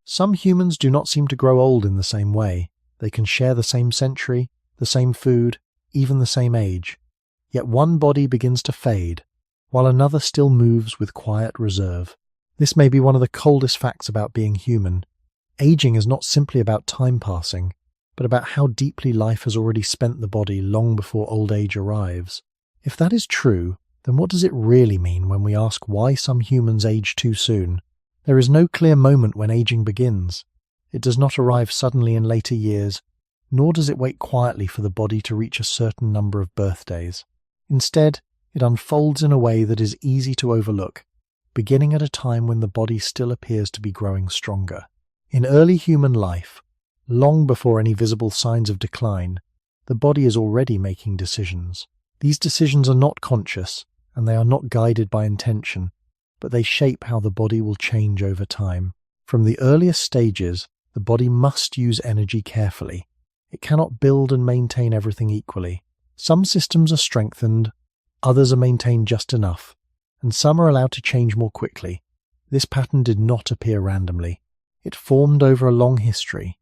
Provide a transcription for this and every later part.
Some humans do not seem to grow old in the same way. They can share the same century, the same food, even the same age. Yet one body begins to fade, while another still moves with quiet reserve. This may be one of the coldest facts about being human. Aging is not simply about time passing, but about how deeply life has already spent the body long before old age arrives. If that is true, then what does it really mean when we ask why some humans age too soon? There is no clear moment when aging begins. It does not arrive suddenly in later years, nor does it wait quietly for the body to reach a certain number of birthdays. Instead, it unfolds in a way that is easy to overlook, beginning at a time when the body still appears to be growing stronger. In early human life, long before any visible signs of decline, the body is already making decisions. These decisions are not conscious, and they are not guided by intention, but they shape how the body will change over time. From the earliest stages, the body must use energy carefully. It cannot build and maintain everything equally. Some systems are strengthened, others are maintained just enough, and some are allowed to change more quickly. This pattern did not appear randomly. It formed over a long history,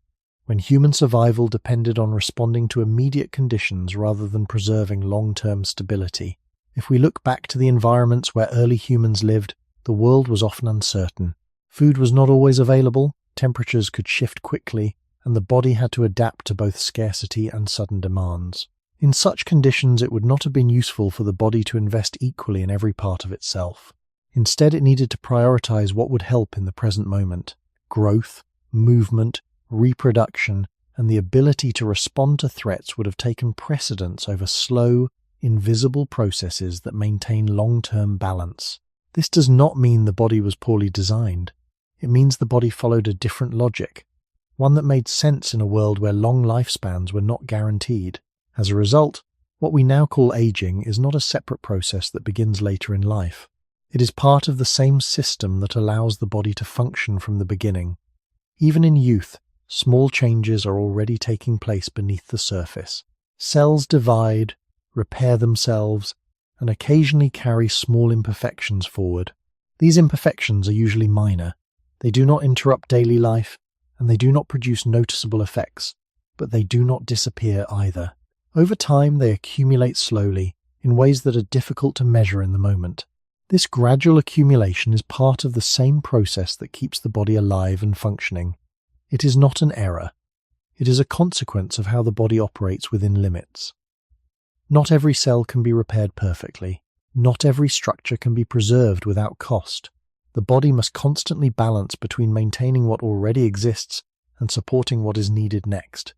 when human survival depended on responding to immediate conditions rather than preserving long-term stability. If we look back to the environments where early humans lived, the world was often uncertain. Food was not always available, temperatures could shift quickly, and the body had to adapt to both scarcity and sudden demands. In such conditions, it would not have been useful for the body to invest equally in every part of itself. Instead, it needed to prioritize what would help in the present moment. Growth, movement, reproduction, and the ability to respond to threats would have taken precedence over slow, invisible processes that maintain long-term balance. This does not mean the body was poorly designed. It means the body followed a different logic, one that made sense in a world where long lifespans were not guaranteed. As a result, what we now call aging is not a separate process that begins later in life. It is part of the same system that allows the body to function from the beginning. Even in youth, small changes are already taking place beneath the surface. Cells divide, repair themselves, and occasionally carry small imperfections forward. These imperfections are usually minor. They do not interrupt daily life, and they do not produce noticeable effects, but they do not disappear either. Over time, they accumulate slowly, in ways that are difficult to measure in the moment. This gradual accumulation is part of the same process that keeps the body alive and functioning. It is not an error. It is a consequence of how the body operates within limits. Not every cell can be repaired perfectly. Not every structure can be preserved without cost. The body must constantly balance between maintaining what already exists and supporting what is needed next.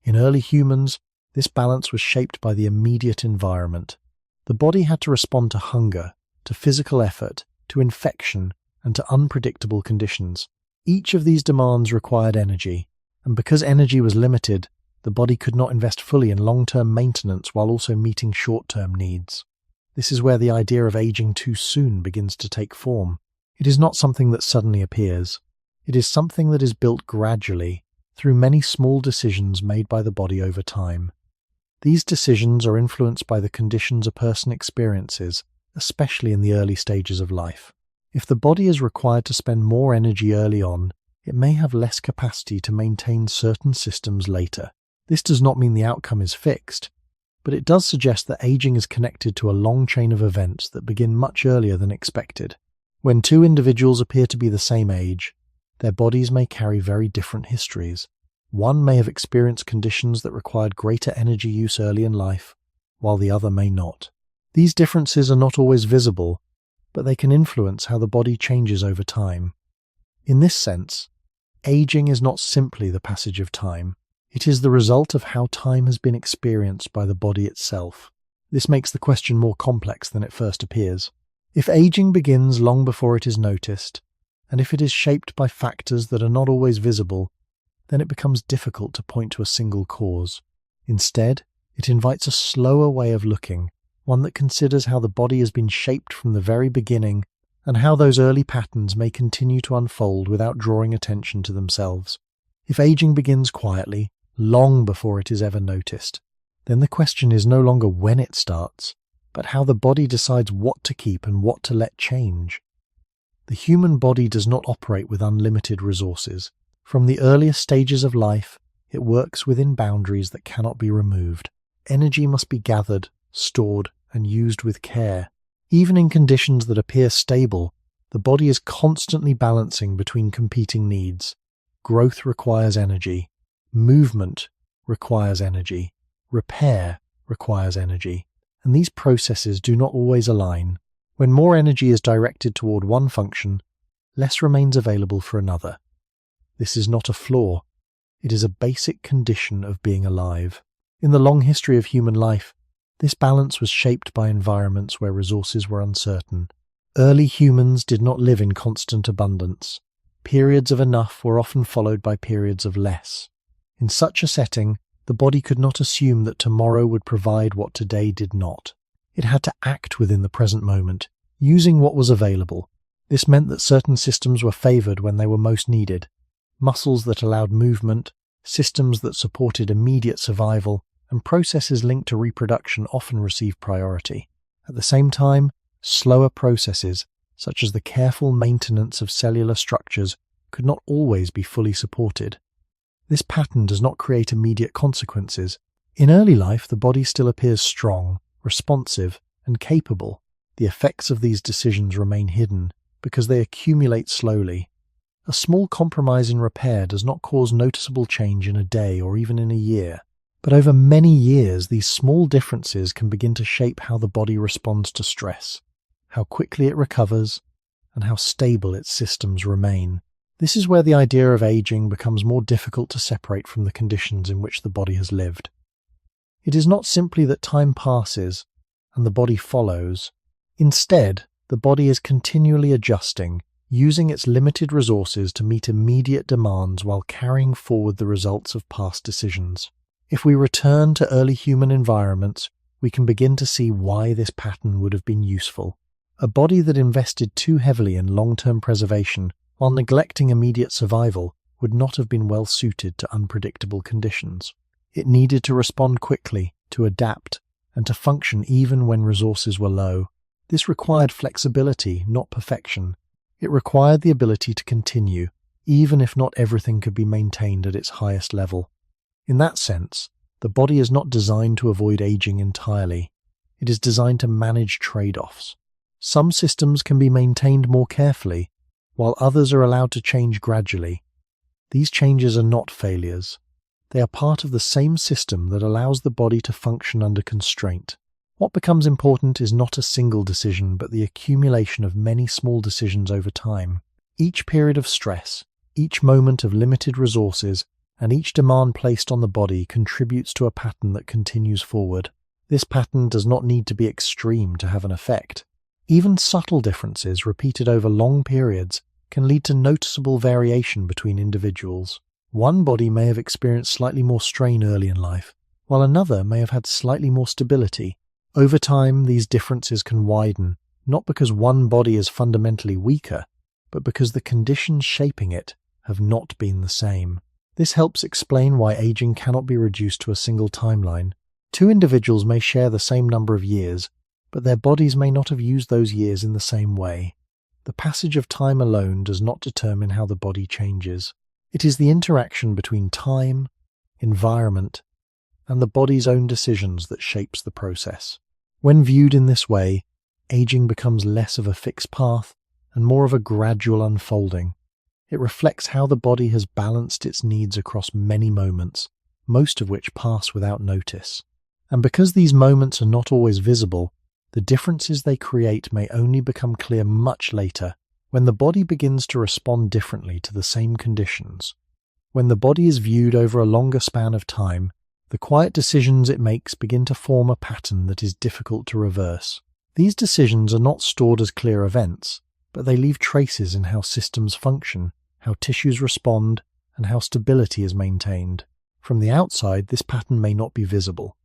In early humans, this balance was shaped by the immediate environment. The body had to respond to hunger, to physical effort, to infection, and to unpredictable conditions. Each of these demands required energy, and because energy was limited, the body could not invest fully in long-term maintenance while also meeting short-term needs. This is where the idea of aging too soon begins to take form. It is not something that suddenly appears. It is something that is built gradually, through many small decisions made by the body over time. These decisions are influenced by the conditions a person experiences, especially in the early stages of life. If the body is required to spend more energy early on, it may have less capacity to maintain certain systems later. This does not mean the outcome is fixed, but it does suggest that aging is connected to a long chain of events that begin much earlier than expected. When two individuals appear to be the same age, their bodies may carry very different histories. One may have experienced conditions that required greater energy use early in life, while the other may not. These differences are not always visible, but they can influence how the body changes over time. In this sense, aging is not simply the passage of time. It is the result of how time has been experienced by the body itself. This makes the question more complex than it first appears. If aging begins long before it is noticed, and if it is shaped by factors that are not always visible, then it becomes difficult to point to a single cause. Instead, it invites a slower way of looking, one that considers how the body has been shaped from the very beginning and how those early patterns may continue to unfold without drawing attention to themselves. If aging begins quietly, long before it is ever noticed, then the question is no longer when it starts, but how the body decides what to keep and what to let change. The human body does not operate with unlimited resources. From the earliest stages of life, it works within boundaries that cannot be removed. Energy must be gathered, stored, and used with care. Even in conditions that appear stable, the body is constantly balancing between competing needs. Growth requires energy. Movement requires energy. Repair requires energy. And these processes do not always align. When more energy is directed toward one function, less remains available for another. This is not a flaw. It is a basic condition of being alive. In the long history of human life, this balance was shaped by environments where resources were uncertain. Early humans did not live in constant abundance. Periods of enough were often followed by periods of less. In such a setting, the body could not assume that tomorrow would provide what today did not. It had to act within the present moment, using what was available. This meant that certain systems were favored when they were most needed. Muscles that allowed movement, systems that supported immediate survival, and processes linked to reproduction often received priority. At the same time, slower processes, such as the careful maintenance of cellular structures, could not always be fully supported. This pattern does not create immediate consequences. In early life, the body still appears strong, responsive, and capable. The effects of these decisions remain hidden because they accumulate slowly. A small compromise in repair does not cause noticeable change in a day or even in a year. But over many years, these small differences can begin to shape how the body responds to stress, how quickly it recovers, and how stable its systems remain. This is where the idea of aging becomes more difficult to separate from the conditions in which the body has lived. It is not simply that time passes and the body follows. Instead, the body is continually adjusting, using its limited resources to meet immediate demands while carrying forward the results of past decisions. If we return to early human environments, we can begin to see why this pattern would have been useful. A body that invested too heavily in long-term preservation while neglecting immediate survival would not have been well suited to unpredictable conditions. It needed to respond quickly, to adapt, and to function even when resources were low. This required flexibility, not perfection. It required the ability to continue, even if not everything could be maintained at its highest level. In that sense, the body is not designed to avoid aging entirely. It is designed to manage trade-offs. Some systems can be maintained more carefully, while others are allowed to change gradually. These changes are not failures. They are part of the same system that allows the body to function under constraint. What becomes important is not a single decision, but the accumulation of many small decisions over time. Each period of stress, each moment of limited resources, and each demand placed on the body contributes to a pattern that continues forward. This pattern does not need to be extreme to have an effect. Even subtle differences repeated over long periods can lead to noticeable variation between individuals. One body may have experienced slightly more strain early in life, while another may have had slightly more stability. Over time, these differences can widen, not because one body is fundamentally weaker, but because the conditions shaping it have not been the same. This helps explain why aging cannot be reduced to a single timeline. Two individuals may share the same number of years, but their bodies may not have used those years in the same way. The passage of time alone does not determine how the body changes. It is the interaction between time, environment, and the body's own decisions that shapes the process. When viewed in this way, aging becomes less of a fixed path and more of a gradual unfolding. It reflects how the body has balanced its needs across many moments, most of which pass without notice. And because these moments are not always visible, the differences they create may only become clear much later, when the body begins to respond differently to the same conditions. When the body is viewed over a longer span of time, the quiet decisions it makes begin to form a pattern that is difficult to reverse. These decisions are not stored as clear events, but they leave traces in how systems function, how tissues respond, and how stability is maintained. From the outside, this pattern may not be visible.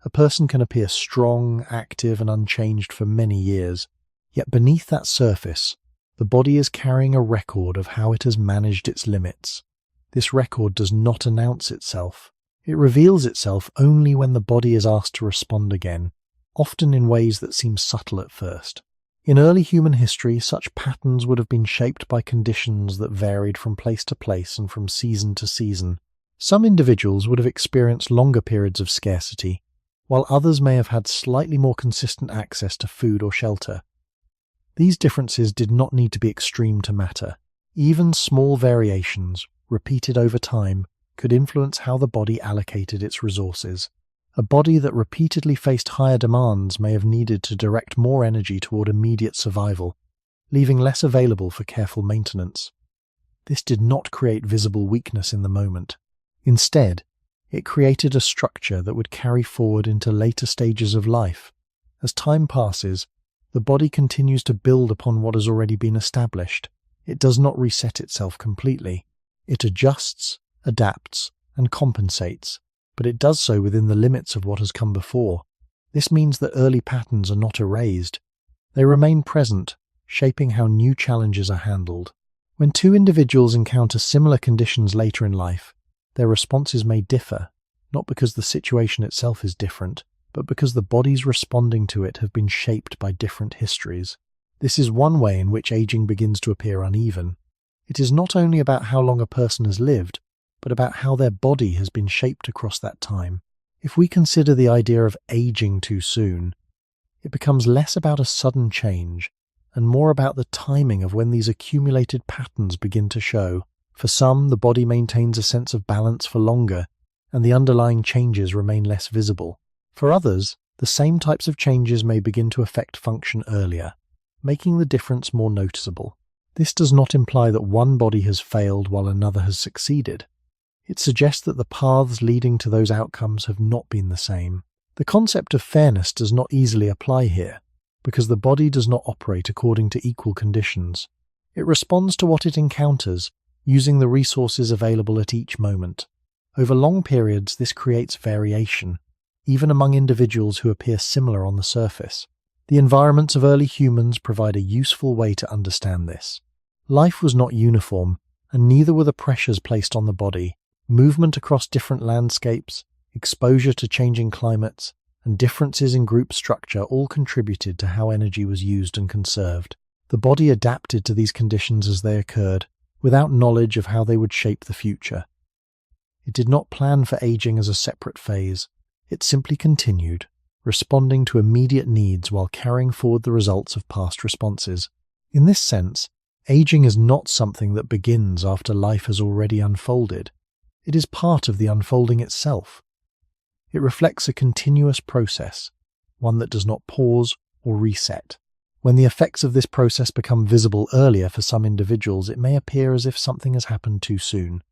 A person can appear strong, active, and unchanged for many years, yet beneath that surface, the body is carrying a record of how it has managed its limits. This record does not announce itself. It reveals itself only when the body is asked to respond again, often in ways that seem subtle at first. In early human history, such patterns would have been shaped by conditions that varied from place to place and from season to season. Some individuals would have experienced longer periods of scarcity, while others may have had slightly more consistent access to food or shelter. These differences did not need to be extreme to matter. Even small variations, repeated over time, could influence how the body allocated its resources. A body that repeatedly faced higher demands may have needed to direct more energy toward immediate survival, leaving less available for careful maintenance. This did not create visible weakness in the moment. Instead, it created a structure that would carry forward into later stages of life. As time passes, the body continues to build upon what has already been established. It does not reset itself completely. It adjusts, adapts, and compensates, but it does so within the limits of what has come before. This means that early patterns are not erased. They remain present, shaping how new challenges are handled. When two individuals encounter similar conditions later in life, their responses may differ, not because the situation itself is different, but because the bodies responding to it have been shaped by different histories. This is one way in which aging begins to appear uneven. It is not only about how long a person has lived, but about how their body has been shaped across that time. If we consider the idea of aging too soon, it becomes less about a sudden change and more about the timing of when these accumulated patterns begin to show. For some, the body maintains a sense of balance for longer, and the underlying changes remain less visible. For others, the same types of changes may begin to affect function earlier, making the difference more noticeable. This does not imply that one body has failed while another has succeeded. It suggests that the paths leading to those outcomes have not been the same. The concept of fairness does not easily apply here, because the body does not operate according to equal conditions. It responds to what it encounters, using the resources available at each moment. Over long periods, this creates variation, even among individuals who appear similar on the surface. The environments of early humans provide a useful way to understand this. Life was not uniform, and neither were the pressures placed on the body. Movement across different landscapes, exposure to changing climates, and differences in group structure all contributed to how energy was used and conserved. The body adapted to these conditions as they occurred, without knowledge of how they would shape the future. It did not plan for aging as a separate phase. It simply continued, responding to immediate needs while carrying forward the results of past responses. In this sense, aging is not something that begins after life has already unfolded. It is part of the unfolding itself. It reflects a continuous process, one that does not pause or reset. When the effects of this process become visible earlier for some individuals, it may appear as if something has happened too soon.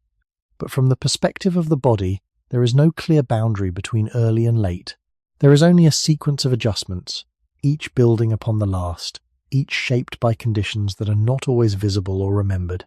But from the perspective of the body, there is no clear boundary between early and late. There is only a sequence of adjustments, each building upon the last, each shaped by conditions that are not always visible or remembered.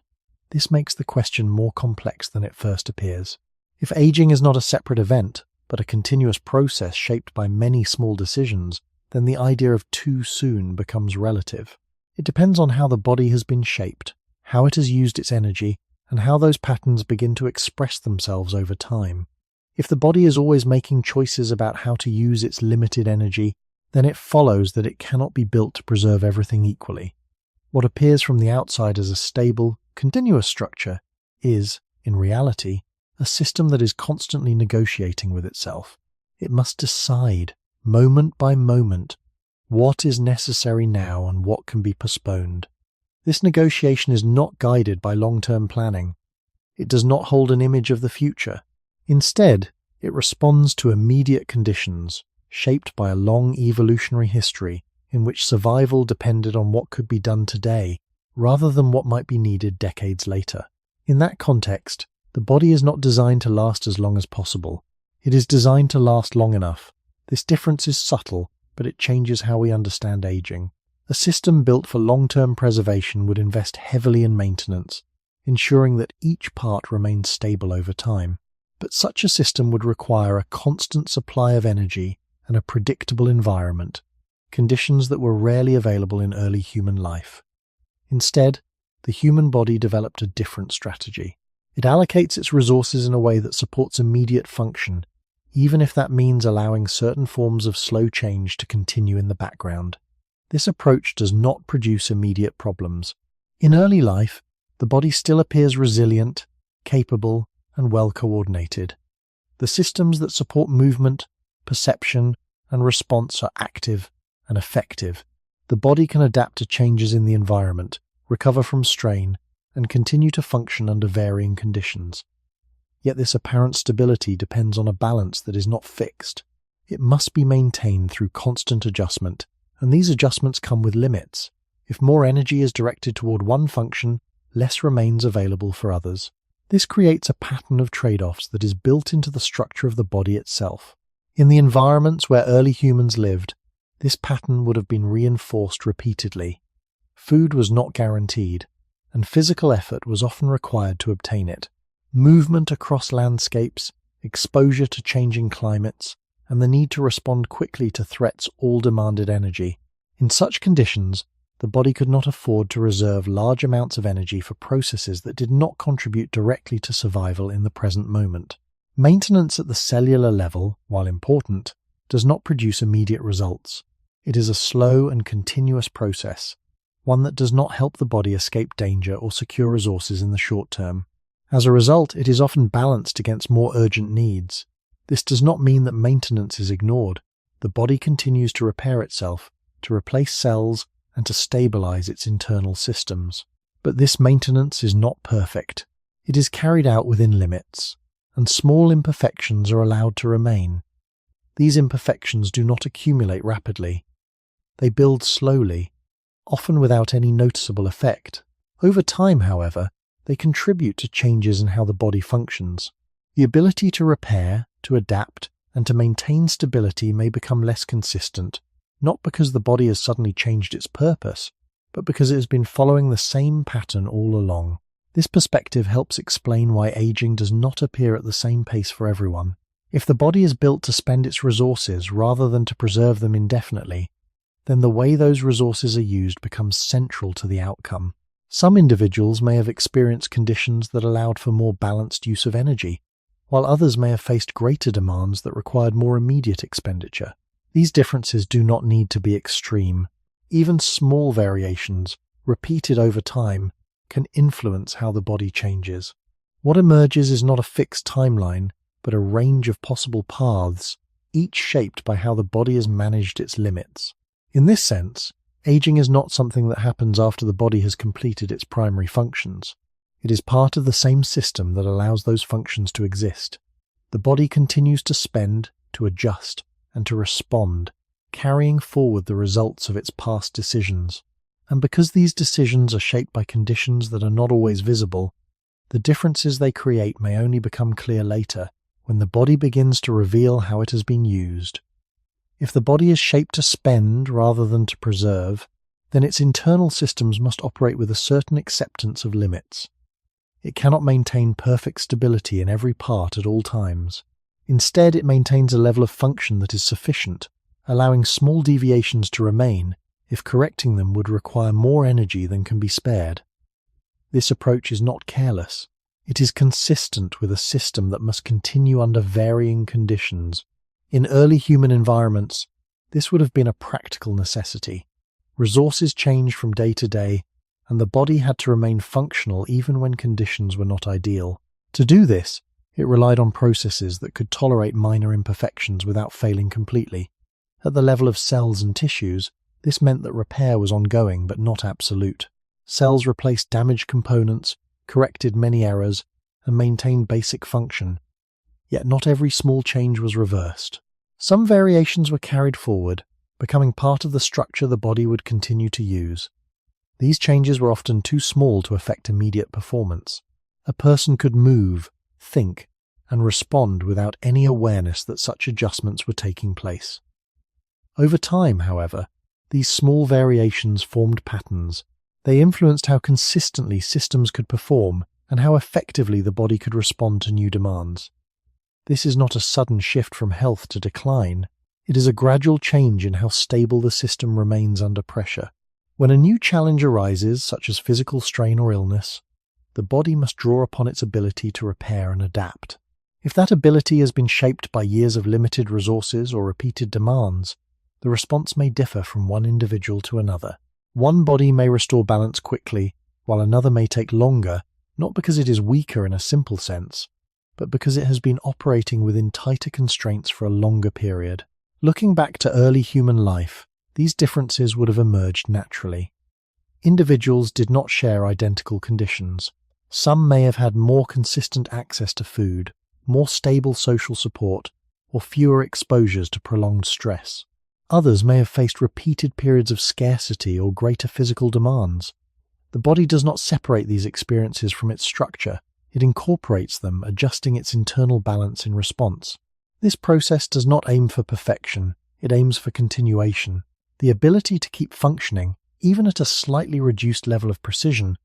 This makes the question more complex than it first appears. If aging is not a separate event, but a continuous process shaped by many small decisions, then the idea of too soon becomes relative. It depends on how the body has been shaped, how it has used its energy, and how those patterns begin to express themselves over time. If the body is always making choices about how to use its limited energy, then it follows that it cannot be built to preserve everything equally. What appears from the outside as a stable, continuous structure is, in reality, a system that is constantly negotiating with itself. It must decide, moment by moment, what is necessary now and what can be postponed. This negotiation is not guided by long-term planning. It does not hold an image of the future. Instead, it responds to immediate conditions, shaped by a long evolutionary history in which survival depended on what could be done today, rather than what might be needed decades later. In that context, the body is not designed to last as long as possible. It is designed to last long enough. This difference is subtle, but it changes how we understand aging. A system built for long-term preservation would invest heavily in maintenance, ensuring that each part remains stable over time. But such a system would require a constant supply of energy and a predictable environment, conditions that were rarely available in early human life. Instead, the human body developed a different strategy. It allocates its resources in a way that supports immediate function, even if that means allowing certain forms of slow change to continue in the background. This approach does not produce immediate problems. In early life, the body still appears resilient, capable, and well coordinated. The systems that support movement, perception, and response are active and effective. The body can adapt to changes in the environment, recover from strain, and continue to function under varying conditions. Yet this apparent stability depends on a balance that is not fixed. It must be maintained through constant adjustment, and these adjustments come with limits. If more energy is directed toward one function, less remains available for others. This creates a pattern of trade-offs that is built into the structure of the body itself. In the environments where early humans lived, this pattern would have been reinforced repeatedly. Food was not guaranteed, and physical effort was often required to obtain it. Movement across landscapes, exposure to changing climates, and the need to respond quickly to threats all demanded energy. In such conditions, the body could not afford to reserve large amounts of energy for processes that did not contribute directly to survival in the present moment. Maintenance at the cellular level, while important, does not produce immediate results. It is a slow and continuous process, one that does not help the body escape danger or secure resources in the short term. As a result, it is often balanced against more urgent needs. This does not mean that maintenance is ignored. The body continues to repair itself, to replace cells, and to stabilize its internal systems. But this maintenance is not perfect. It is carried out within limits, and small imperfections are allowed to remain. These imperfections do not accumulate rapidly. They build slowly, often without any noticeable effect. Over time, however, they contribute to changes in how the body functions. The ability to repair, to adapt, and to maintain stability may become less consistent, not because the body has suddenly changed its purpose, but because it has been following the same pattern all along. This perspective helps explain why aging does not appear at the same pace for everyone. If the body is built to spend its resources rather than to preserve them indefinitely, then the way those resources are used becomes central to the outcome. Some individuals may have experienced conditions that allowed for more balanced use of energy, while others may have faced greater demands that required more immediate expenditure. These differences do not need to be extreme. Even small variations, repeated over time, can influence how the body changes. What emerges is not a fixed timeline, but a range of possible paths, each shaped by how the body has managed its limits. In this sense, aging is not something that happens after the body has completed its primary functions. It is part of the same system that allows those functions to exist. The body continues to spend, to adjust, and to respond, carrying forward the results of its past decisions. And because these decisions are shaped by conditions that are not always visible, the differences they create may only become clear later, when the body begins to reveal how it has been used. If the body is shaped to spend rather than to preserve, then its internal systems must operate with a certain acceptance of limits. It cannot maintain perfect stability in every part at all times. Instead, it maintains a level of function that is sufficient, allowing small deviations to remain if correcting them would require more energy than can be spared. This approach is not careless. It is consistent with a system that must continue under varying conditions. In early human environments, this would have been a practical necessity. Resources changed from day to day, and the body had to remain functional even when conditions were not ideal. To do this, it relied on processes that could tolerate minor imperfections without failing completely. At the level of cells and tissues, this meant that repair was ongoing but not absolute. Cells replaced damaged components, corrected many errors, and maintained basic function. Yet not every small change was reversed. Some variations were carried forward, becoming part of the structure the body would continue to use. These changes were often too small to affect immediate performance. A person could move, think, and respond without any awareness that such adjustments were taking place. Over time, however, these small variations formed patterns. They influenced how consistently systems could perform and how effectively the body could respond to new demands. This is not a sudden shift from health to decline. It is a gradual change in how stable the system remains under pressure. When a new challenge arises, such as physical strain or illness, the body must draw upon its ability to repair and adapt. If that ability has been shaped by years of limited resources or repeated demands, the response may differ from one individual to another. One body may restore balance quickly, while another may take longer, not because it is weaker in a simple sense, but because it has been operating within tighter constraints for a longer period. Looking back to early human life, these differences would have emerged naturally. Individuals did not share identical conditions. Some may have had more consistent access to food, more stable social support, or fewer exposures to prolonged stress. Others may have faced repeated periods of scarcity or greater physical demands. The body does not separate these experiences from its structure. It incorporates them, adjusting its internal balance in response. This process does not aim for perfection, it aims for continuation. The ability to keep functioning, even at a slightly reduced level of precision,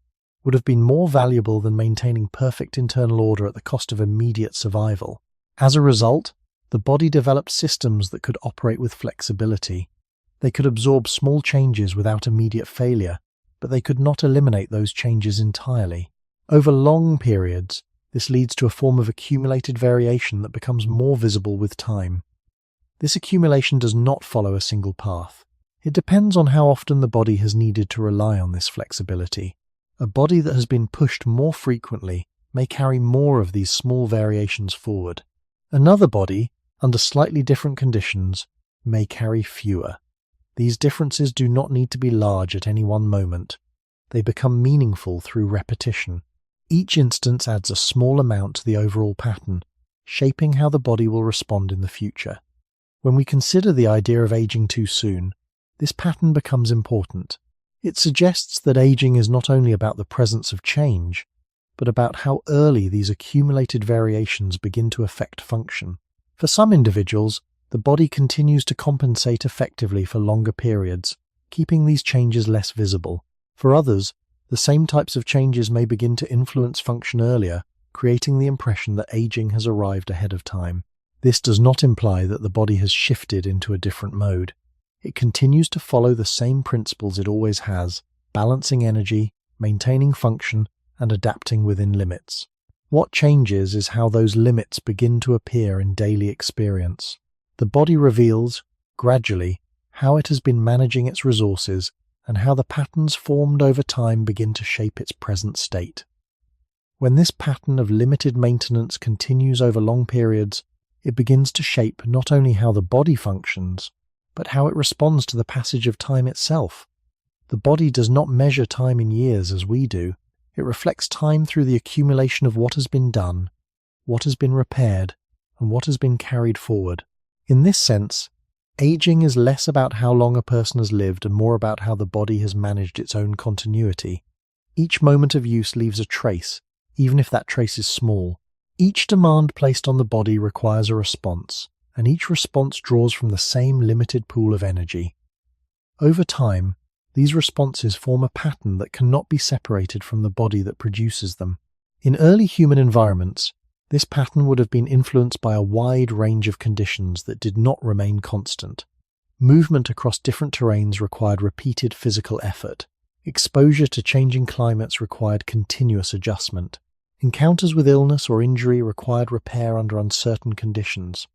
would have been more valuable than maintaining perfect internal order at the cost of immediate survival. As a result, the body developed systems that could operate with flexibility. They could absorb small changes without immediate failure, but they could not eliminate those changes entirely. Over long periods, this leads to a form of accumulated variation that becomes more visible with time. This accumulation does not follow a single path. It depends on how often the body has needed to rely on this flexibility. A body that has been pushed more frequently may carry more of these small variations forward. Another body, under slightly different conditions, may carry fewer. These differences do not need to be large at any one moment. They become meaningful through repetition. Each instance adds a small amount to the overall pattern, shaping how the body will respond in the future. When we consider the idea of aging too soon, this pattern becomes important. It suggests that aging is not only about the presence of change, but about how early these accumulated variations begin to affect function. For some individuals, the body continues to compensate effectively for longer periods, keeping these changes less visible. For others, the same types of changes may begin to influence function earlier, creating the impression that aging has arrived ahead of time. This does not imply that the body has shifted into a different mode. It continues to follow the same principles it always has, balancing energy, maintaining function, and adapting within limits. What changes is how those limits begin to appear in daily experience. The body reveals, gradually, how it has been managing its resources and how the patterns formed over time begin to shape its present state. When this pattern of limited maintenance continues over long periods, it begins to shape not only how the body functions, but how it responds to the passage of time itself. The body does not measure time in years as we do. It reflects time through the accumulation of what has been done, what has been repaired, and what has been carried forward. In this sense, aging is less about how long a person has lived and more about how the body has managed its own continuity. Each moment of use leaves a trace, even if that trace is small. Each demand placed on the body requires a response, and each response draws from the same limited pool of energy. Over time, these responses form a pattern that cannot be separated from the body that produces them. In early human environments, this pattern would have been influenced by a wide range of conditions that did not remain constant. Movement across different terrains required repeated physical effort. Exposure to changing climates required continuous adjustment. Encounters with illness or injury required repair under uncertain conditions.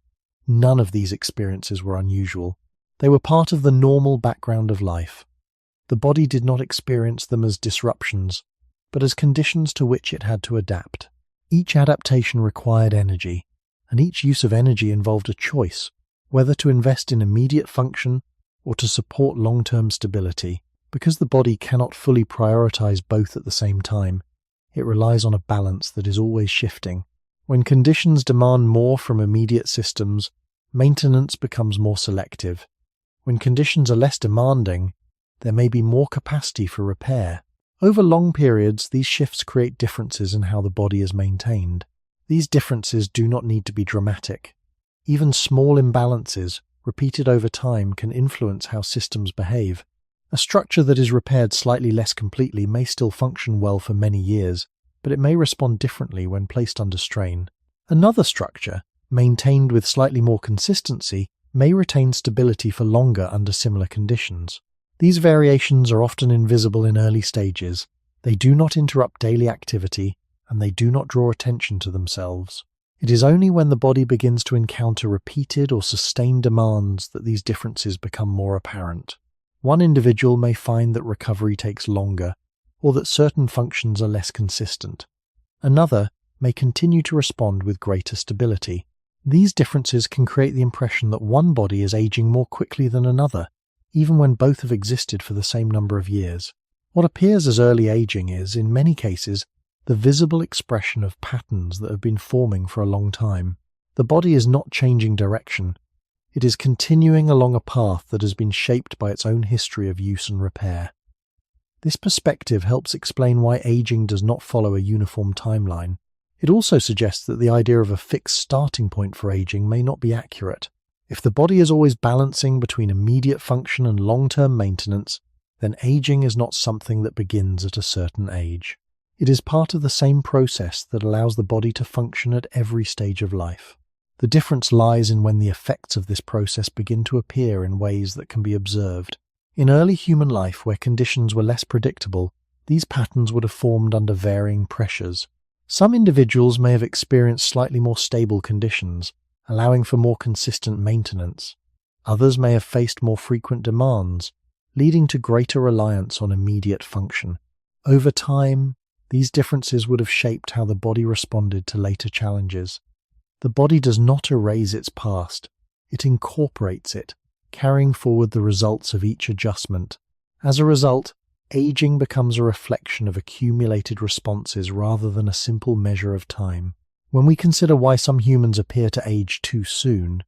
None of these experiences were unusual. They were part of the normal background of life. The body did not experience them as disruptions, but as conditions to which it had to adapt. Each adaptation required energy, and each use of energy involved a choice, whether to invest in immediate function or to support long-term stability. Because the body cannot fully prioritize both at the same time, it relies on a balance that is always shifting. When conditions demand more from immediate systems, maintenance becomes more selective. When conditions are less demanding, there may be more capacity for repair. Over long periods, these shifts create differences in how the body is maintained. These differences do not need to be dramatic. Even small imbalances, repeated over time, can influence how systems behave. A structure that is repaired slightly less completely may still function well for many years, but it may respond differently when placed under strain. Another structure, maintained with slightly more consistency, may retain stability for longer under similar conditions. These variations are often invisible in early stages. They do not interrupt daily activity, and they do not draw attention to themselves. It is only when the body begins to encounter repeated or sustained demands that these differences become more apparent. One individual may find that recovery takes longer, or that certain functions are less consistent. Another may continue to respond with greater stability. These differences can create the impression that one body is aging more quickly than another, even when both have existed for the same number of years. What appears as early aging is, in many cases, the visible expression of patterns that have been forming for a long time. The body is not changing direction. It is continuing along a path that has been shaped by its own history of use and repair. This perspective helps explain why aging does not follow a uniform timeline. It also suggests that the idea of a fixed starting point for aging may not be accurate. If the body is always balancing between immediate function and long-term maintenance, then aging is not something that begins at a certain age. It is part of the same process that allows the body to function at every stage of life. The difference lies in when the effects of this process begin to appear in ways that can be observed. In early human life, where conditions were less predictable, these patterns would have formed under varying pressures. Some individuals may have experienced slightly more stable conditions, allowing for more consistent maintenance. Others may have faced more frequent demands, leading to greater reliance on immediate function. Over time, these differences would have shaped how the body responded to later challenges. The body does not erase its past, it incorporates it, carrying forward the results of each adjustment. As a result, aging becomes a reflection of accumulated responses rather than a simple measure of time. When we consider why some humans appear to age too soon,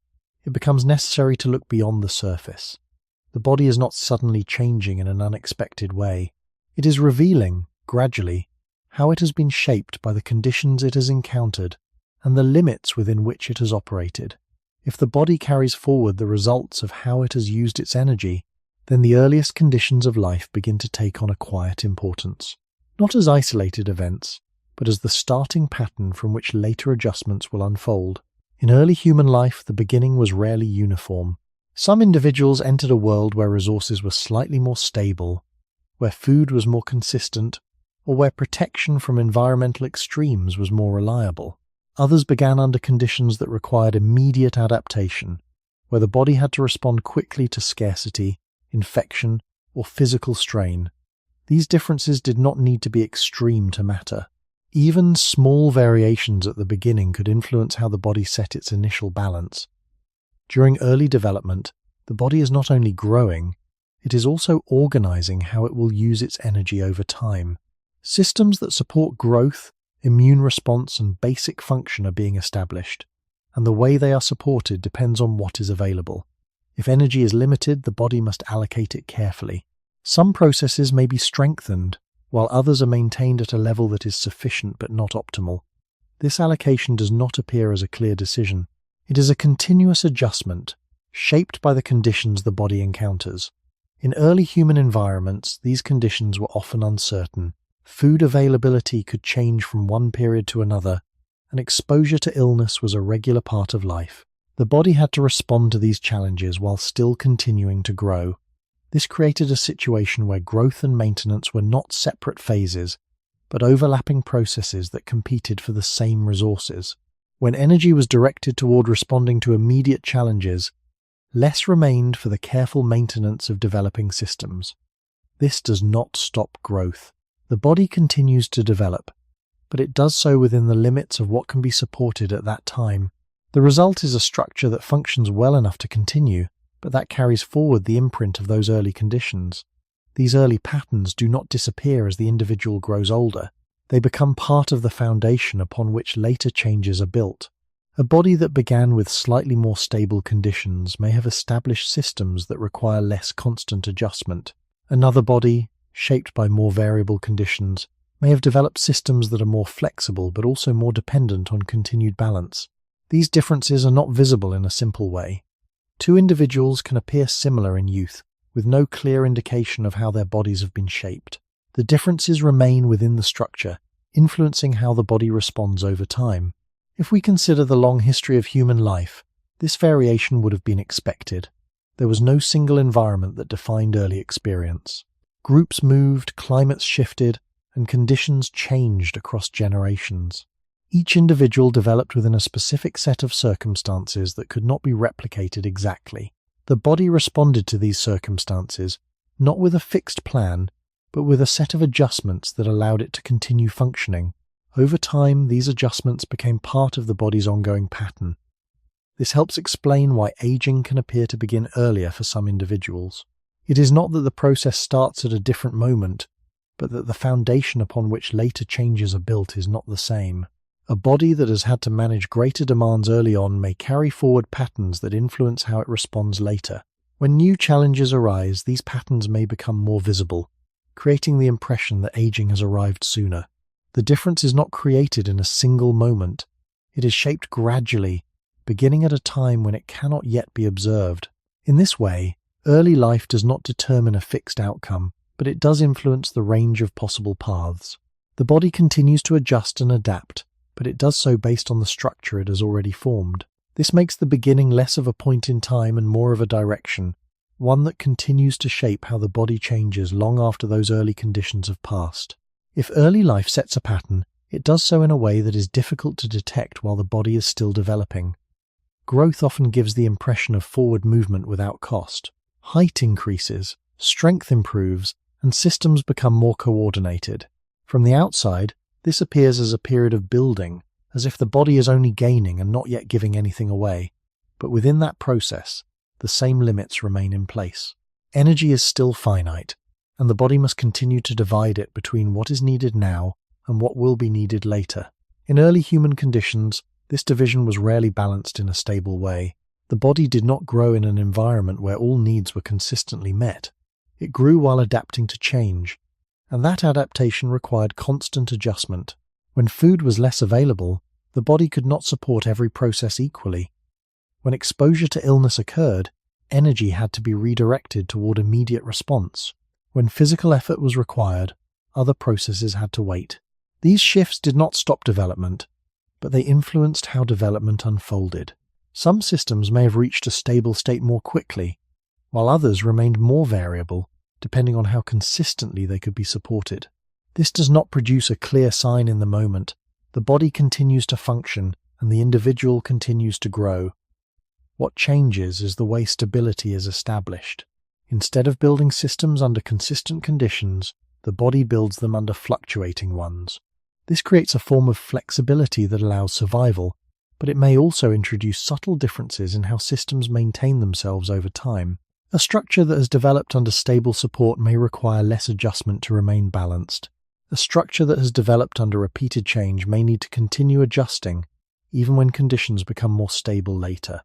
it becomes necessary to look beyond the surface. The body is not suddenly changing in an unexpected way. It is revealing, gradually, how it has been shaped by the conditions it has encountered and the limits within which it has operated. If the body carries forward the results of how it has used its energy, then the earliest conditions of life begin to take on a quiet importance, not as isolated events, but as the starting pattern from which later adjustments will unfold. In early human life, the beginning was rarely uniform. Some individuals entered a world where resources were slightly more stable, where food was more consistent, or where protection from environmental extremes was more reliable. Others began under conditions that required immediate adaptation, where the body had to respond quickly to scarcity, infection, or physical strain. These differences did not need to be extreme to matter. Even small variations at the beginning could influence how the body set its initial balance. During early development, the body is not only growing, it is also organizing how it will use its energy over time. Systems that support growth, immune response, and basic function are being established, and the way they are supported depends on what is available. If energy is limited, the body must allocate it carefully. Some processes may be strengthened, while others are maintained at a level that is sufficient but not optimal. This allocation does not appear as a clear decision. It is a continuous adjustment, shaped by the conditions the body encounters. In early human environments, these conditions were often uncertain. Food availability could change from one period to another, and exposure to illness was a regular part of life. The body had to respond to these challenges while still continuing to grow. This created a situation where growth and maintenance were not separate phases, but overlapping processes that competed for the same resources. When energy was directed toward responding to immediate challenges, less remained for the careful maintenance of developing systems. This does not stop growth. The body continues to develop, but it does so within the limits of what can be supported at that time. The result is a structure that functions well enough to continue, but that carries forward the imprint of those early conditions. These early patterns do not disappear as the individual grows older. They become part of the foundation upon which later changes are built. A body that began with slightly more stable conditions may have established systems that require less constant adjustment. Another body, shaped by more variable conditions, may have developed systems that are more flexible but also more dependent on continued balance. These differences are not visible in a simple way. Two individuals can appear similar in youth, with no clear indication of how their bodies have been shaped. The differences remain within the structure, influencing how the body responds over time. If we consider the long history of human life, this variation would have been expected. There was no single environment that defined early experience. Groups moved, climates shifted, and conditions changed across generations. Each individual developed within a specific set of circumstances that could not be replicated exactly. The body responded to these circumstances, not with a fixed plan, but with a set of adjustments that allowed it to continue functioning. Over time, these adjustments became part of the body's ongoing pattern. This helps explain why aging can appear to begin earlier for some individuals. It is not that the process starts at a different moment, but that the foundation upon which later changes are built is not the same. A body that has had to manage greater demands early on may carry forward patterns that influence how it responds later. When new challenges arise, these patterns may become more visible, creating the impression that aging has arrived sooner. The difference is not created in a single moment. It is shaped gradually, beginning at a time when it cannot yet be observed. In this way, early life does not determine a fixed outcome, but it does influence the range of possible paths. The body continues to adjust and adapt, but it does so based on the structure it has already formed. This makes the beginning less of a point in time and more of a direction, one that continues to shape how the body changes long after those early conditions have passed. If early life sets a pattern, it does so in a way that is difficult to detect while the body is still developing. Growth often gives the impression of forward movement without cost. Height increases, strength improves, and systems become more coordinated. From the outside, this appears as a period of building, as if the body is only gaining and not yet giving anything away. But within that process, the same limits remain in place. Energy is still finite, and the body must continue to divide it between what is needed now and what will be needed later. In early human conditions, this division was rarely balanced in a stable way. The body did not grow in an environment where all needs were consistently met. It grew while adapting to change, and that adaptation required constant adjustment. When food was less available, the body could not support every process equally. When exposure to illness occurred, energy had to be redirected toward immediate response. When physical effort was required, other processes had to wait. These shifts did not stop development, but they influenced how development unfolded. Some systems may have reached a stable state more quickly, while others remained more variable, depending on how consistently they could be supported. This does not produce a clear sign in the moment. The body continues to function, and the individual continues to grow. What changes is the way stability is established. Instead of building systems under consistent conditions, the body builds them under fluctuating ones. This creates a form of flexibility that allows survival, but it may also introduce subtle differences in how systems maintain themselves over time. A structure that has developed under stable support may require less adjustment to remain balanced. A structure that has developed under repeated change may need to continue adjusting, even when conditions become more stable later.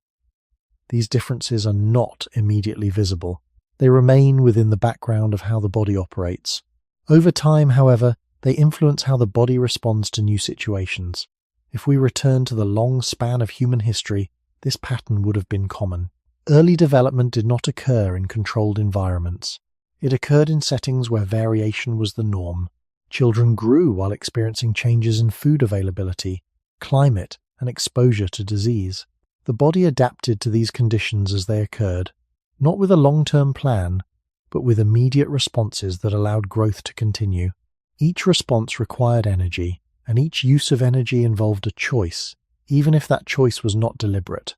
These differences are not immediately visible. They remain within the background of how the body operates. Over time, however, they influence how the body responds to new situations. If we return to the long span of human history, this pattern would have been common. Early development did not occur in controlled environments. It occurred in settings where variation was the norm. Children grew while experiencing changes in food availability, climate, and exposure to disease. The body adapted to these conditions as they occurred, not with a long-term plan, but with immediate responses that allowed growth to continue. Each response required energy, and each use of energy involved a choice, even if that choice was not deliberate.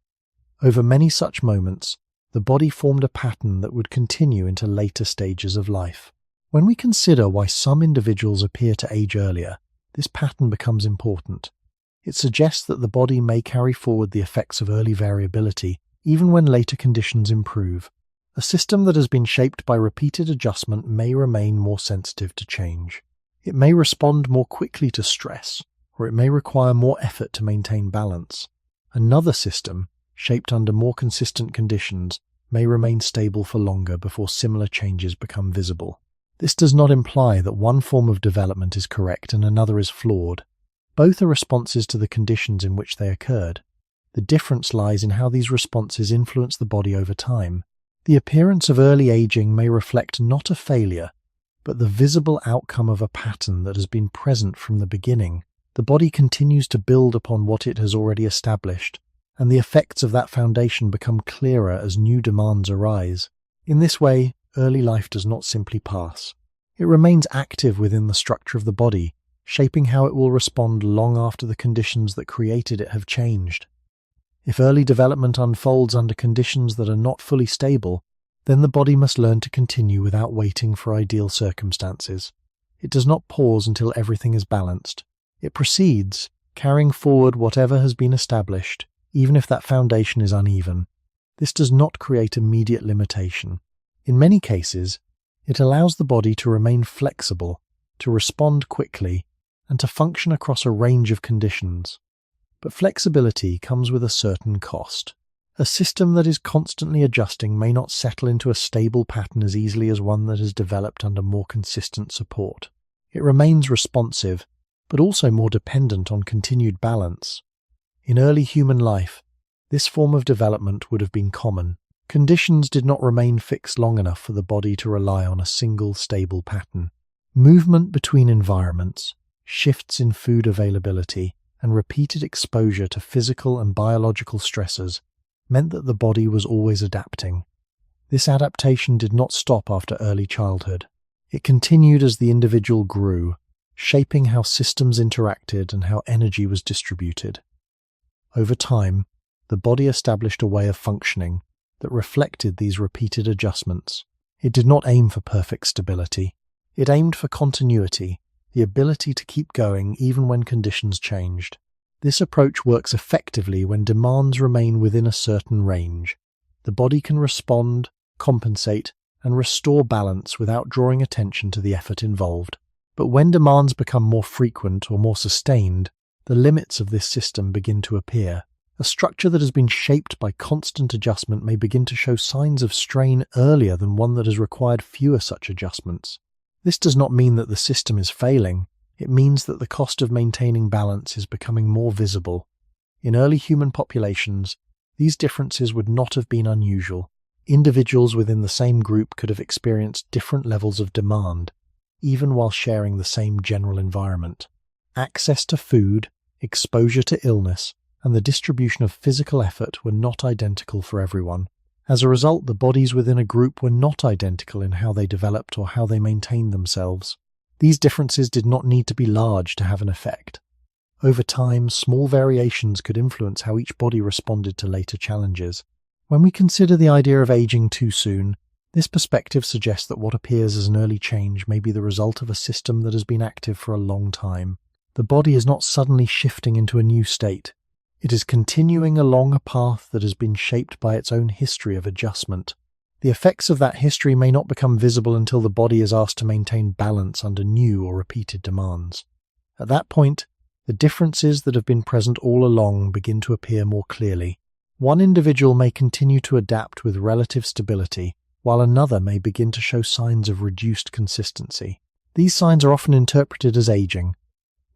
Over many such moments, the body formed a pattern that would continue into later stages of life. When we consider why some individuals appear to age earlier, this pattern becomes important. It suggests that the body may carry forward the effects of early variability, even when later conditions improve. A system that has been shaped by repeated adjustment may remain more sensitive to change. It may respond more quickly to stress, or it may require more effort to maintain balance. Another system, shaped under more consistent conditions, may remain stable for longer before similar changes become visible. This does not imply that one form of development is correct and another is flawed. Both are responses to the conditions in which they occurred. The difference lies in how these responses influence the body over time. The appearance of early aging may reflect not a failure, but the visible outcome of a pattern that has been present from the beginning. The body continues to build upon what it has already established, and the effects of that foundation become clearer as new demands arise. In this way, early life does not simply pass. It remains active within the structure of the body, shaping how it will respond long after the conditions that created it have changed. If early development unfolds under conditions that are not fully stable, then the body must learn to continue without waiting for ideal circumstances. It does not pause until everything is balanced. It proceeds, carrying forward whatever has been established, even if that foundation is uneven. This does not create immediate limitation. In many cases, it allows the body to remain flexible, to respond quickly, and to function across a range of conditions. But flexibility comes with a certain cost. A system that is constantly adjusting may not settle into a stable pattern as easily as one that has developed under more consistent support. It remains responsive, but also more dependent on continued balance. In early human life, this form of development would have been common. Conditions did not remain fixed long enough for the body to rely on a single stable pattern. Movement between environments, shifts in food availability, and repeated exposure to physical and biological stressors meant that the body was always adapting. This adaptation did not stop after early childhood. It continued as the individual grew, shaping how systems interacted and how energy was distributed. Over time, the body established a way of functioning that reflected these repeated adjustments. It did not aim for perfect stability. It aimed for continuity, the ability to keep going even when conditions changed. This approach works effectively when demands remain within a certain range. The body can respond, compensate, and restore balance without drawing attention to the effort involved. But when demands become more frequent or more sustained, the limits of this system begin to appear. A structure that has been shaped by constant adjustment may begin to show signs of strain earlier than one that has required fewer such adjustments. This does not mean that the system is failing. It means that the cost of maintaining balance is becoming more visible. In early human populations, these differences would not have been unusual. Individuals within the same group could have experienced different levels of demand, even while sharing the same general environment. Access to food, exposure to illness, and the distribution of physical effort were not identical for everyone. As a result, the bodies within a group were not identical in how they developed or how they maintained themselves. These differences did not need to be large to have an effect. Over time, small variations could influence how each body responded to later challenges. When we consider the idea of aging too soon, this perspective suggests that what appears as an early change may be the result of a system that has been active for a long time. The body is not suddenly shifting into a new state. It is continuing along a path that has been shaped by its own history of adjustment. The effects of that history may not become visible until the body is asked to maintain balance under new or repeated demands. At that point, the differences that have been present all along begin to appear more clearly. One individual may continue to adapt with relative stability, while another may begin to show signs of reduced consistency. These signs are often interpreted as aging,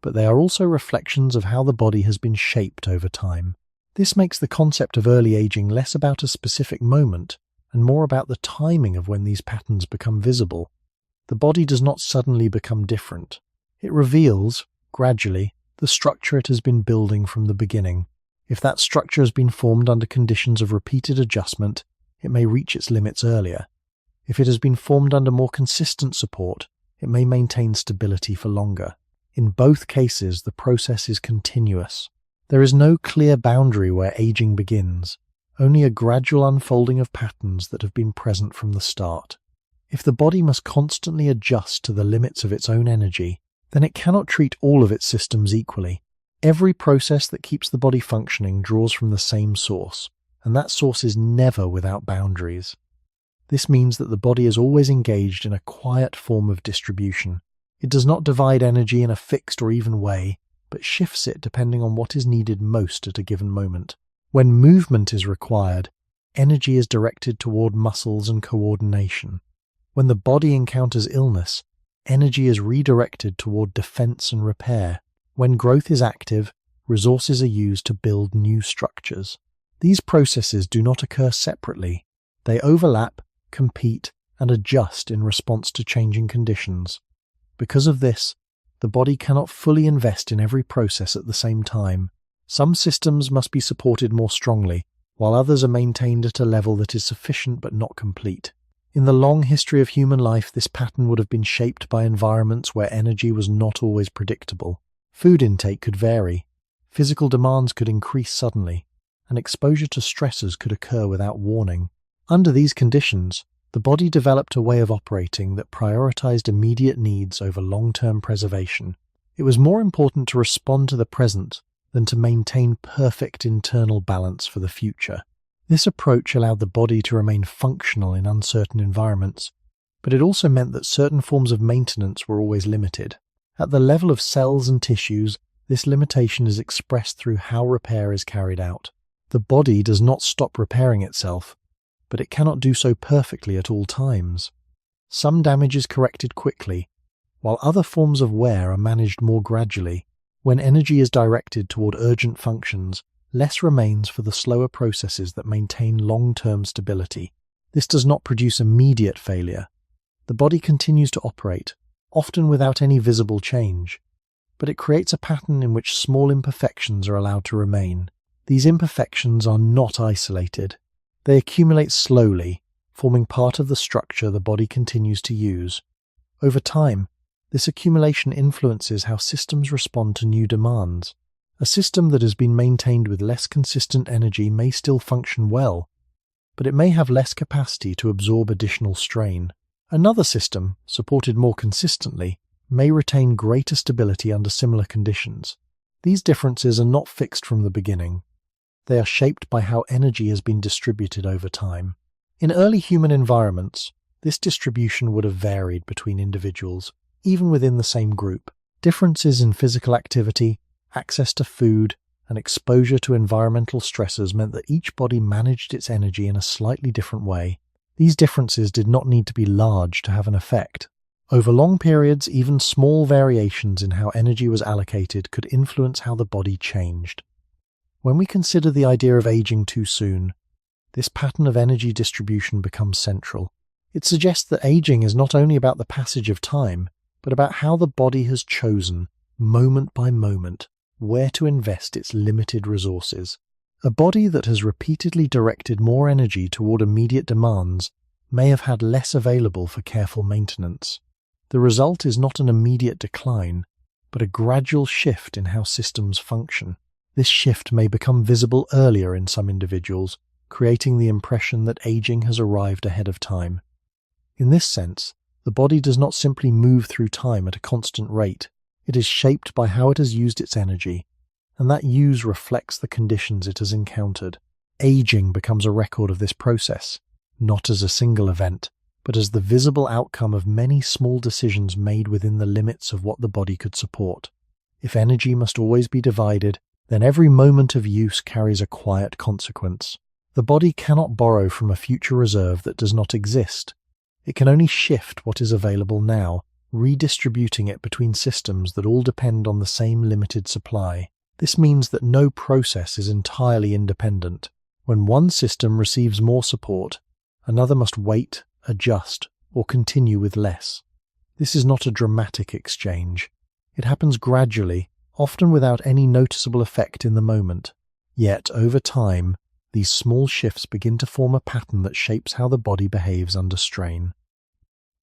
but they are also reflections of how the body has been shaped over time. This makes the concept of early aging less about a specific moment and more about the timing of when these patterns become visible. The body does not suddenly become different. It reveals, gradually, the structure it has been building from the beginning. If that structure has been formed under conditions of repeated adjustment, it may reach its limits earlier. If it has been formed under more consistent support, it may maintain stability for longer. In both cases, the process is continuous. There is no clear boundary where aging begins, only a gradual unfolding of patterns that have been present from the start. If the body must constantly adjust to the limits of its own energy, then it cannot treat all of its systems equally. Every process that keeps the body functioning draws from the same source, and that source is never without boundaries. This means that the body is always engaged in a quiet form of distribution. It does not divide energy in a fixed or even way, but shifts it depending on what is needed most at a given moment. When movement is required, energy is directed toward muscles and coordination. When the body encounters illness, energy is redirected toward defense and repair. When growth is active, resources are used to build new structures. These processes do not occur separately. They overlap, compete, and adjust in response to changing conditions. Because of this, the body cannot fully invest in every process at the same time. Some systems must be supported more strongly, while others are maintained at a level that is sufficient but not complete. In the long history of human life, this pattern would have been shaped by environments where energy was not always predictable. Food intake could vary, physical demands could increase suddenly, and exposure to stressors could occur without warning. Under these conditions, the body developed a way of operating that prioritized immediate needs over long-term preservation. It was more important to respond to the present than to maintain perfect internal balance for the future. This approach allowed the body to remain functional in uncertain environments, but it also meant that certain forms of maintenance were always limited. At the level of cells and tissues, this limitation is expressed through how repair is carried out. The body does not stop repairing itself, but it cannot do so perfectly at all times. Some damage is corrected quickly, while other forms of wear are managed more gradually. When energy is directed toward urgent functions, less remains for the slower processes that maintain long-term stability. This does not produce immediate failure. The body continues to operate, often without any visible change, but it creates a pattern in which small imperfections are allowed to remain. These imperfections are not isolated. They accumulate slowly, forming part of the structure the body continues to use. Over time, this accumulation influences how systems respond to new demands. A system that has been maintained with less consistent energy may still function well, but it may have less capacity to absorb additional strain. Another system, supported more consistently, may retain greater stability under similar conditions. These differences are not fixed from the beginning. They are shaped by how energy has been distributed over time. In early human environments, this distribution would have varied between individuals, even within the same group. Differences in physical activity, access to food, and exposure to environmental stressors meant that each body managed its energy in a slightly different way. These differences did not need to be large to have an effect. Over long periods, even small variations in how energy was allocated could influence how the body changed. When we consider the idea of aging too soon, this pattern of energy distribution becomes central. It suggests that aging is not only about the passage of time, but about how the body has chosen, moment by moment, where to invest its limited resources. A body that has repeatedly directed more energy toward immediate demands may have had less available for careful maintenance. The result is not an immediate decline, but a gradual shift in how systems function. This shift may become visible earlier in some individuals, creating the impression that aging has arrived ahead of time. In this sense, the body does not simply move through time at a constant rate. It is shaped by how it has used its energy, and that use reflects the conditions it has encountered. Aging becomes a record of this process, not as a single event, but as the visible outcome of many small decisions made within the limits of what the body could support. If energy must always be divided, then every moment of use carries a quiet consequence. The body cannot borrow from a future reserve that does not exist. It can only shift what is available now, redistributing it between systems that all depend on the same limited supply. This means that no process is entirely independent. When one system receives more support, another must wait, adjust, or continue with less. This is not a dramatic exchange. It happens gradually, often without any noticeable effect in the moment. Yet, over time, these small shifts begin to form a pattern that shapes how the body behaves under strain.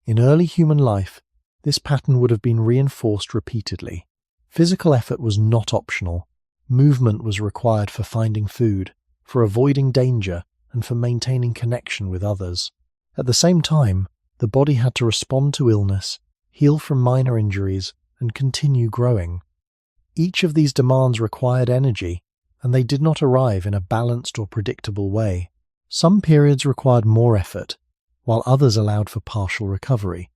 In early human life, this pattern would have been reinforced repeatedly. Physical effort was not optional. Movement was required for finding food, for avoiding danger, and for maintaining connection with others. At the same time, the body had to respond to illness, heal from minor injuries, and continue growing. Each of these demands required energy, and they did not arrive in a balanced or predictable way. Some periods required more effort, while others allowed for partial recovery.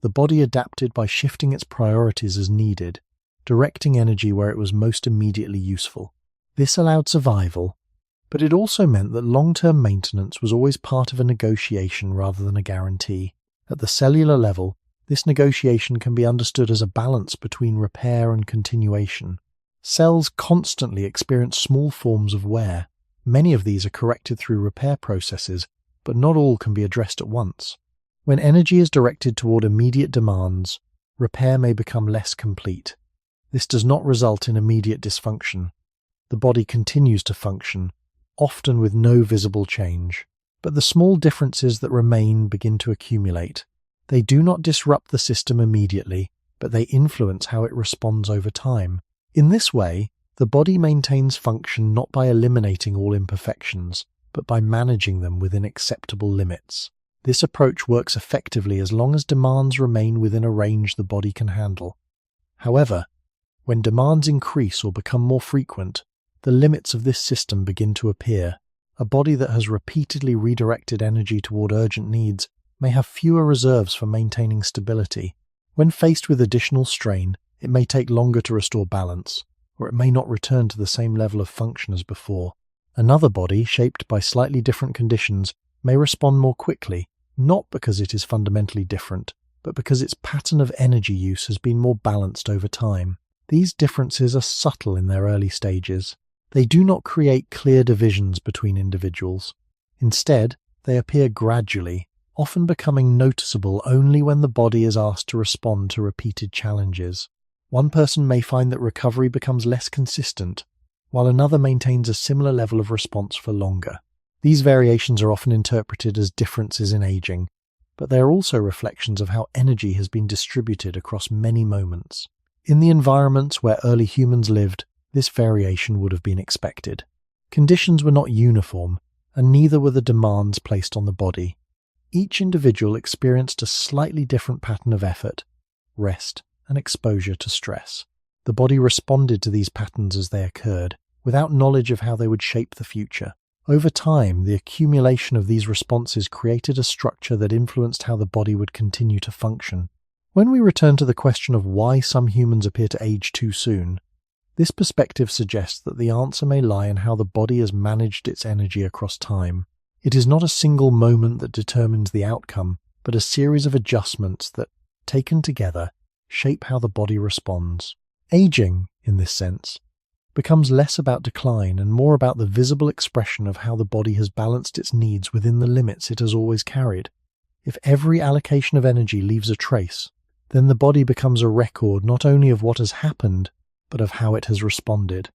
The body adapted by shifting its priorities as needed, directing energy where it was most immediately useful. This allowed survival, but it also meant that long-term maintenance was always part of a negotiation rather than a guarantee. At the cellular level, this negotiation can be understood as a balance between repair and continuation. Cells constantly experience small forms of wear. Many of these are corrected through repair processes, but not all can be addressed at once. When energy is directed toward immediate demands, repair may become less complete. This does not result in immediate dysfunction. The body continues to function, often with no visible change. But the small differences that remain begin to accumulate. They do not disrupt the system immediately, but they influence how it responds over time. In this way, the body maintains function not by eliminating all imperfections, but by managing them within acceptable limits. This approach works effectively as long as demands remain within a range the body can handle. However, when demands increase or become more frequent, the limits of this system begin to appear. A body that has repeatedly redirected energy toward urgent needs may have fewer reserves for maintaining stability. When faced with additional strain, it may take longer to restore balance, or it may not return to the same level of function as before. Another body, shaped by slightly different conditions, may respond more quickly, not because it is fundamentally different, but because its pattern of energy use has been more balanced over time. These differences are subtle in their early stages. They do not create clear divisions between individuals. Instead, they appear gradually, often becoming noticeable only when the body is asked to respond to repeated challenges. One person may find that recovery becomes less consistent, while another maintains a similar level of response for longer. These variations are often interpreted as differences in aging, but they are also reflections of how energy has been distributed across many moments. In the environments where early humans lived, this variation would have been expected. Conditions were not uniform, and neither were the demands placed on the body. Each individual experienced a slightly different pattern of effort, rest, and exposure to stress. The body responded to these patterns as they occurred, without knowledge of how they would shape the future. Over time, the accumulation of these responses created a structure that influenced how the body would continue to function. When we return to the question of why some humans appear to age too soon, this perspective suggests that the answer may lie in how the body has managed its energy across time. It is not a single moment that determines the outcome, but a series of adjustments that, taken together, shape how the body responds. Aging, in this sense, becomes less about decline and more about the visible expression of how the body has balanced its needs within the limits it has always carried. If every allocation of energy leaves a trace, then the body becomes a record not only of what has happened, but of how it has responded.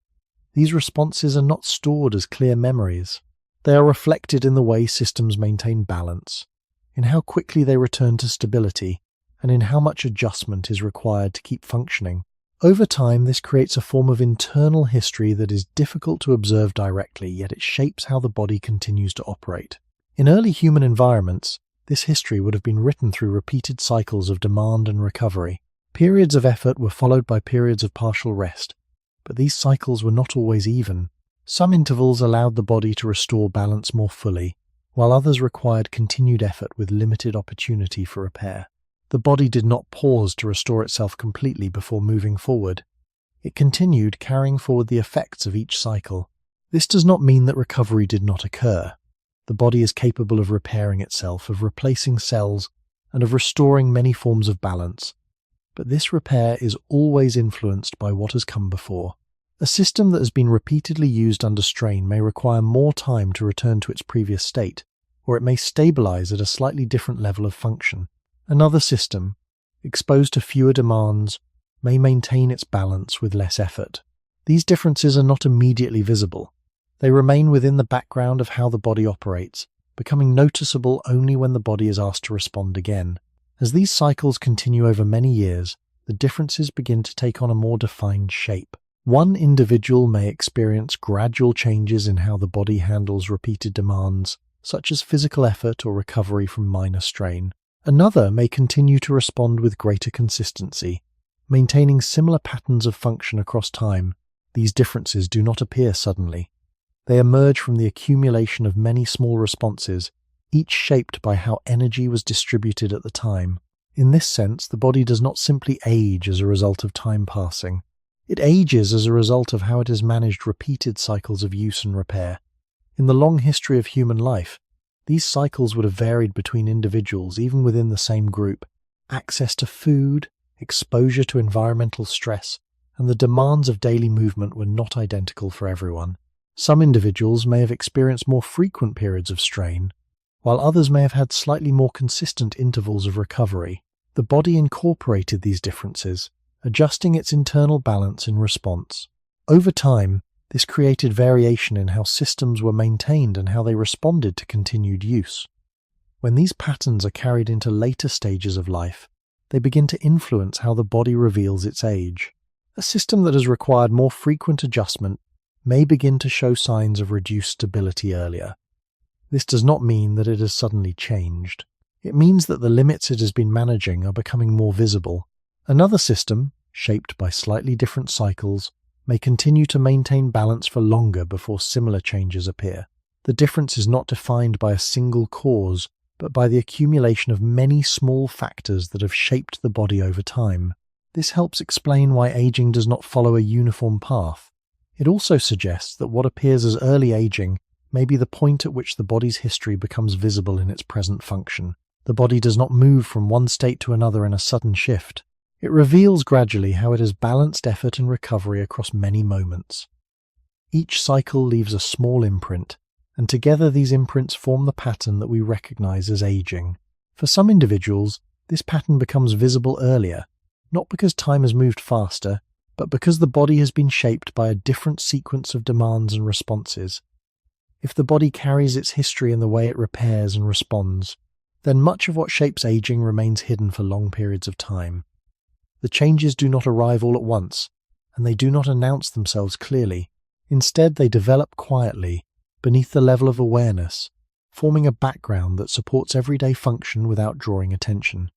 These responses are not stored as clear memories. They are reflected in the way systems maintain balance, in how quickly they return to stability, and in how much adjustment is required to keep functioning. Over time, this creates a form of internal history that is difficult to observe directly, yet it shapes how the body continues to operate. In early human environments, this history would have been written through repeated cycles of demand and recovery. Periods of effort were followed by periods of partial rest, but these cycles were not always even. Some intervals allowed the body to restore balance more fully, while others required continued effort with limited opportunity for repair. The body did not pause to restore itself completely before moving forward. It continued carrying forward the effects of each cycle. This does not mean that recovery did not occur. The body is capable of repairing itself, of replacing cells, and of restoring many forms of balance. But this repair is always influenced by what has come before. A system that has been repeatedly used under strain may require more time to return to its previous state, or it may stabilize at a slightly different level of function. Another system, exposed to fewer demands, may maintain its balance with less effort. These differences are not immediately visible. They remain within the background of how the body operates, becoming noticeable only when the body is asked to respond again. As these cycles continue over many years, the differences begin to take on a more defined shape. One individual may experience gradual changes in how the body handles repeated demands, such as physical effort or recovery from minor strain. Another may continue to respond with greater consistency, maintaining similar patterns of function across time. These differences do not appear suddenly. They emerge from the accumulation of many small responses, each shaped by how energy was distributed at the time. In this sense, the body does not simply age as a result of time passing. It ages as a result of how it has managed repeated cycles of use and repair. In the long history of human life, these cycles would have varied between individuals, even within the same group. Access to food, exposure to environmental stress, and the demands of daily movement were not identical for everyone. Some individuals may have experienced more frequent periods of strain, while others may have had slightly more consistent intervals of recovery. The body incorporated these differences, adjusting its internal balance in response. Over time, This created variation in how systems were maintained and how they responded to continued use. When these patterns are carried into later stages of life, they begin to influence how the body reveals its age. A system that has required more frequent adjustment may begin to show signs of reduced stability earlier. This does not mean that it has suddenly changed. It means that the limits it has been managing are becoming more visible. Another system, shaped by slightly different cycles, may continue to maintain balance for longer before similar changes appear. The difference is not defined by a single cause, but by the accumulation of many small factors that have shaped the body over time. This helps explain why aging does not follow a uniform path. It also suggests that what appears as early aging may be the point at which the body's history becomes visible in its present function. The body does not move from one state to another in a sudden shift. It reveals gradually how it has balanced effort and recovery across many moments. Each cycle leaves a small imprint, and together these imprints form the pattern that we recognize as aging. For some individuals, this pattern becomes visible earlier, not because time has moved faster, but because the body has been shaped by a different sequence of demands and responses. If the body carries its history in the way it repairs and responds, then much of what shapes aging remains hidden for long periods of time. The changes do not arrive all at once, and they do not announce themselves clearly. Instead, they develop quietly, beneath the level of awareness, forming a background that supports everyday function without drawing attention.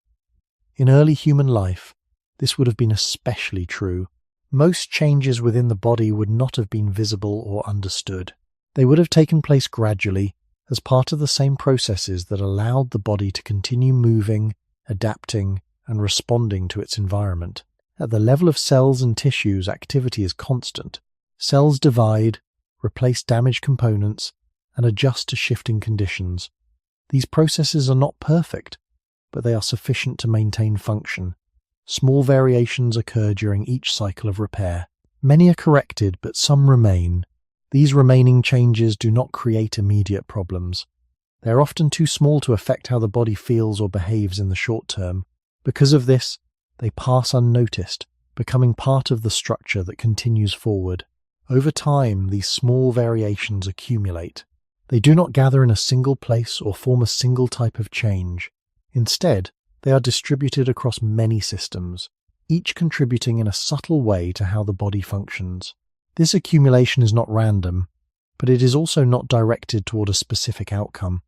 In early human life, this would have been especially true. Most changes within the body would not have been visible or understood. They would have taken place gradually, as part of the same processes that allowed the body to continue moving, adapting, and responding to its environment. At the level of cells and tissues, activity is constant. Cells divide, replace damaged components, and adjust to shifting conditions. These processes are not perfect, but they are sufficient to maintain function. Small variations occur during each cycle of repair. Many are corrected, but some remain. These remaining changes do not create immediate problems. They are often too small to affect how the body feels or behaves in the short term. Because of this, they pass unnoticed, becoming part of the structure that continues forward. Over time, these small variations accumulate. They do not gather in a single place or form a single type of change. Instead, they are distributed across many systems, each contributing in a subtle way to how the body functions. This accumulation is not random, but it is also not directed toward a specific outcome.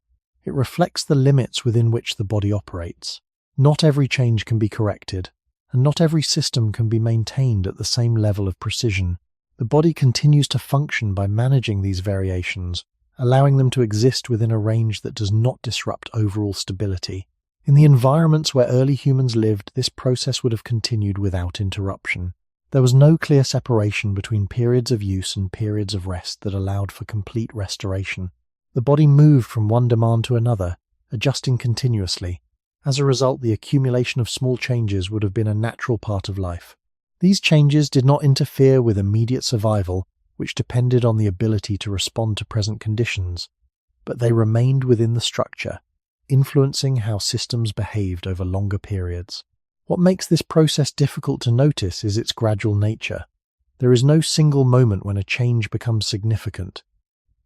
It reflects the limits within which the body operates. Not every change can be corrected, and not every system can be maintained at the same level of precision. The body continues to function by managing these variations, allowing them to exist within a range that does not disrupt overall stability. In the environments where early humans lived, this process would have continued without interruption. There was no clear separation between periods of use and periods of rest that allowed for complete restoration. The body moved from one demand to another, adjusting continuously. As a result, the accumulation of small changes would have been a natural part of life. These changes did not interfere with immediate survival, which depended on the ability to respond to present conditions, but they remained within the structure, influencing how systems behaved over longer periods. What makes this process difficult to notice is its gradual nature. There is no single moment when a change becomes significant.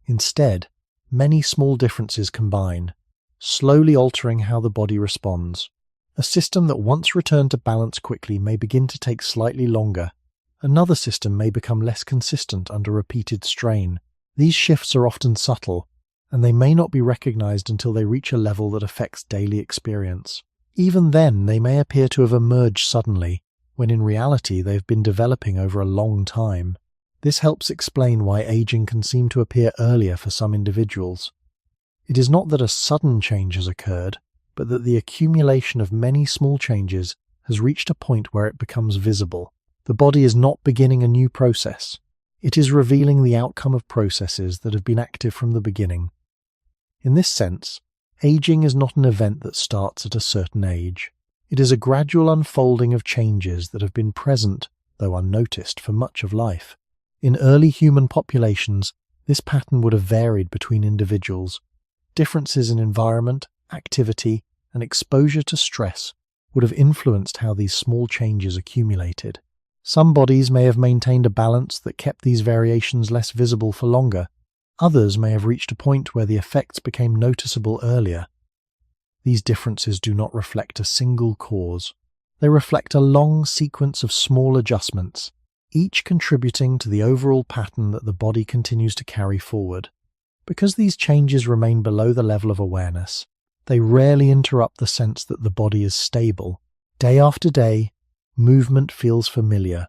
Instead, many small differences combine, slowly altering how the body responds. A system that once returned to balance quickly may begin to take slightly longer. Another system may become less consistent under repeated strain. These shifts are often subtle, and they may not be recognized until they reach a level that affects daily experience. Even then, they may appear to have emerged suddenly, when in reality they have been developing over a long time. This helps explain why aging can seem to appear earlier for some individuals. It is not that a sudden change has occurred, but that the accumulation of many small changes has reached a point where it becomes visible. The body is not beginning a new process. It is revealing the outcome of processes that have been active from the beginning. In this sense, aging is not an event that starts at a certain age. It is a gradual unfolding of changes that have been present, though unnoticed, for much of life. In early human populations, this pattern would have varied between individuals. Differences in environment, activity, and exposure to stress would have influenced how these small changes accumulated. Some bodies may have maintained a balance that kept these variations less visible for longer. Others may have reached a point where the effects became noticeable earlier. These differences do not reflect a single cause. They reflect a long sequence of small adjustments, each contributing to the overall pattern that the body continues to carry forward. Because these changes remain below the level of awareness, they rarely interrupt the sense that the body is stable. Day after day, movement feels familiar,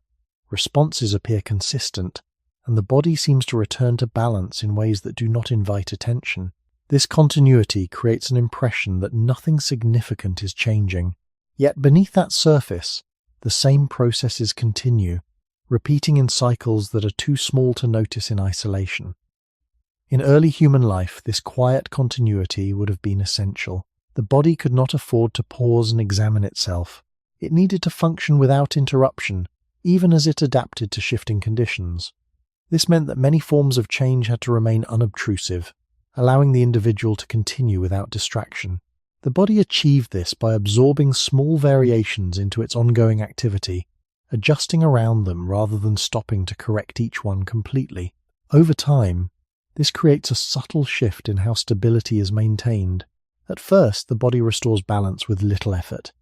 responses appear consistent, and the body seems to return to balance in ways that do not invite attention. This continuity creates an impression that nothing significant is changing. Yet beneath that surface, the same processes continue, repeating in cycles that are too small to notice in isolation. In early human life, this quiet continuity would have been essential. The body could not afford to pause and examine itself. It needed to function without interruption, even as it adapted to shifting conditions. This meant that many forms of change had to remain unobtrusive, allowing the individual to continue without distraction. The body achieved this by absorbing small variations into its ongoing activity, adjusting around them rather than stopping to correct each one completely. Over time, this creates a subtle shift in how stability is maintained. At first, the body restores balance with little effort.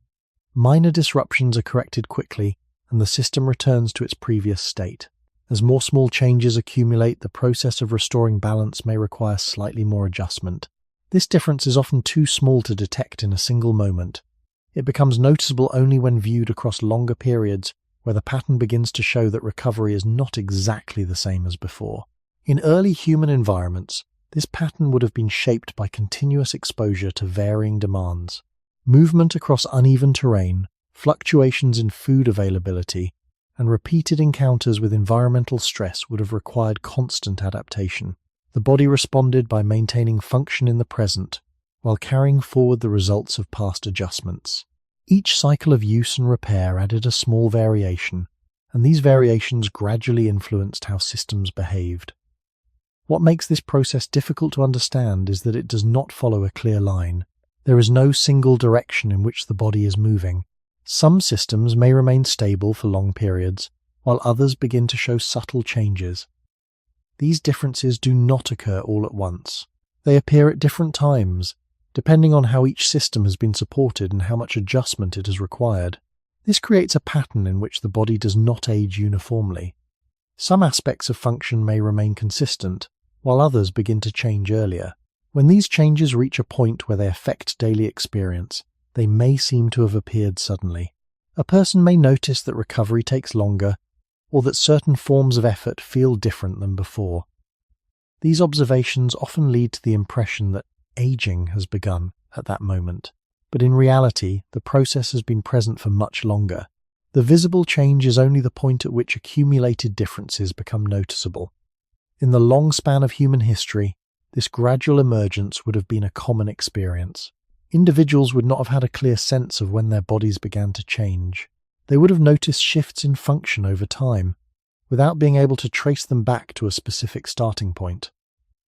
Minor disruptions are corrected quickly, and the system returns to its previous state. As more small changes accumulate, the process of restoring balance may require slightly more adjustment. This difference is often too small to detect in a single moment. It becomes noticeable only when viewed across longer periods, where the pattern begins to show that recovery is not exactly the same as before. In early human environments, this pattern would have been shaped by continuous exposure to varying demands. Movement across uneven terrain, fluctuations in food availability, and repeated encounters with environmental stress would have required constant adaptation. The body responded by maintaining function in the present, while carrying forward the results of past adjustments. Each cycle of use and repair added a small variation, and these variations gradually influenced how systems behaved. What makes this process difficult to understand is that it does not follow a clear line. There is no single direction in which the body is moving. Some systems may remain stable for long periods, while others begin to show subtle changes. These differences do not occur all at once. They appear at different times, depending on how each system has been supported and how much adjustment it has required. This creates a pattern in which the body does not age uniformly. Some aspects of function may remain consistent, while others begin to change earlier. When these changes reach a point where they affect daily experience, they may seem to have appeared suddenly. A person may notice that recovery takes longer, or that certain forms of effort feel different than before. These observations often lead to the impression that aging has begun at that moment, but in reality, the process has been present for much longer. The visible change is only the point at which accumulated differences become noticeable. In the long span of human history, this gradual emergence would have been a common experience. Individuals would not have had a clear sense of when their bodies began to change. They would have noticed shifts in function over time, without being able to trace them back to a specific starting point.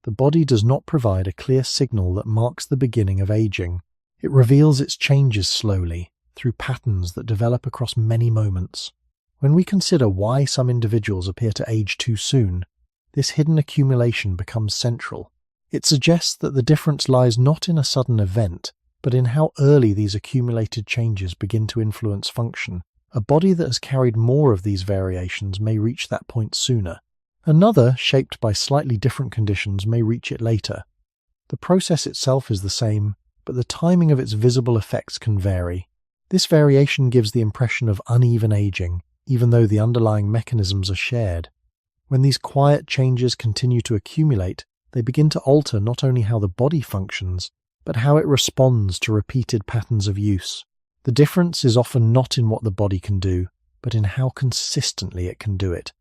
The body does not provide a clear signal that marks the beginning of aging. It reveals its changes slowly, through patterns that develop across many moments. When we consider why some individuals appear to age too soon, this hidden accumulation becomes central. It suggests that the difference lies not in a sudden event, but in how early these accumulated changes begin to influence function. A body that has carried more of these variations may reach that point sooner. Another, shaped by slightly different conditions, may reach it later. The process itself is the same, but the timing of its visible effects can vary. This variation gives the impression of uneven aging, even though the underlying mechanisms are shared. When these quiet changes continue to accumulate, they begin to alter not only how the body functions, but how it responds to repeated patterns of use. The difference is often not in what the body can do, but in how consistently it can do it.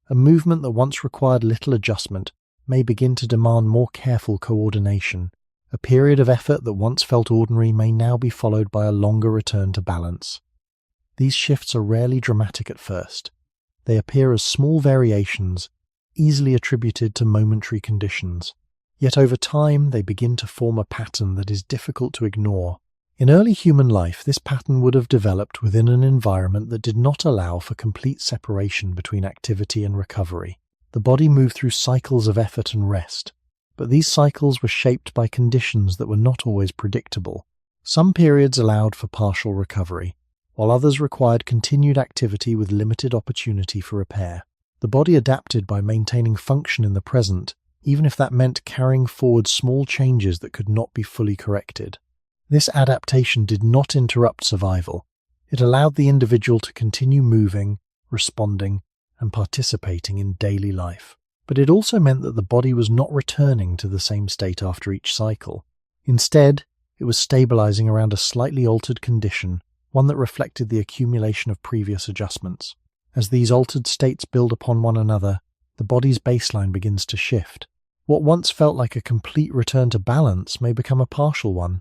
A movement that once required little adjustment may begin to demand more careful coordination. A period of effort that once felt ordinary may now be followed by a longer return to balance. These shifts are rarely dramatic at first. They appear as small variations, easily attributed to momentary conditions. Yet over time they begin to form a pattern that is difficult to ignore. In early human life, this pattern would have developed within an environment that did not allow for complete separation between activity and recovery. The body moved through cycles of effort and rest, but these cycles were shaped by conditions that were not always predictable. Some periods allowed for partial recovery, while others required continued activity with limited opportunity for repair. The body adapted by maintaining function in the present, even if that meant carrying forward small changes that could not be fully corrected. This adaptation did not interrupt survival. It allowed the individual to continue moving, responding, and participating in daily life. But it also meant that the body was not returning to the same state after each cycle. Instead, it was stabilizing around a slightly altered condition, one that reflected the accumulation of previous adjustments. As these altered states build upon one another, the body's baseline begins to shift. What once felt like a complete return to balance may become a partial one.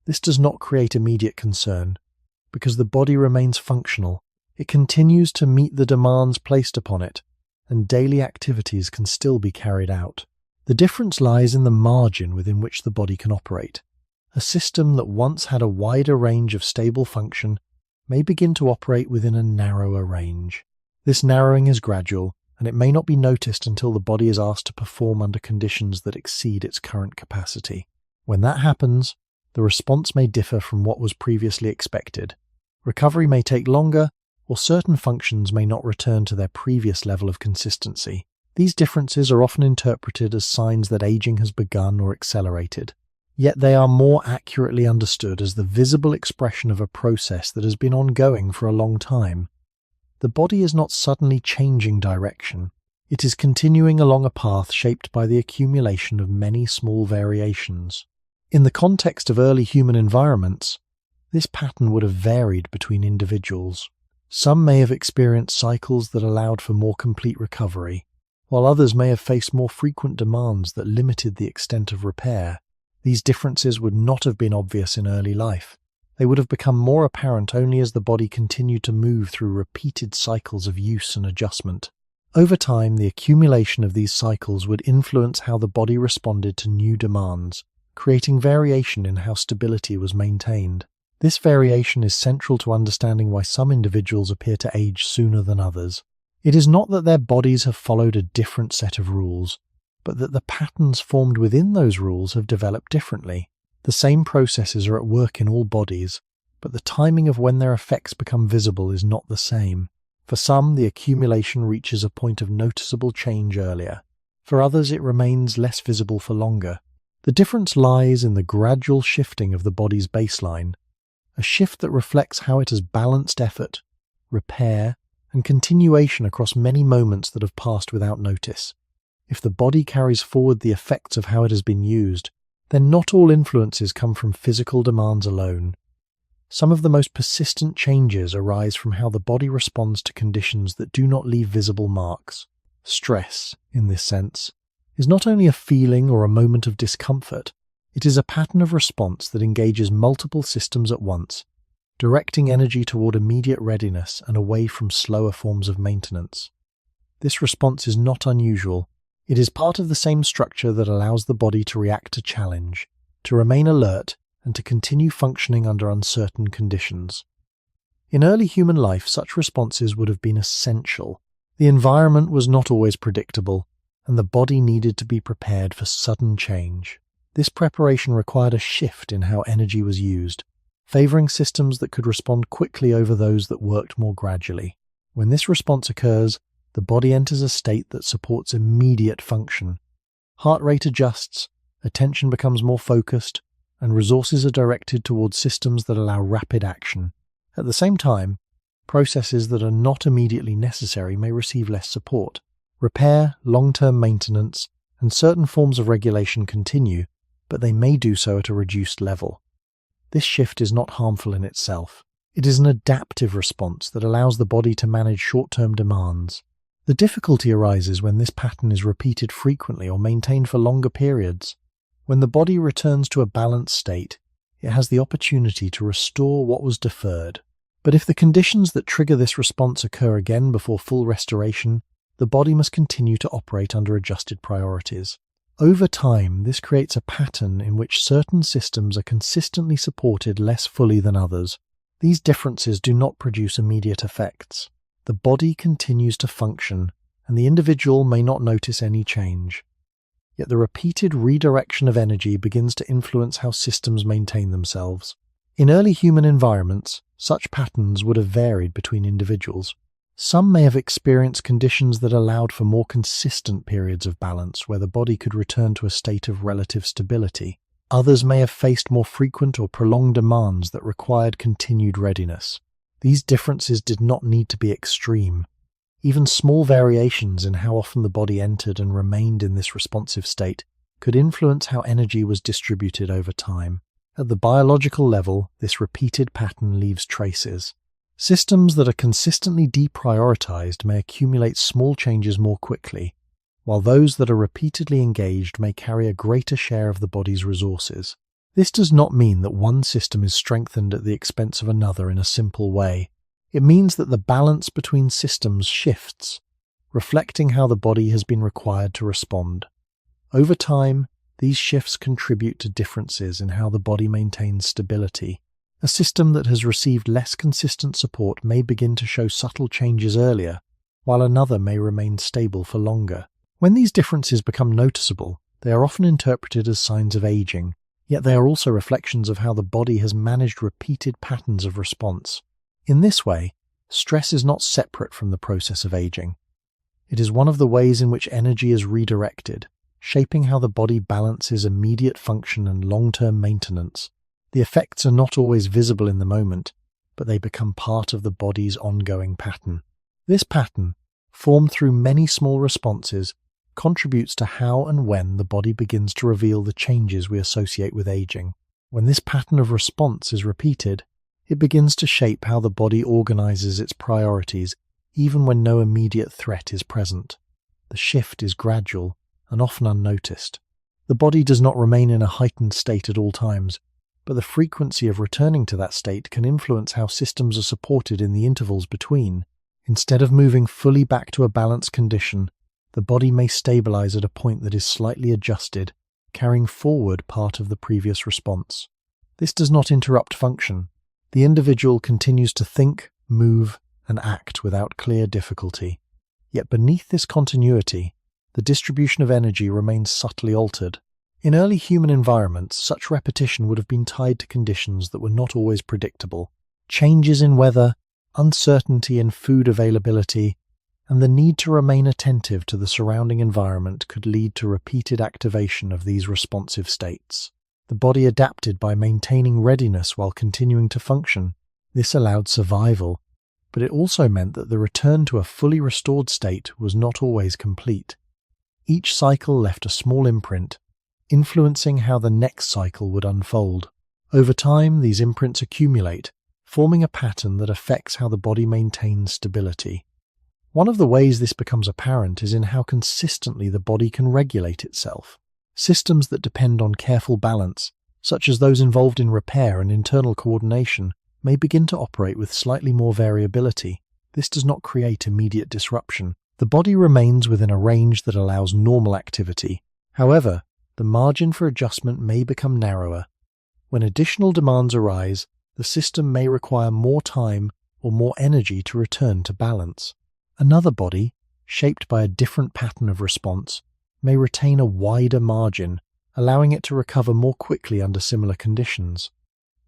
This does not create immediate concern, because the body remains functional. It continues to meet the demands placed upon it, and daily activities can still be carried out. The difference lies in the margin within which the body can operate. A system that once had a wider range of stable function may begin to operate within a narrower range. This narrowing is gradual, and it may not be noticed until the body is asked to perform under conditions that exceed its current capacity. When that happens, the response may differ from what was previously expected. Recovery may take longer, or certain functions may not return to their previous level of consistency. These differences are often interpreted as signs that aging has begun or accelerated. Yet they are more accurately understood as the visible expression of a process that has been ongoing for a long time. The body is not suddenly changing direction. It is continuing along a path shaped by the accumulation of many small variations. In the context of early human environments, this pattern would have varied between individuals. Some may have experienced cycles that allowed for more complete recovery, while others may have faced more frequent demands that limited the extent of repair. These differences would not have been obvious in early life. They would have become more apparent only as the body continued to move through repeated cycles of use and adjustment. Over time, the accumulation of these cycles would influence how the body responded to new demands, creating variation in how stability was maintained. This variation is central to understanding why some individuals appear to age sooner than others. It is not that their bodies have followed a different set of rules, but that the patterns formed within those rules have developed differently. The same processes are at work in all bodies, but the timing of when their effects become visible is not the same. For some, the accumulation reaches a point of noticeable change earlier. For others, it remains less visible for longer. The difference lies in the gradual shifting of the body's baseline, a shift that reflects how it has balanced effort, repair, and continuation across many moments that have passed without notice. If the body carries forward the effects of how it has been used, then not all influences come from physical demands alone. Some of the most persistent changes arise from how the body responds to conditions that do not leave visible marks. Stress, in this sense, is not only a feeling or a moment of discomfort, it is a pattern of response that engages multiple systems at once, directing energy toward immediate readiness and away from slower forms of maintenance. This response is not unusual. It is part of the same structure that allows the body to react to challenge, to remain alert, and to continue functioning under uncertain conditions. In early human life, such responses would have been essential. The environment was not always predictable, and the body needed to be prepared for sudden change. This preparation required a shift in how energy was used, favoring systems that could respond quickly over those that worked more gradually. When this response occurs, the body enters a state that supports immediate function. Heart rate adjusts, attention becomes more focused, and resources are directed towards systems that allow rapid action. At the same time, processes that are not immediately necessary may receive less support. Repair, long-term maintenance, and certain forms of regulation continue, but they may do so at a reduced level. This shift is not harmful in itself. It is an adaptive response that allows the body to manage short-term demands. The difficulty arises when this pattern is repeated frequently or maintained for longer periods. When the body returns to a balanced state, it has the opportunity to restore what was deferred. But if the conditions that trigger this response occur again before full restoration, the body must continue to operate under adjusted priorities. Over time, this creates a pattern in which certain systems are consistently supported less fully than others. These differences do not produce immediate effects. The body continues to function, and the individual may not notice any change. Yet the repeated redirection of energy begins to influence how systems maintain themselves. In early human environments, such patterns would have varied between individuals. Some may have experienced conditions that allowed for more consistent periods of balance where the body could return to a state of relative stability. Others may have faced more frequent or prolonged demands that required continued readiness. These differences did not need to be extreme. Even small variations in how often the body entered and remained in this responsive state could influence how energy was distributed over time. At the biological level, this repeated pattern leaves traces. Systems that are consistently deprioritized may accumulate small changes more quickly, while those that are repeatedly engaged may carry a greater share of the body's resources. This does not mean that one system is strengthened at the expense of another in a simple way. It means that the balance between systems shifts, reflecting how the body has been required to respond. Over time, these shifts contribute to differences in how the body maintains stability. A system that has received less consistent support may begin to show subtle changes earlier, while another may remain stable for longer. When these differences become noticeable, they are often interpreted as signs of aging, yet they are also reflections of how the body has managed repeated patterns of response. In this way, stress is not separate from the process of aging. It is one of the ways in which energy is redirected, shaping how the body balances immediate function and long-term maintenance. The effects are not always visible in the moment, but they become part of the body's ongoing pattern. This pattern, formed through many small responses, contributes to how and when the body begins to reveal the changes we associate with aging. When this pattern of response is repeated, it begins to shape how the body organizes its priorities, even when no immediate threat is present. The shift is gradual and often unnoticed. The body does not remain in a heightened state at all times, but the frequency of returning to that state can influence how systems are supported in the intervals between. Instead of moving fully back to a balanced condition, the body may stabilize at a point that is slightly adjusted, carrying forward part of the previous response. This does not interrupt function. The individual continues to think, move, and act without clear difficulty. Yet beneath this continuity, the distribution of energy remains subtly altered. In early human environments, such repetition would have been tied to conditions that were not always predictable. Changes in weather, uncertainty in food availability, and the need to remain attentive to the surrounding environment could lead to repeated activation of these responsive states. The body adapted by maintaining readiness while continuing to function. This allowed survival, but it also meant that the return to a fully restored state was not always complete. Each cycle left a small imprint, influencing how the next cycle would unfold. Over time, these imprints accumulate, forming a pattern that affects how the body maintains stability. One of the ways this becomes apparent is in how consistently the body can regulate itself. Systems that depend on careful balance, such as those involved in repair and internal coordination, may begin to operate with slightly more variability. This does not create immediate disruption. The body remains within a range that allows normal activity. However, the margin for adjustment may become narrower. When additional demands arise, the system may require more time or more energy to return to balance. Another body, shaped by a different pattern of response, may retain a wider margin, allowing it to recover more quickly under similar conditions.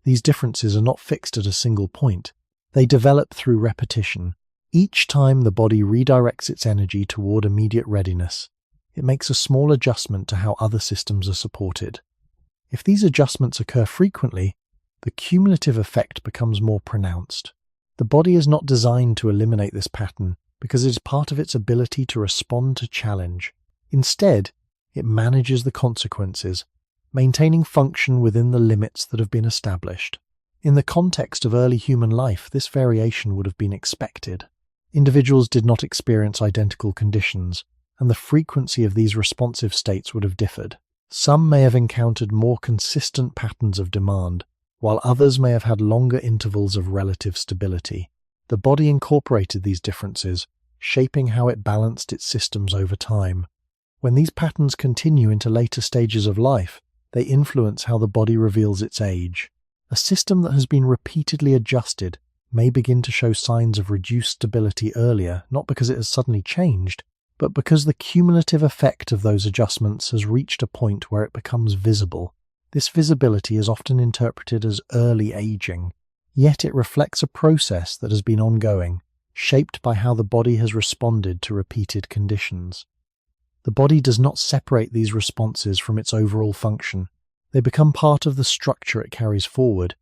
These differences are not fixed at a single point. They develop through repetition. Each time the body redirects its energy toward immediate readiness, it makes a small adjustment to how other systems are supported. If these adjustments occur frequently, the cumulative effect becomes more pronounced. The body is not designed to eliminate this pattern because it is part of its ability to respond to challenge. Instead, it manages the consequences, maintaining function within the limits that have been established. In the context of early human life, this variation would have been expected. Individuals did not experience identical conditions, and the frequency of these responsive states would have differed. Some may have encountered more consistent patterns of demand, while others may have had longer intervals of relative stability. The body incorporated these differences, shaping how it balanced its systems over time. When these patterns continue into later stages of life, they influence how the body reveals its age. A system that has been repeatedly adjusted may begin to show signs of reduced stability earlier, not because it has suddenly changed, but because the cumulative effect of those adjustments has reached a point where it becomes visible. This visibility is often interpreted as early aging, yet it reflects a process that has been ongoing, shaped by how the body has responded to repeated conditions. The body does not separate these responses from its overall function. They become part of the structure it carries forward,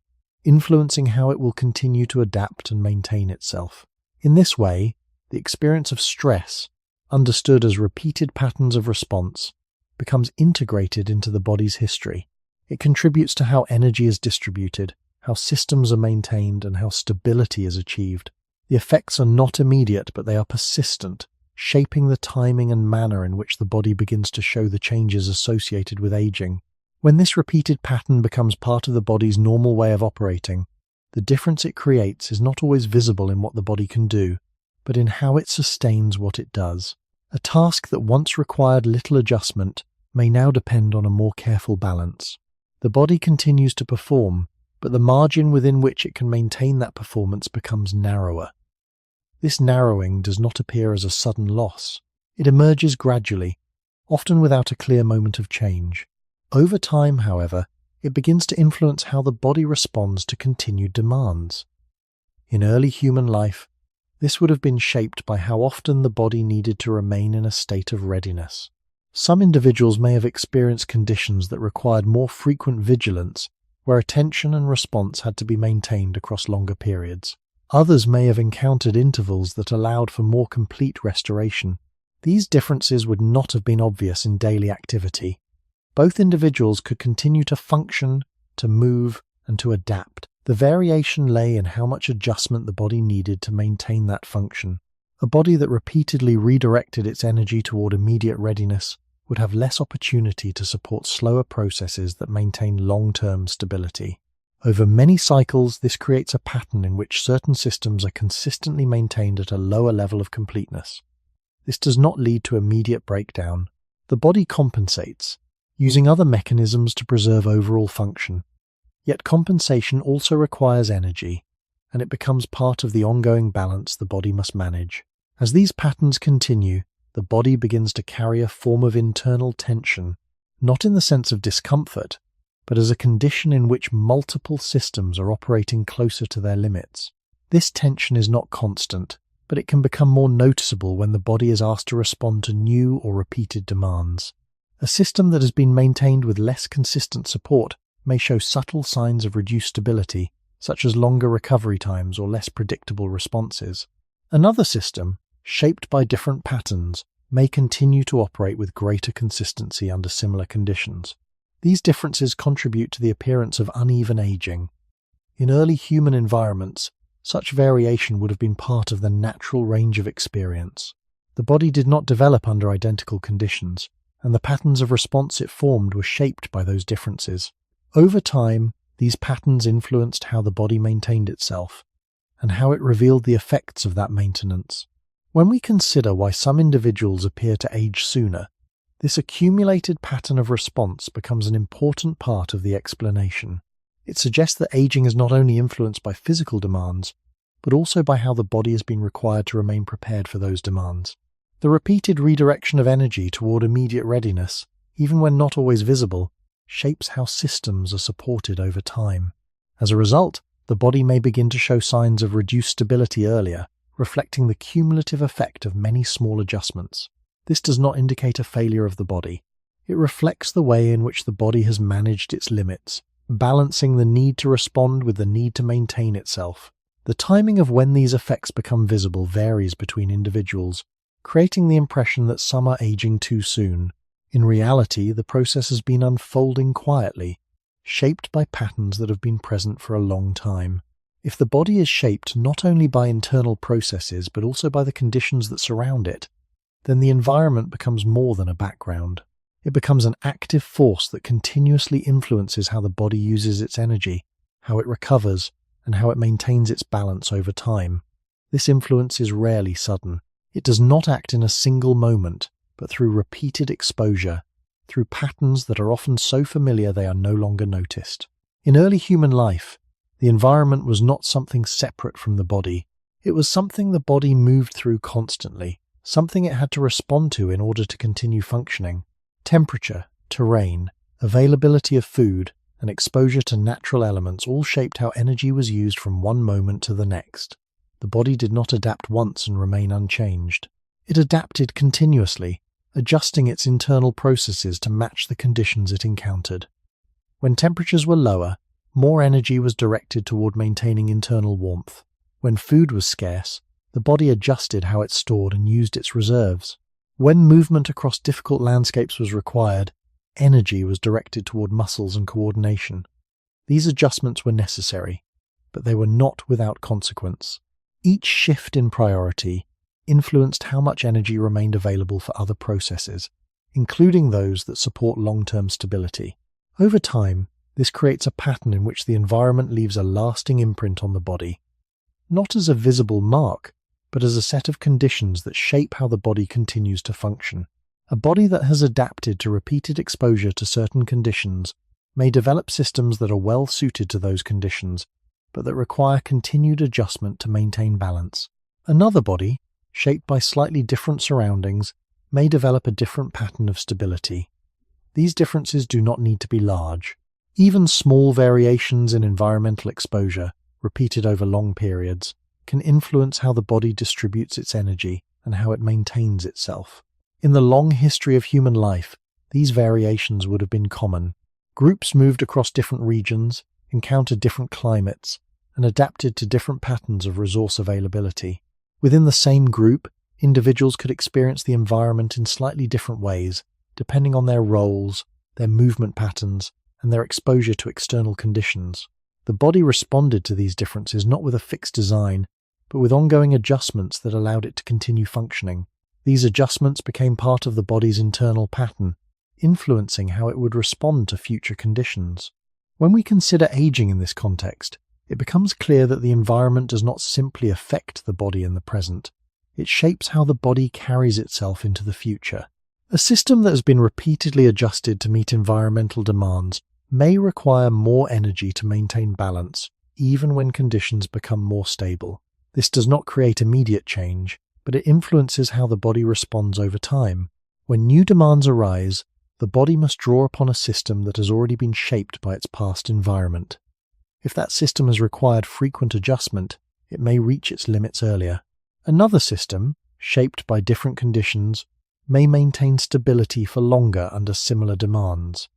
influencing how it will continue to adapt and maintain itself. In this way, the experience of stress, understood as repeated patterns of response, becomes integrated into the body's history. It contributes to how energy is distributed, how systems are maintained, and how stability is achieved. The effects are not immediate, but they are persistent, shaping the timing and manner in which the body begins to show the changes associated with aging. When this repeated pattern becomes part of the body's normal way of operating, the difference it creates is not always visible in what the body can do, but in how it sustains what it does. A task that once required little adjustment may now depend on a more careful balance. The body continues to perform, but the margin within which it can maintain that performance becomes narrower. This narrowing does not appear as a sudden loss. It emerges gradually, often without a clear moment of change. Over time, however, it begins to influence how the body responds to continued demands. In early human life, this would have been shaped by how often the body needed to remain in a state of readiness. Some individuals may have experienced conditions that required more frequent vigilance, where attention and response had to be maintained across longer periods. Others may have encountered intervals that allowed for more complete restoration. These differences would not have been obvious in daily activity. Both individuals could continue to function, to move, and to adapt. The variation lay in how much adjustment the body needed to maintain that function. A body that repeatedly redirected its energy toward immediate readiness would have less opportunity to support slower processes that maintain long-term stability. Over many cycles, this creates a pattern in which certain systems are consistently maintained at a lower level of completeness. This does not lead to immediate breakdown. The body compensates, using other mechanisms to preserve overall function. Yet compensation also requires energy, and it becomes part of the ongoing balance the body must manage. As these patterns continue, the body begins to carry a form of internal tension, not in the sense of discomfort, but as a condition in which multiple systems are operating closer to their limits. This tension is not constant, but it can become more noticeable when the body is asked to respond to new or repeated demands. A system that has been maintained with less consistent support may show subtle signs of reduced stability, such as longer recovery times or less predictable responses. Another system, shaped by different patterns, may continue to operate with greater consistency under similar conditions. These differences contribute to the appearance of uneven aging. In early human environments, such variation would have been part of the natural range of experience. The body did not develop under identical conditions, and the patterns of response it formed were shaped by those differences. Over time, these patterns influenced how the body maintained itself, and how it revealed the effects of that maintenance. When we consider why some individuals appear to age sooner, this accumulated pattern of response becomes an important part of the explanation. It suggests that aging is not only influenced by physical demands, but also by how the body has been required to remain prepared for those demands. The repeated redirection of energy toward immediate readiness, even when not always visible, shapes how systems are supported over time. As a result, the body may begin to show signs of reduced stability earlier, reflecting the cumulative effect of many small adjustments. This does not indicate a failure of the body. It reflects the way in which the body has managed its limits, balancing the need to respond with the need to maintain itself. The timing of when these effects become visible varies between individuals, creating the impression that some are aging too soon. In reality, the process has been unfolding quietly, shaped by patterns that have been present for a long time. If the body is shaped not only by internal processes but also by the conditions that surround it, then the environment becomes more than a background. It becomes an active force that continuously influences how the body uses its energy, how it recovers, and how it maintains its balance over time. This influence is rarely sudden. It does not act in a single moment, but through repeated exposure, through patterns that are often so familiar they are no longer noticed. In early human life, the environment was not something separate from the body. It was something the body moved through constantly, something it had to respond to in order to continue functioning. Temperature, terrain, availability of food, and exposure to natural elements all shaped how energy was used from one moment to the next. The body did not adapt once and remain unchanged. It adapted continuously, adjusting its internal processes to match the conditions it encountered. When temperatures were lower, more energy was directed toward maintaining internal warmth. When food was scarce, the body adjusted how it stored and used its reserves. When movement across difficult landscapes was required, energy was directed toward muscles and coordination. These adjustments were necessary, but they were not without consequence. Each shift in priority influenced how much energy remained available for other processes, including those that support long-term stability. Over time, this creates a pattern in which the environment leaves a lasting imprint on the body, not as a visible mark, but as a set of conditions that shape how the body continues to function. A body that has adapted to repeated exposure to certain conditions may develop systems that are well suited to those conditions, but that require continued adjustment to maintain balance. Another body, shaped by slightly different surroundings, may develop a different pattern of stability. These differences do not need to be large. Even small variations in environmental exposure, repeated over long periods, can influence how the body distributes its energy and how it maintains itself. In the long history of human life, these variations would have been common. Groups moved across different regions, encountered different climates, and adapted to different patterns of resource availability. Within the same group, individuals could experience the environment in slightly different ways, depending on their roles, their movement patterns, and their exposure to external conditions. The body responded to these differences not with a fixed design, but with ongoing adjustments that allowed it to continue functioning. These adjustments became part of the body's internal pattern, influencing how it would respond to future conditions. When we consider aging in this context, it becomes clear that the environment does not simply affect the body in the present. It shapes how the body carries itself into the future. A system that has been repeatedly adjusted to meet environmental demands may require more energy to maintain balance, even when conditions become more stable. This does not create immediate change, but it influences how the body responds over time. When new demands arise, the body must draw upon a system that has already been shaped by its past environment. If that system has required frequent adjustment, it may reach its limits earlier. Another system, shaped by different conditions, may maintain stability for longer under similar demands.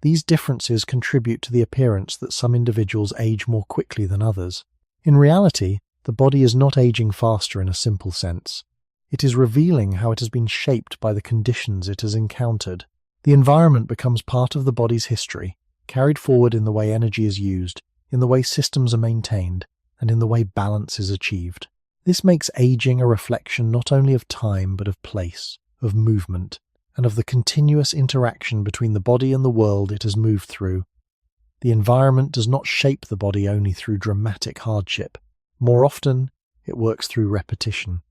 These differences contribute to the appearance that some individuals age more quickly than others. In reality, the body is not aging faster in a simple sense. It is revealing how it has been shaped by the conditions it has encountered. The environment becomes part of the body's history, carried forward in the way energy is used, in the way systems are maintained, and in the way balance is achieved. This makes aging a reflection not only of time but of place, of movement, and of the continuous interaction between the body and the world it has moved through. The environment does not shape the body only through dramatic hardship. More often, it works through repetition.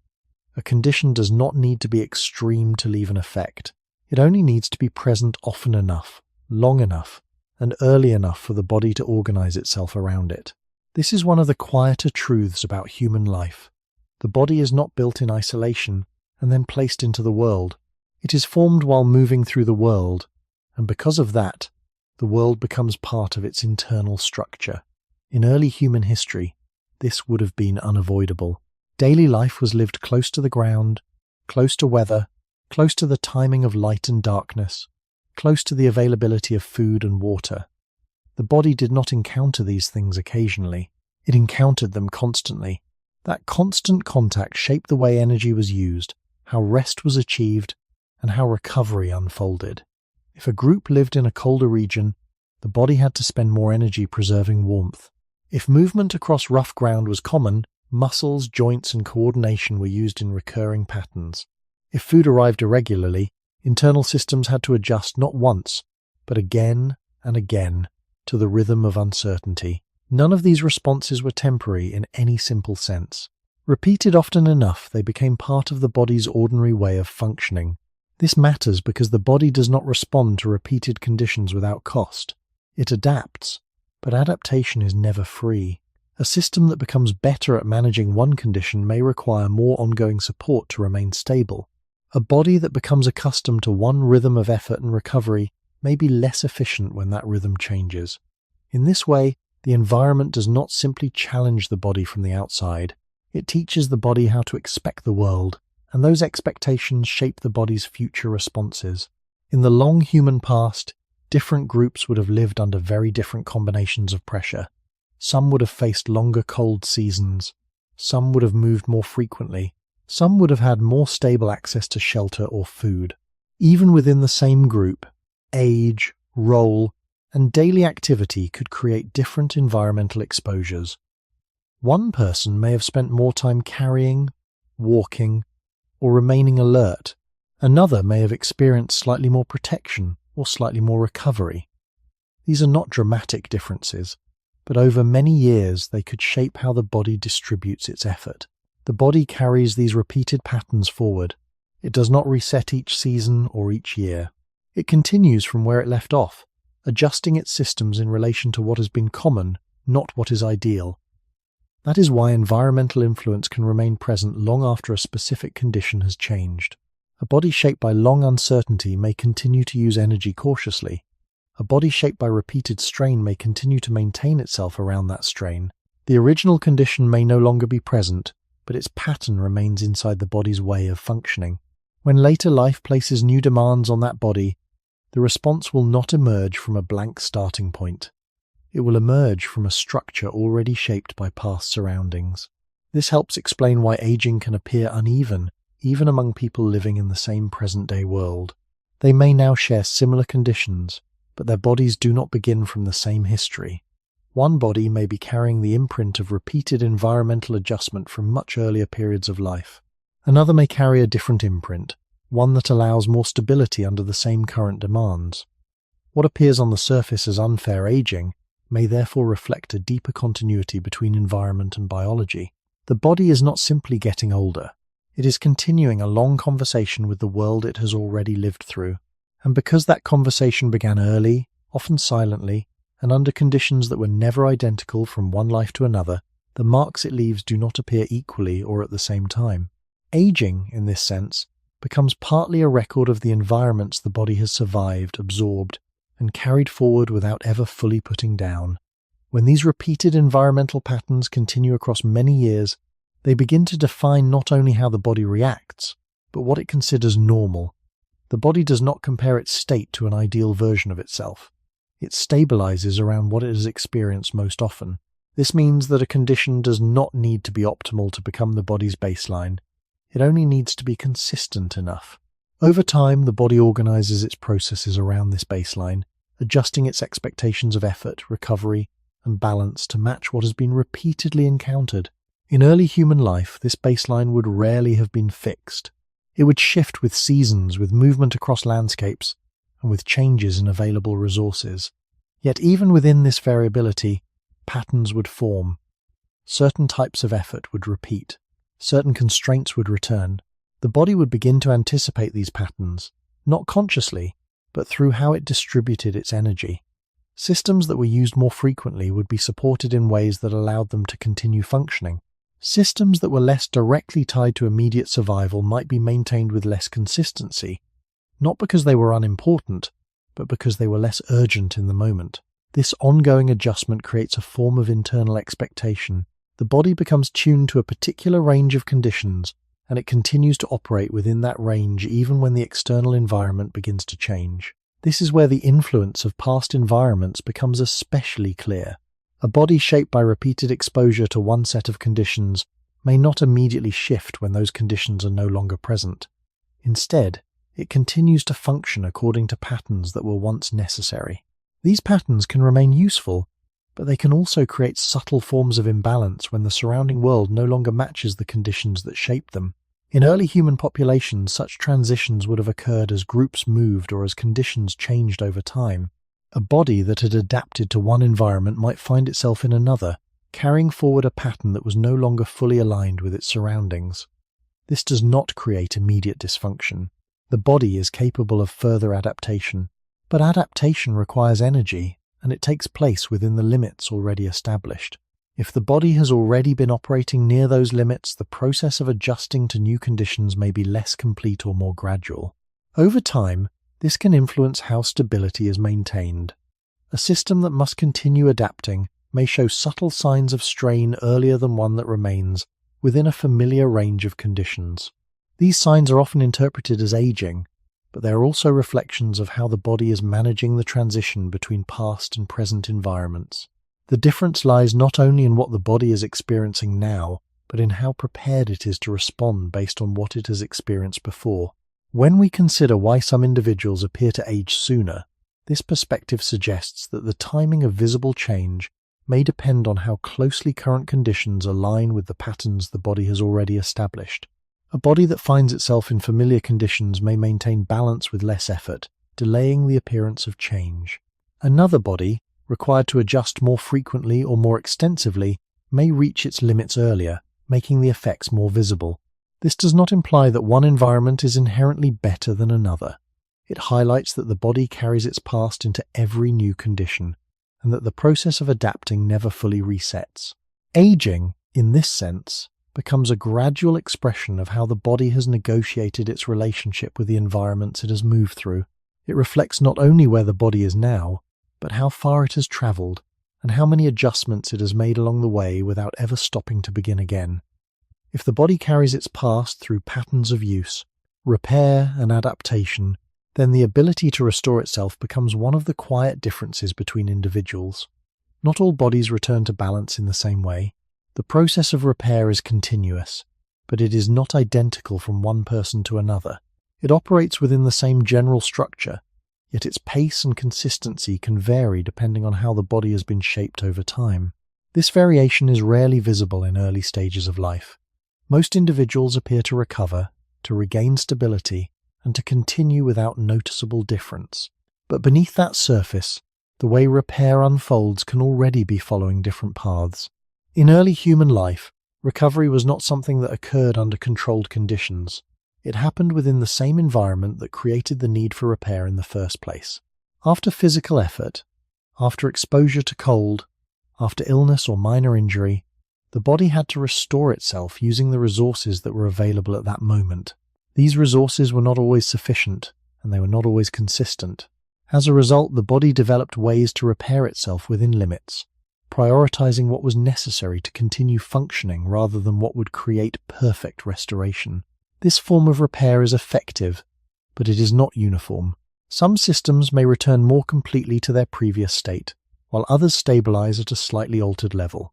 A condition does not need to be extreme to leave an effect. It only needs to be present often enough, long enough, and early enough for the body to organize itself around it. This is one of the quieter truths about human life. The body is not built in isolation and then placed into the world. It is formed while moving through the world, and because of that, the world becomes part of its internal structure. In early human history, this would have been unavoidable. Daily life was lived close to the ground, close to weather, close to the timing of light and darkness, close to the availability of food and water. The body did not encounter these things occasionally. It encountered them constantly. That constant contact shaped the way energy was used, how rest was achieved, and how recovery unfolded. If a group lived in a colder region, the body had to spend more energy preserving warmth. If movement across rough ground was common, muscles, joints, and coordination were used in recurring patterns. If food arrived irregularly, internal systems had to adjust not once, but again and again to the rhythm of uncertainty. None of these responses were temporary in any simple sense. Repeated often enough, they became part of the body's ordinary way of functioning. This matters because the body does not respond to repeated conditions without cost. It adapts, but adaptation is never free. A system that becomes better at managing one condition may require more ongoing support to remain stable. A body that becomes accustomed to one rhythm of effort and recovery may be less efficient when that rhythm changes. In this way, the environment does not simply challenge the body from the outside. It teaches the body how to expect the world, and those expectations shape the body's future responses. In the long human past, different groups would have lived under very different combinations of pressure. Some would have faced longer cold seasons. Some would have moved more frequently. Some would have had more stable access to shelter or food. Even within the same group, age, role, and daily activity could create different environmental exposures. One person may have spent more time carrying, walking, or remaining alert. Another may have experienced slightly more protection or slightly more recovery. These are not dramatic differences, but over many years they could shape how the body distributes its effort. The body carries these repeated patterns forward. It does not reset each season or each year. It continues from where it left off, adjusting its systems in relation to what has been common, not what is ideal. That is why environmental influence can remain present long after a specific condition has changed. A body shaped by long uncertainty may continue to use energy cautiously. A body shaped by repeated strain may continue to maintain itself around that strain. The original condition may no longer be present, but its pattern remains inside the body's way of functioning. When later life places new demands on that body, the response will not emerge from a blank starting point. It will emerge from a structure already shaped by past surroundings. This helps explain why aging can appear uneven, even among people living in the same present-day world. They may now share similar conditions, but their bodies do not begin from the same history. One body may be carrying the imprint of repeated environmental adjustment from much earlier periods of life. Another may carry a different imprint, one that allows more stability under the same current demands. What appears on the surface as unfair aging may therefore reflect a deeper continuity between environment and biology. The body is not simply getting older. It is continuing a long conversation with the world it has already lived through. And because that conversation began early, often silently, and under conditions that were never identical from one life to another, the marks it leaves do not appear equally or at the same time. Aging, in this sense, becomes partly a record of the environments the body has survived, absorbed, and carried forward without ever fully putting down. When these repeated environmental patterns continue across many years, they begin to define not only how the body reacts, but what it considers normal. The body does not compare its state to an ideal version of itself. It stabilizes around what it has experienced most often. This means that a condition does not need to be optimal to become the body's baseline. It only needs to be consistent enough. Over time, the body organizes its processes around this baseline, adjusting its expectations of effort, recovery, and balance to match what has been repeatedly encountered. In early human life, this baseline would rarely have been fixed. It would shift with seasons, with movement across landscapes, and with changes in available resources. Yet even within this variability, patterns would form. Certain types of effort would repeat. Certain constraints would return. The body would begin to anticipate these patterns, not consciously, but through how it distributed its energy. Systems that were used more frequently would be supported in ways that allowed them to continue functioning. Systems that were less directly tied to immediate survival might be maintained with less consistency, not because they were unimportant, but because they were less urgent in the moment. This ongoing adjustment creates a form of internal expectation. The body becomes tuned to a particular range of conditions, and it continues to operate within that range even when the external environment begins to change. This is where the influence of past environments becomes especially clear. A body shaped by repeated exposure to one set of conditions may not immediately shift when those conditions are no longer present. Instead, it continues to function according to patterns that were once necessary. These patterns can remain useful, but they can also create subtle forms of imbalance when the surrounding world no longer matches the conditions that shape them. In early human populations, such transitions would have occurred as groups moved or as conditions changed over time. A body that had adapted to one environment might find itself in another, carrying forward a pattern that was no longer fully aligned with its surroundings. This does not create immediate dysfunction. The body is capable of further adaptation, but adaptation requires energy, and it takes place within the limits already established. If the body has already been operating near those limits, the process of adjusting to new conditions may be less complete or more gradual. Over time, this can influence how stability is maintained. A system that must continue adapting may show subtle signs of strain earlier than one that remains within a familiar range of conditions. These signs are often interpreted as aging, but they are also reflections of how the body is managing the transition between past and present environments. The difference lies not only in what the body is experiencing now, but in how prepared it is to respond based on what it has experienced before. When we consider why some individuals appear to age sooner, this perspective suggests that the timing of visible change may depend on how closely current conditions align with the patterns the body has already established. A body that finds itself in familiar conditions may maintain balance with less effort, delaying the appearance of change. Another body, required to adjust more frequently or more extensively, may reach its limits earlier, making the effects more visible. This does not imply that one environment is inherently better than another. It highlights that the body carries its past into every new condition, and that the process of adapting never fully resets. Aging, in this sense, becomes a gradual expression of how the body has negotiated its relationship with the environments it has moved through. It reflects not only where the body is now, but how far it has traveled, and how many adjustments it has made along the way without ever stopping to begin again. If the body carries its past through patterns of use, repair, and adaptation, then the ability to restore itself becomes one of the quiet differences between individuals. Not all bodies return to balance in the same way. The process of repair is continuous, but it is not identical from one person to another. It operates within the same general structure, yet its pace and consistency can vary depending on how the body has been shaped over time. This variation is rarely visible in early stages of life. Most individuals appear to recover, to regain stability, and to continue without noticeable difference. But beneath that surface, the way repair unfolds can already be following different paths. In early human life, recovery was not something that occurred under controlled conditions. It happened within the same environment that created the need for repair in the first place. After physical effort, after exposure to cold, after illness or minor injury, the body had to restore itself using the resources that were available at that moment. These resources were not always sufficient, and they were not always consistent. As a result, the body developed ways to repair itself within limits, prioritizing what was necessary to continue functioning rather than what would create perfect restoration. This form of repair is effective, but it is not uniform. Some systems may return more completely to their previous state, while others stabilize at a slightly altered level.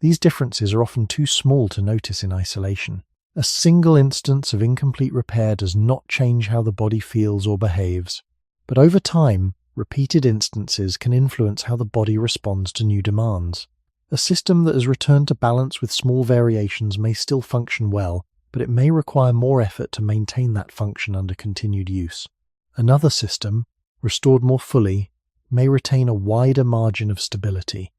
These differences are often too small to notice in isolation. A single instance of incomplete repair does not change how the body feels or behaves, but over time, repeated instances can influence how the body responds to new demands. A system that has returned to balance with small variations may still function well, but it may require more effort to maintain that function under continued use. Another system, restored more fully, may retain a wider margin of stability.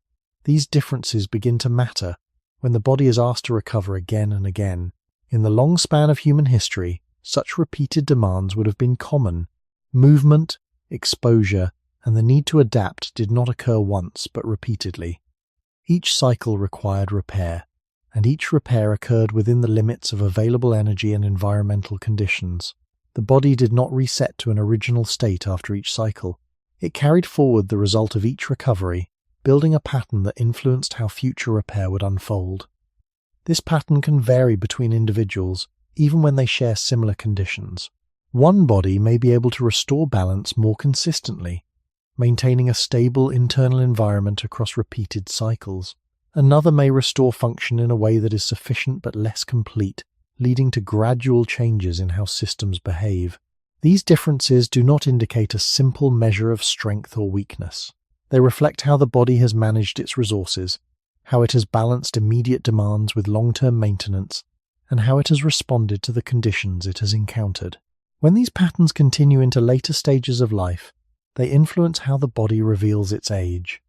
These differences begin to matter when the body is asked to recover again and again. In the long span of human history, such repeated demands would have been common. Movement, exposure, and the need to adapt did not occur once but repeatedly. Each cycle required repair, and each repair occurred within the limits of available energy and environmental conditions. The body did not reset to an original state after each cycle. It carried forward the result of each recovery, building a pattern that influenced how future repair would unfold. This pattern can vary between individuals, even when they share similar conditions. One body may be able to restore balance more consistently, maintaining a stable internal environment across repeated cycles. Another may restore function in a way that is sufficient but less complete, leading to gradual changes in how systems behave. These differences do not indicate a simple measure of strength or weakness. They reflect how the body has managed its resources, how it has balanced immediate demands with long-term maintenance, and how it has responded to the conditions it has encountered. When these patterns continue into later stages of life, they influence how the body reveals its age.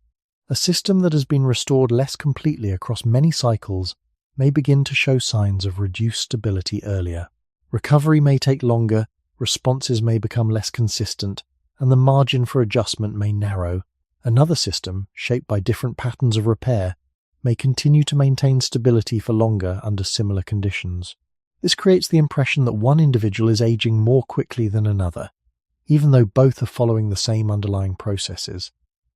A system that has been restored less completely across many cycles may begin to show signs of reduced stability earlier. Recovery may take longer, responses may become less consistent, and the margin for adjustment may narrow. Another system, shaped by different patterns of repair, may continue to maintain stability for longer under similar conditions. This creates the impression that one individual is aging more quickly than another, even though both are following the same underlying processes.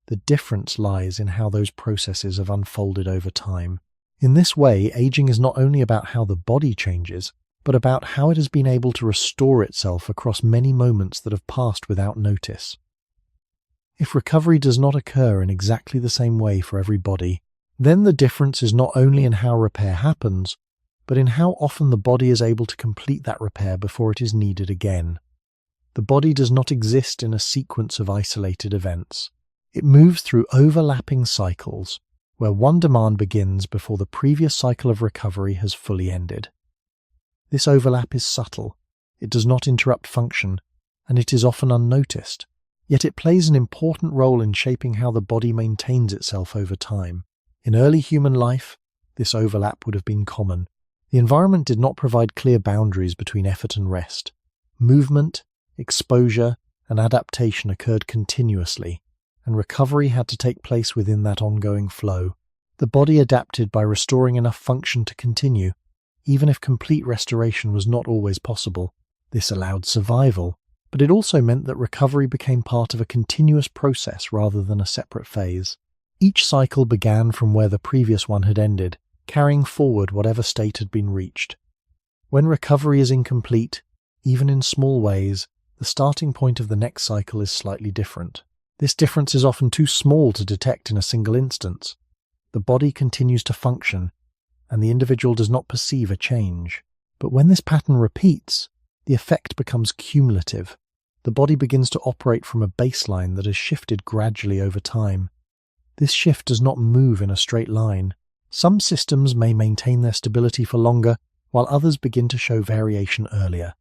The difference lies in how those processes have unfolded over time. In this way, aging is not only about how the body changes, but about how it has been able to restore itself across many moments that have passed without notice. If recovery does not occur in exactly the same way for every body, then the difference is not only in how repair happens, but in how often the body is able to complete that repair before it is needed again. The body does not exist in a sequence of isolated events. It moves through overlapping cycles, where one demand begins before the previous cycle of recovery has fully ended. This overlap is subtle, it does not interrupt function, and it is often unnoticed, yet it plays an important role in shaping how the body maintains itself over time. In early human life, this overlap would have been common. The environment did not provide clear boundaries between effort and rest. Movement, exposure, and adaptation occurred continuously, and recovery had to take place within that ongoing flow. The body adapted by restoring enough function to continue, even if complete restoration was not always possible. This allowed survival, but it also meant that recovery became part of a continuous process rather than a separate phase. Each cycle began from where the previous one had ended, carrying forward whatever state had been reached. When recovery is incomplete, even in small ways, the starting point of the next cycle is slightly different. This difference is often too small to detect in a single instance. The body continues to function, and the individual does not perceive a change. But when this pattern repeats, the effect becomes cumulative. The body begins to operate from a baseline that has shifted gradually over time. This shift does not move in a straight line. Some systems may maintain their stability for longer, while others begin to show variation earlier.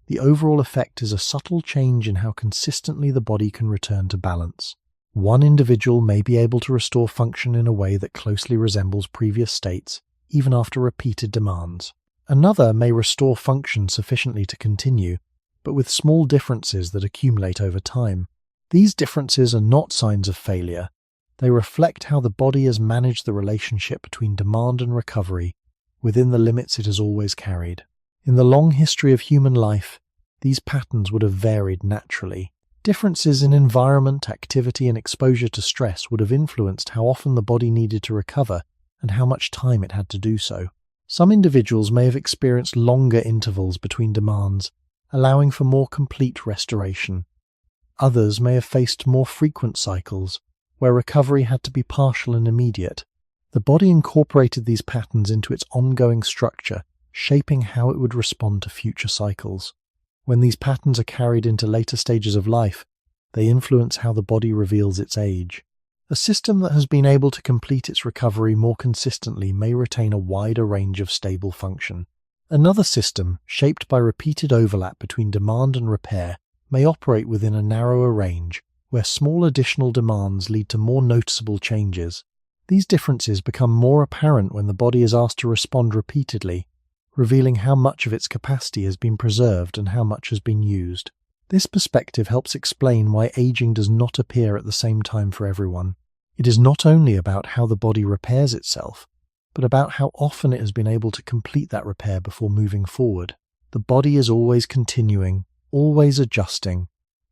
The overall effect is a subtle change in how consistently the body can return to balance. One individual may be able to restore function in a way that closely resembles previous states, even after repeated demands. Another may restore function sufficiently to continue, but with small differences that accumulate over time. These differences are not signs of failure. They reflect how the body has managed the relationship between demand and recovery within the limits it has always carried. In the long history of human life, these patterns would have varied naturally. Differences in environment, activity, and exposure to stress would have influenced how often the body needed to recover and how much time it had to do so. Some individuals may have experienced longer intervals between demands, allowing for more complete restoration. Others may have faced more frequent cycles, where recovery had to be partial and immediate. The body incorporated these patterns into its ongoing structure, shaping how it would respond to future cycles. When these patterns are carried into later stages of life, they influence how the body reveals its age. A system that has been able to complete its recovery more consistently may retain a wider range of stable function. Another system, shaped by repeated overlap between demand and repair, may operate within a narrower range, where small additional demands lead to more noticeable changes. These differences become more apparent when the body is asked to respond repeatedly, revealing how much of its capacity has been preserved and how much has been used. This perspective helps explain why aging does not appear at the same time for everyone. It is not only about how the body repairs itself, but about how often it has been able to complete that repair before moving forward. The body is always continuing, always adjusting,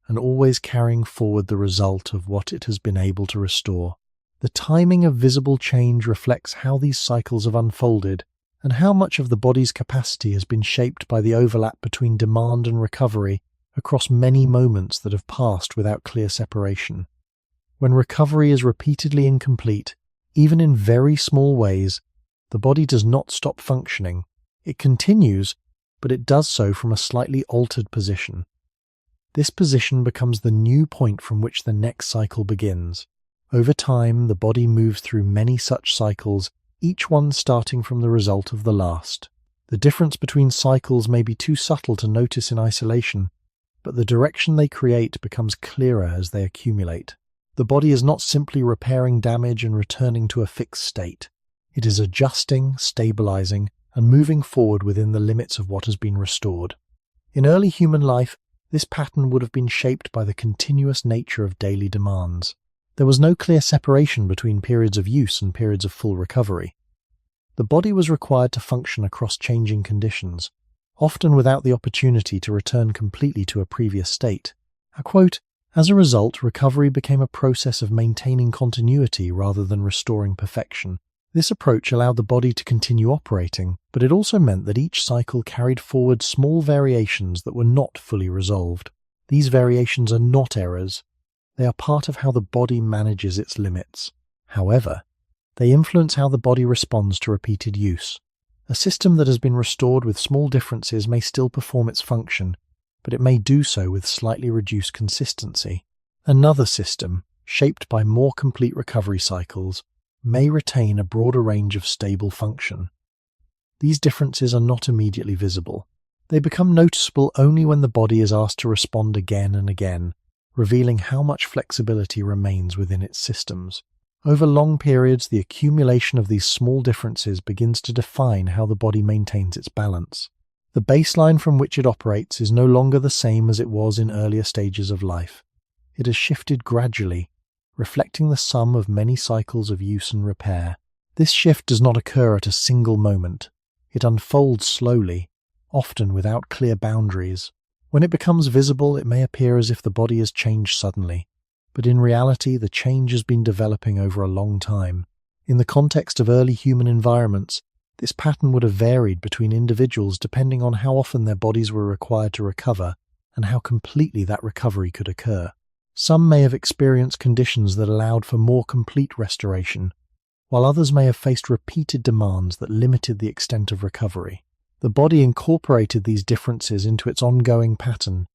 and always carrying forward the result of what it has been able to restore. The timing of visible change reflects how these cycles have unfolded and how much of the body's capacity has been shaped by the overlap between demand and recovery across many moments that have passed without clear separation. When recovery is repeatedly incomplete, even in very small ways, the body does not stop functioning. It continues, but it does so from a slightly altered position. This position becomes the new point from which the next cycle begins. Over time, the body moves through many such cycles, each one starting from the result of the last. The difference between cycles may be too subtle to notice in isolation, but the direction they create becomes clearer as they accumulate. The body is not simply repairing damage and returning to a fixed state. It is adjusting, stabilizing, and moving forward within the limits of what has been restored. In early human life, this pattern would have been shaped by the continuous nature of daily demands. There was no clear separation between periods of use and periods of full recovery. The body was required to function across changing conditions, often without the opportunity to return completely to a previous state. I quote, "As a result, recovery became a process of maintaining continuity rather than restoring perfection. This approach allowed the body to continue operating, but it also meant that each cycle carried forward small variations that were not fully resolved. These variations are not errors. They are part of how the body manages its limits. However, they influence how the body responds to repeated use. A system that has been restored with small differences may still perform its function, but it may do so with slightly reduced consistency. Another system, shaped by more complete recovery cycles, may retain a broader range of stable function. These differences are not immediately visible. They become noticeable only when the body is asked to respond again and again, revealing how much flexibility remains within its systems. Over long periods, the accumulation of these small differences begins to define how the body maintains its balance. The baseline from which it operates is no longer the same as it was in earlier stages of life. It has shifted gradually, reflecting the sum of many cycles of use and repair. This shift does not occur at a single moment. It unfolds slowly, often without clear boundaries. When it becomes visible, it may appear as if the body has changed suddenly, but in reality, the change has been developing over a long time. In the context of early human environments, this pattern would have varied between individuals depending on how often their bodies were required to recover and how completely that recovery could occur. Some may have experienced conditions that allowed for more complete restoration, while others may have faced repeated demands that limited the extent of recovery. The body incorporated these differences into its ongoing pattern,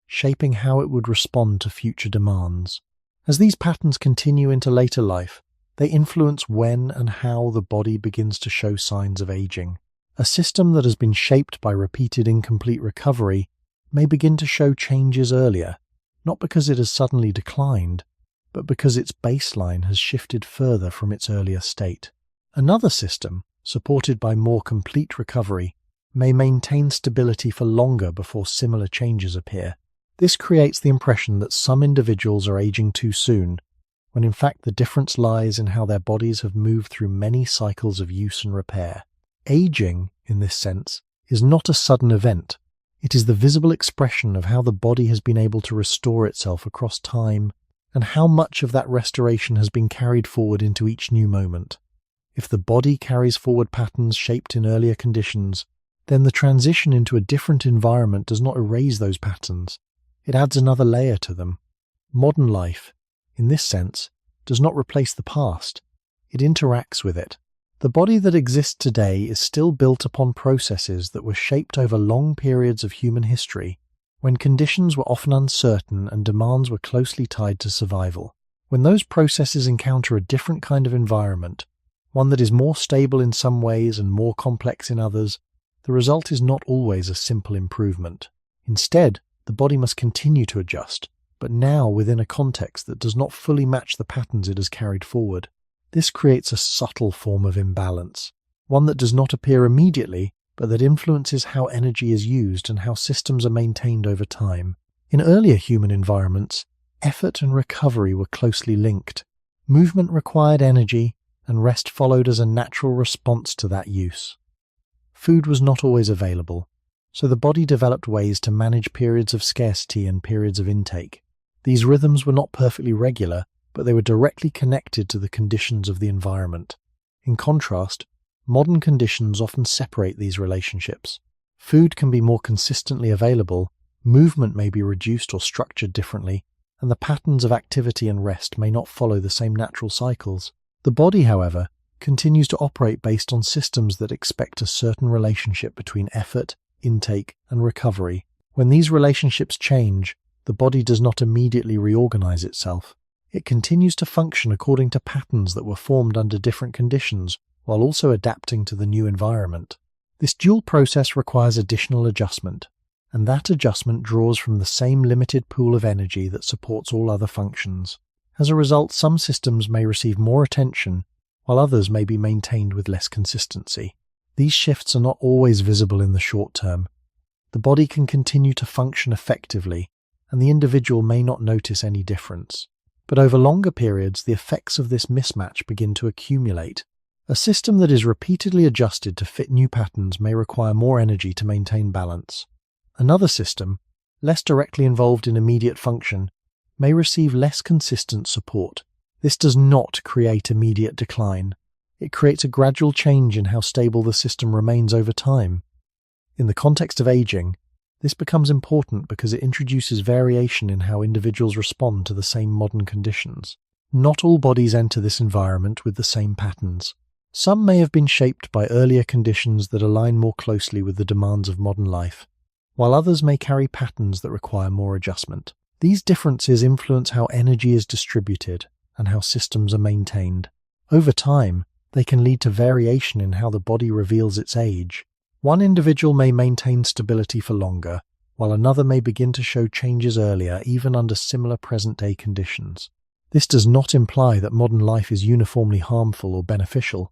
shaping how it would respond to future demands. As these patterns continue into later life, they influence when and how the body begins to show signs of aging. A system that has been shaped by repeated incomplete recovery may begin to show changes earlier, not because it has suddenly declined, but because its baseline has shifted further from its earlier state. Another system, supported by more complete recovery, may maintain stability for longer before similar changes appear. This creates the impression that some individuals are aging too soon, when in fact the difference lies in how their bodies have moved through many cycles of use and repair. Aging, in this sense, is not a sudden event. It is the visible expression of how the body has been able to restore itself across time, and how much of that restoration has been carried forward into each new moment. If the body carries forward patterns shaped in earlier conditions, then the transition into a different environment does not erase those patterns. It adds another layer to them. Modern life, in this sense, does not replace the past. It interacts with it. The body that exists today is still built upon processes that were shaped over long periods of human history, when conditions were often uncertain and demands were closely tied to survival. When those processes encounter a different kind of environment, one that is more stable in some ways and more complex in others, the result is not always a simple improvement. Instead, the body must continue to adjust, but now within a context that does not fully match the patterns it has carried forward. This creates a subtle form of imbalance, one that does not appear immediately, but that influences how energy is used and how systems are maintained over time. In earlier human environments, effort and recovery were closely linked. Movement required energy, and rest followed as a natural response to that use. Food was not always available, so the body developed ways to manage periods of scarcity and periods of intake. These rhythms were not perfectly regular, but they were directly connected to the conditions of the environment. In contrast, modern conditions often separate these relationships. Food can be more consistently available, movement may be reduced or structured differently, and the patterns of activity and rest may not follow the same natural cycles. The body, however, continues to operate based on systems that expect a certain relationship between effort, intake, and recovery. When these relationships change, the body does not immediately reorganize itself. It continues to function according to patterns that were formed under different conditions, while also adapting to the new environment. This dual process requires additional adjustment, and that adjustment draws from the same limited pool of energy that supports all other functions. As a result, some systems may receive more attention, while others may be maintained with less consistency. These shifts are not always visible in the short term. the body can continue to function effectively, and the individual may not notice any difference. But over longer periods, the effects of this mismatch begin to accumulate. A system that is repeatedly adjusted to fit new patterns may require more energy to maintain balance. Another system, less directly involved in immediate function, may receive less consistent support. This does not create immediate decline. It creates a gradual change in how stable the system remains over time. In the context of aging, this becomes important because it introduces variation in how individuals respond to the same modern conditions. Not all bodies enter this environment with the same patterns. Some may have been shaped by earlier conditions that align more closely with the demands of modern life, while others may carry patterns that require more adjustment. These differences influence how energy is distributed and how systems are maintained. Over time, they can lead to variation in how the body reveals its age. One individual may maintain stability for longer, while another may begin to show changes earlier, even under similar present-day conditions. This does not imply that modern life is uniformly harmful or beneficial.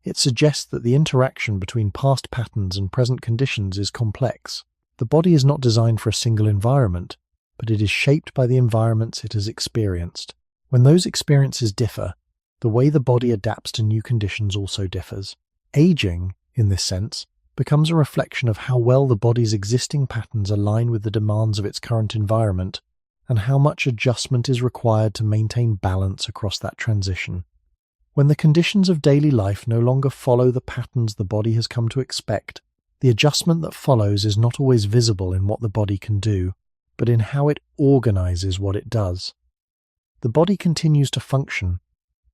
It suggests that the interaction between past patterns and present conditions is complex. The body is not designed for a single environment, but it is shaped by the environments it has experienced. When those experiences differ, the way the body adapts to new conditions also differs. Aging, in this sense, becomes a reflection of how well the body's existing patterns align with the demands of its current environment, and how much adjustment is required to maintain balance across that transition. When the conditions of daily life no longer follow the patterns the body has come to expect, the adjustment that follows is not always visible in what the body can do, but in how it organizes what it does. The body continues to function,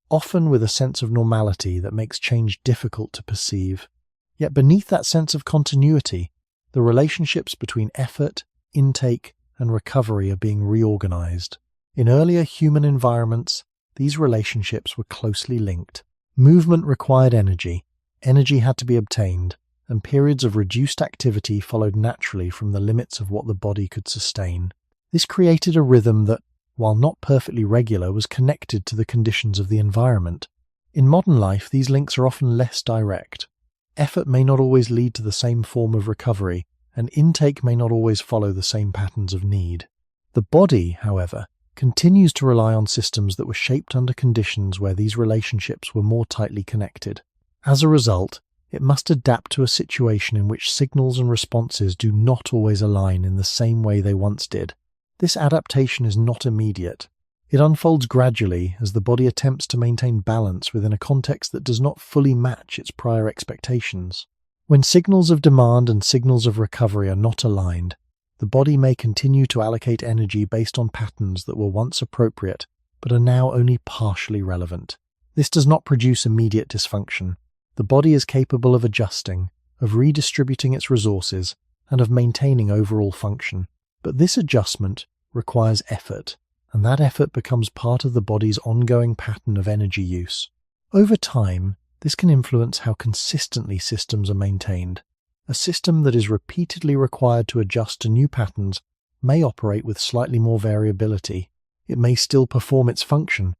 often with a sense of normality that makes change difficult to perceive. Yet beneath that sense of continuity, the relationships between effort, intake, and recovery are being reorganized. In earlier human environments, these relationships were closely linked. Movement required energy, energy had to be obtained, and periods of reduced activity followed naturally from the limits of what the body could sustain. This created a rhythm that, while not perfectly regular, was connected to the conditions of the environment. In modern life, these links are often less direct. Effort may not always lead to the same form of recovery, and intake may not always follow the same patterns of need. The body, however, continues to rely on systems that were shaped under conditions where these relationships were more tightly connected. As a result, it must adapt to a situation in which signals and responses do not always align in the same way they once did. This adaptation is not immediate. It unfolds gradually as the body attempts to maintain balance within a context that does not fully match its prior expectations. When signals of demand and signals of recovery are not aligned, the body may continue to allocate energy based on patterns that were once appropriate but are now only partially relevant. This does not produce immediate dysfunction. The body is capable of adjusting, of redistributing its resources, and of maintaining overall function. But this adjustment requires effort, and that effort becomes part of the body's ongoing pattern of energy use. Over time, this can influence how consistently systems are maintained. A system that is repeatedly required to adjust to new patterns may operate with slightly more variability. It may still perform its function,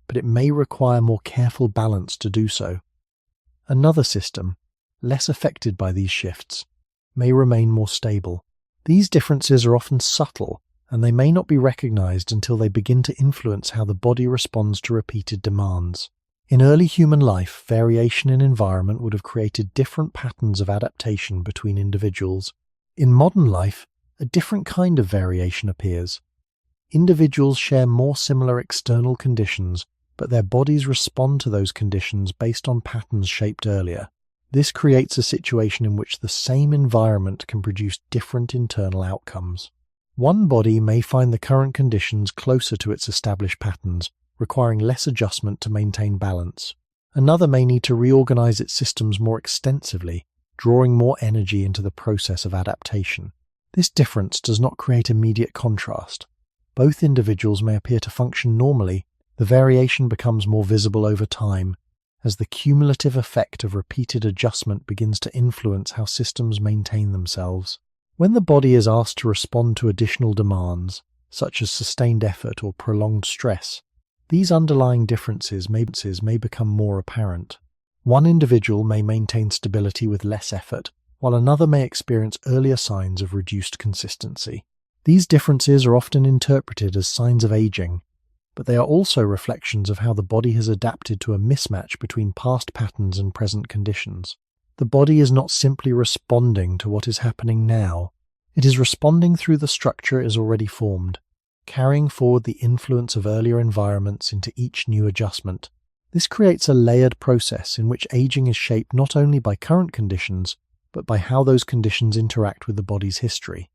but it may require more careful balance to do so. Another system, less affected by these shifts, may remain more stable. These differences are often subtle, and they may not be recognized until they begin to influence how the body responds to repeated demands. In early human life, variation in environment would have created different patterns of adaptation between individuals. In modern life, a different kind of variation appears. Individuals share more similar external conditions, but their bodies respond to those conditions based on patterns shaped earlier. This creates a situation in which the same environment can produce different internal outcomes. One body may find the current conditions closer to its established patterns, requiring less adjustment to maintain balance. Another may need to reorganize its systems more extensively, drawing more energy into the process of adaptation. This difference does not create immediate contrast. Both individuals may appear to function normally. The variation becomes more visible over time, as the cumulative effect of repeated adjustment begins to influence how systems maintain themselves. When the body is asked to respond to additional demands, such as sustained effort or prolonged stress, these underlying differences may become more apparent. One individual may maintain stability with less effort, while another may experience earlier signs of reduced consistency. These differences are often interpreted as signs of aging, but they are also reflections of how the body has adapted to a mismatch between past patterns and present conditions. The body is not simply responding to what is happening now, it is responding through the structure it has already formed, carrying forward the influence of earlier environments into each new adjustment. This creates a layered process in which aging is shaped not only by current conditions, but by how those conditions interact with the body's history.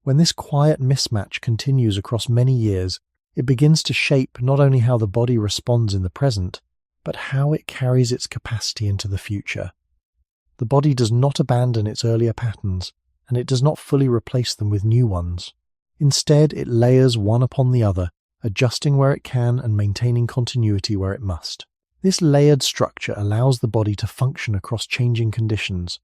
When this quiet mismatch continues across many years, it begins to shape not only how the body responds in the present, but how it carries its capacity into the future. The body does not abandon its earlier patterns, and it does not fully replace them with new ones. Instead, it layers one upon the other, adjusting where it can and maintaining continuity where it must. This layered structure allows the body to function across changing conditions,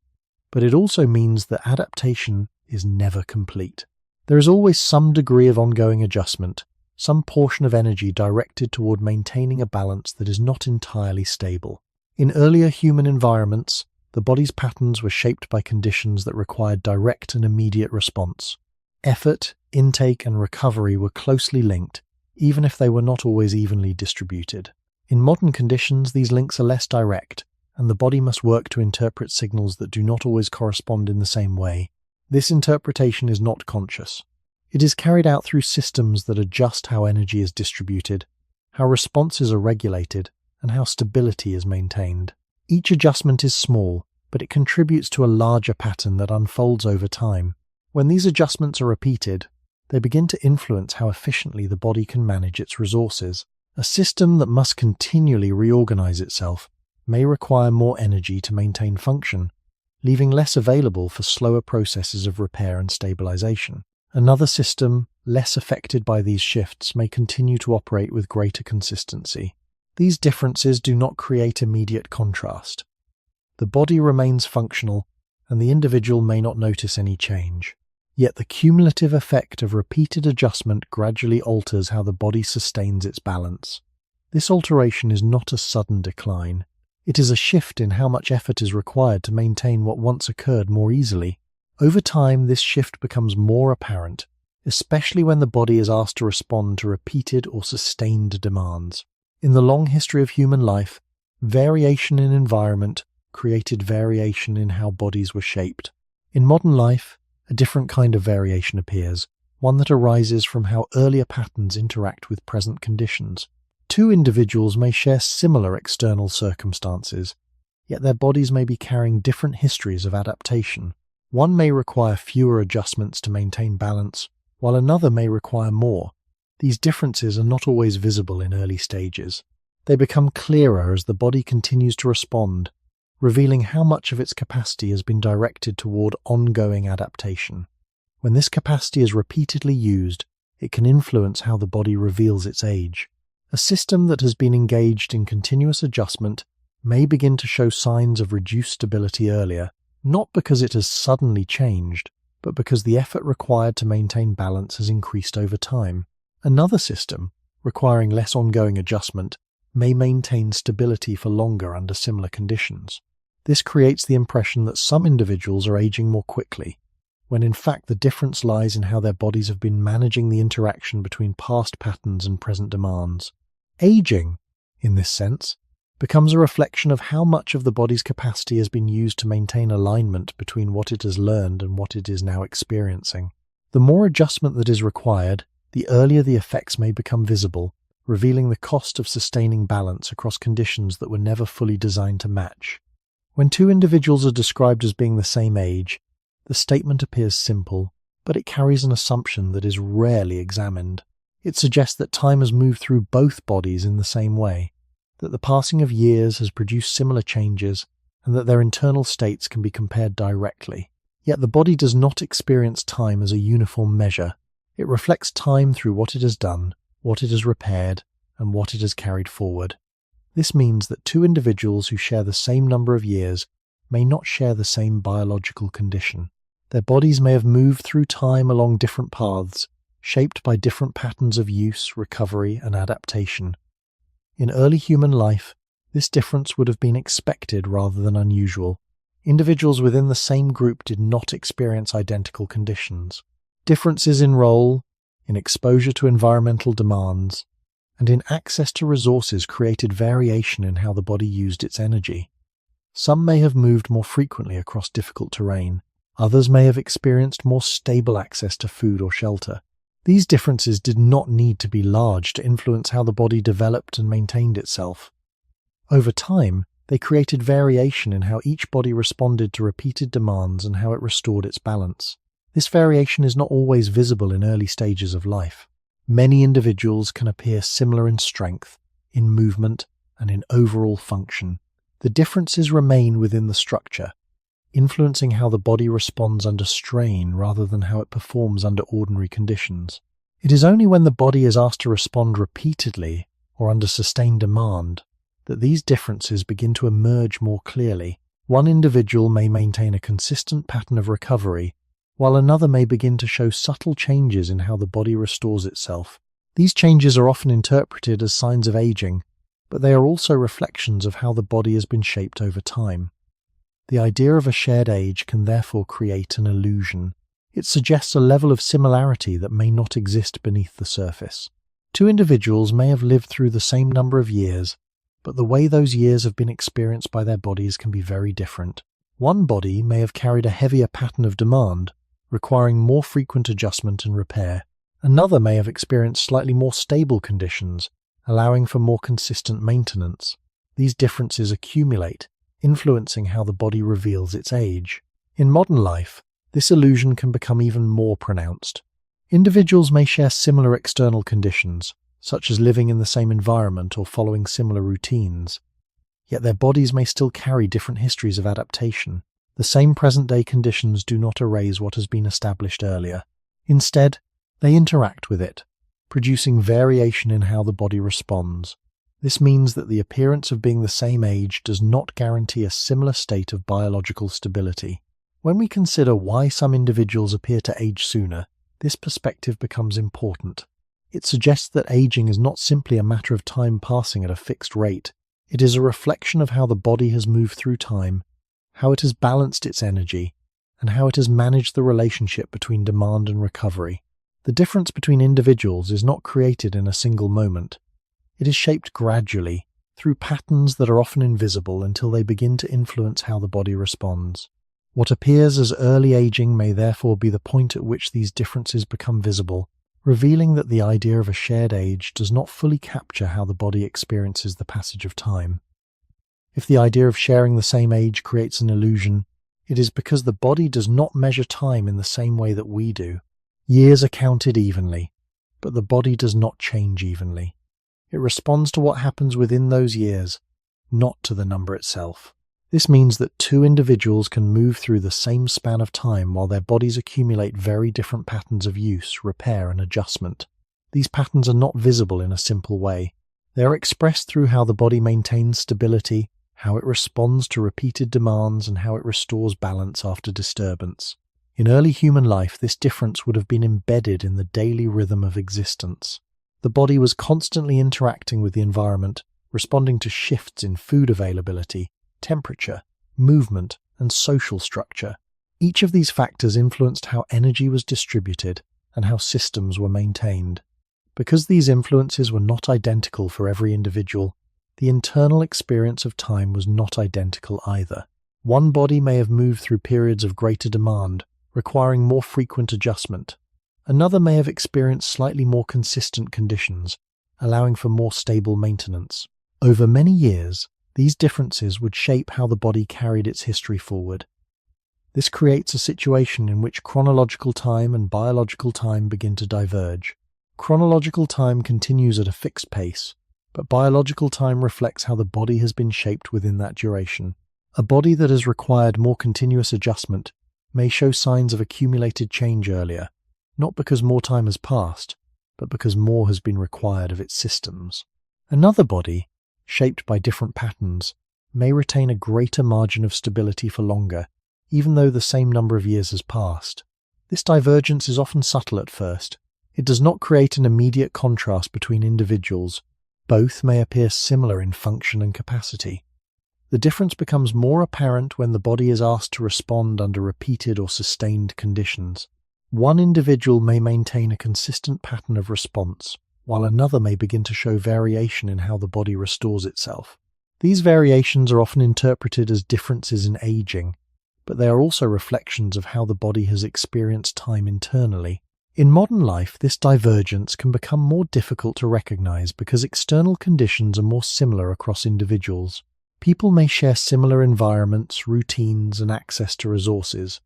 but it also means that adaptation is never complete. There is always some degree of ongoing adjustment, some portion of energy directed toward maintaining a balance that is not entirely stable. In earlier human environments, the body's patterns were shaped by conditions that required direct and immediate response. Effort, intake, and recovery were closely linked, even if they were not always evenly distributed. In modern conditions, these links are less direct, and the body must work to interpret signals that do not always correspond in the same way. This interpretation is not conscious. It is carried out through systems that adjust how energy is distributed, how responses are regulated, and how stability is maintained. Each adjustment is small, but it contributes to a larger pattern that unfolds over time. When these adjustments are repeated, they begin to influence how efficiently the body can manage its resources. A system that must continually reorganize itself may require more energy to maintain function, leaving less available for slower processes of repair and stabilization. Another system, less affected by these shifts, may continue to operate with greater consistency. These differences do not create immediate contrast. The body remains functional, and the individual may not notice any change. Yet the cumulative effect of repeated adjustment gradually alters how the body sustains its balance. This alteration is not a sudden decline. It is a shift in how much effort is required to maintain what once occurred more easily. Over time, this shift becomes more apparent, especially when the body is asked to respond to repeated or sustained demands. In the long history of human life, variation in environment created variation in how bodies were shaped. In modern life, a different kind of variation appears, one that arises from how earlier patterns interact with present conditions. Two individuals may share similar external circumstances, yet their bodies may be carrying different histories of adaptation. One may require fewer adjustments to maintain balance, while another may require more. These differences are not always visible in early stages. They become clearer as the body continues to respond, revealing how much of its capacity has been directed toward ongoing adaptation. When this capacity is repeatedly used, it can influence how the body reveals its age. A system that has been engaged in continuous adjustment may begin to show signs of reduced stability earlier, not because it has suddenly changed, but because the effort required to maintain balance has increased over time. Another system, requiring less ongoing adjustment, may maintain stability for longer under similar conditions. This creates the impression that some individuals are aging more quickly, when in fact the difference lies in how their bodies have been managing the interaction between past patterns and present demands. Aging, in this sense, becomes a reflection of how much of the body's capacity has been used to maintain alignment between what it has learned and what it is now experiencing. The more adjustment that is required, the earlier the effects may become visible, revealing the cost of sustaining balance across conditions that were never fully designed to match. When two individuals are described as being the same age, the statement appears simple, but it carries an assumption that is rarely examined. It suggests that time has moved through both bodies in the same way, that the passing of years has produced similar changes, and that their internal states can be compared directly. Yet the body does not experience time as a uniform measure. It reflects time through what it has done, what it has repaired, and what it has carried forward. This means that two individuals who share the same number of years may not share the same biological condition. Their bodies may have moved through time along different paths, shaped by different patterns of use, recovery, and adaptation. In early human life, this difference would have been expected rather than unusual. individuals within the same group did not experience identical conditions. Differences in role, in exposure to environmental demands, and in access to resources created variation in how the body used its energy. Some may have moved more frequently across difficult terrain. Others may have experienced more stable access to food or shelter. These differences did not need to be large to influence how the body developed and maintained itself. Over time, they created variation in how each body responded to repeated demands and how it restored its balance. This variation is not always visible in early stages of life. Many individuals can appear similar in strength, in movement, and in overall function. The differences remain within the structure, influencing how the body responds under strain rather than how it performs under ordinary conditions. It is only when the body is asked to respond repeatedly or under sustained demand that these differences begin to emerge more clearly. One individual may maintain a consistent pattern of recovery, while another may begin to show subtle changes in how the body restores itself. These changes are often interpreted as signs of aging, but they are also reflections of how the body has been shaped over time. The idea of a shared age can therefore create an illusion. It suggests a level of similarity that may not exist beneath the surface. Two individuals may have lived through the same number of years, but the way those years have been experienced by their bodies can be very different. One body may have carried a heavier pattern of demand, requiring more frequent adjustment and repair. Another may have experienced slightly more stable conditions, allowing for more consistent maintenance. These differences accumulate, influencing how the body reveals its age. In modern life, this illusion can become even more pronounced. Individuals may share similar external conditions, such as living in the same environment or following similar routines, yet their bodies may still carry different histories of adaptation. The same present-day conditions do not erase what has been established earlier. Instead, they interact with it, producing variation in how the body responds. This means that the appearance of being the same age does not guarantee a similar state of biological stability. When we consider why some individuals appear to age sooner, this perspective becomes important. It suggests that aging is not simply a matter of time passing at a fixed rate. It is a reflection of how the body has moved through time, how it has balanced its energy, and how it has managed the relationship between demand and recovery. The difference between individuals is not created in a single moment. It is shaped gradually, through patterns that are often invisible until they begin to influence how the body responds. What appears as early aging may therefore be the point at which these differences become visible, revealing that the idea of a shared age does not fully capture how the body experiences the passage of time. If the idea of sharing the same age creates an illusion, it is because the body does not measure time in the same way that we do. Years are counted evenly, but the body does not change evenly. It responds to what happens within those years, not to the number itself. This means that two individuals can move through the same span of time while their bodies accumulate very different patterns of use, repair, and adjustment. These patterns are not visible in a simple way. They are expressed through how the body maintains stability, how it responds to repeated demands, and how it restores balance after disturbance. In early human life, this difference would have been embedded in the daily rhythm of existence. The body was constantly interacting with the environment, responding to shifts in food availability, temperature, movement, and social structure. Each of these factors influenced how energy was distributed and how systems were maintained. Because these influences were not identical for every individual, the internal experience of time was not identical either. One body may have moved through periods of greater demand, requiring more frequent adjustment. Another may have experienced slightly more consistent conditions, allowing for more stable maintenance. Over many years, these differences would shape how the body carried its history forward. This creates a situation in which chronological time and biological time begin to diverge. Chronological time continues at a fixed pace, but biological time reflects how the body has been shaped within that duration. A body that has required more continuous adjustment may show signs of accumulated change earlier, not because more time has passed, but because more has been required of its systems. Another body, shaped by different patterns, may retain a greater margin of stability for longer, even though the same number of years has passed. This divergence is often subtle at first. It does not create an immediate contrast between individuals. Both may appear similar in function and capacity. The difference becomes more apparent when the body is asked to respond under repeated or sustained conditions. One individual may maintain a consistent pattern of response, while another may begin to show variation in how the body restores itself. These variations are often interpreted as differences in aging, but they are also reflections of how the body has experienced time internally. In modern life, this divergence can become more difficult to recognize because external conditions are more similar across individuals. People may share similar environments, routines, and access to resources,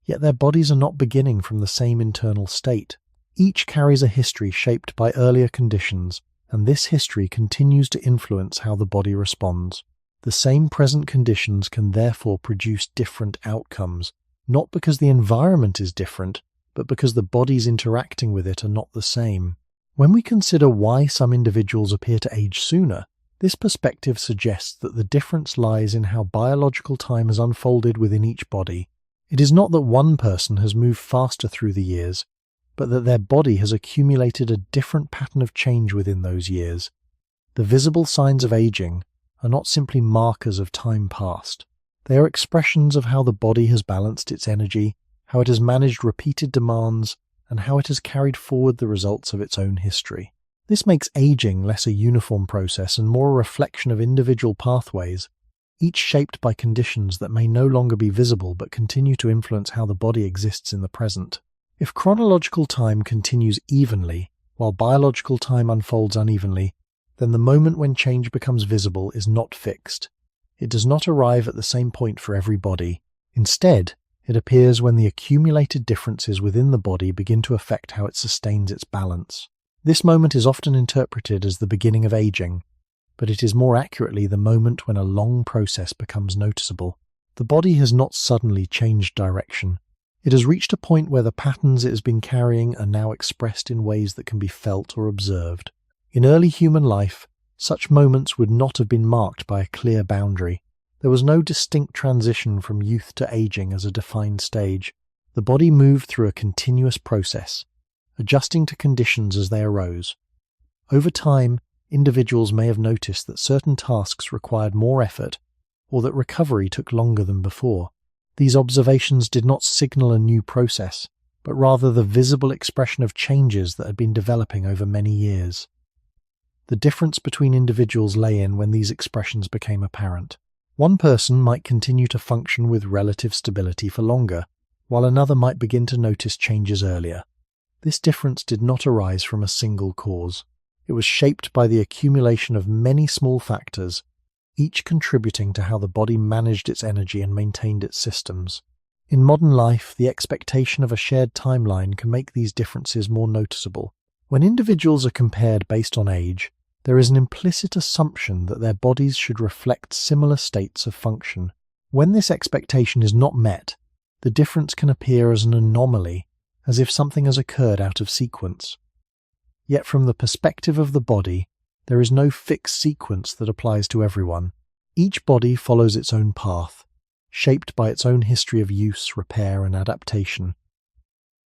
yet their bodies are not beginning from the same internal state. Each carries a history shaped by earlier conditions, and this history continues to influence how the body responds. The same present conditions can therefore produce different outcomes, not because the environment is different, but because the bodies interacting with it are not the same. When we consider why some individuals appear to age sooner, this perspective suggests that the difference lies in how biological time has unfolded within each body. It is not that one person has moved faster through the years, but that their body has accumulated a different pattern of change within those years. The visible signs of aging are not simply markers of time past. They are expressions of how the body has balanced its energy, how it has managed repeated demands, and how it has carried forward the results of its own history. This makes aging less a uniform process and more a reflection of individual pathways, each shaped by conditions that may no longer be visible but continue to influence how the body exists in the present. If chronological time continues evenly, while biological time unfolds unevenly, then the moment when change becomes visible is not fixed. It does not arrive at the same point for every body. Instead, it appears when the accumulated differences within the body begin to affect how it sustains its balance. This moment is often interpreted as the beginning of aging, but it is more accurately the moment when a long process becomes noticeable. The body has not suddenly changed direction. It has reached a point where the patterns it has been carrying are now expressed in ways that can be felt or observed. In early human life, such moments would not have been marked by a clear boundary. There was no distinct transition from youth to aging as a defined stage. The body moved through a continuous process, adjusting to conditions as they arose. Over time, individuals may have noticed that certain tasks required more effort, or that recovery took longer than before. These observations did not signal a new process, but rather the visible expression of changes that had been developing over many years. The difference between individuals lay in when these expressions became apparent. One person might continue to function with relative stability for longer, while another might begin to notice changes earlier. This difference did not arise from a single cause. It was shaped by the accumulation of many small factors, each contributing to how the body managed its energy and maintained its systems. In modern life, the expectation of a shared timeline can make these differences more noticeable. When individuals are compared based on age, there is an implicit assumption that their bodies should reflect similar states of function. When this expectation is not met, the difference can appear as an anomaly, as if something has occurred out of sequence. Yet from the perspective of the body, there is no fixed sequence that applies to everyone. Each body follows its own path, shaped by its own history of use, repair, and adaptation.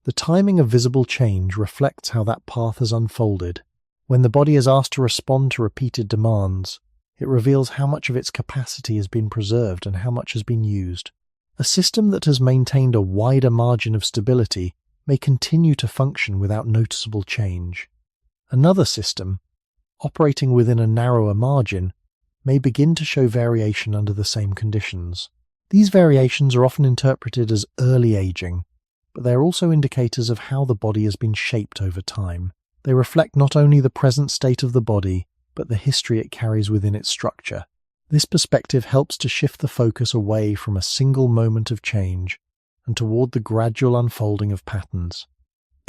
The timing of visible change reflects how that path has unfolded. When the body is asked to respond to repeated demands, it reveals how much of its capacity has been preserved and how much has been used. A system that has maintained a wider margin of stability may continue to function without noticeable change. Another system, operating within a narrower margin, may begin to show variation under the same conditions. These variations are often interpreted as early aging, but they are also indicators of how the body has been shaped over time. They reflect not only the present state of the body, but the history it carries within its structure. This perspective helps to shift the focus away from a single moment of change and toward the gradual unfolding of patterns.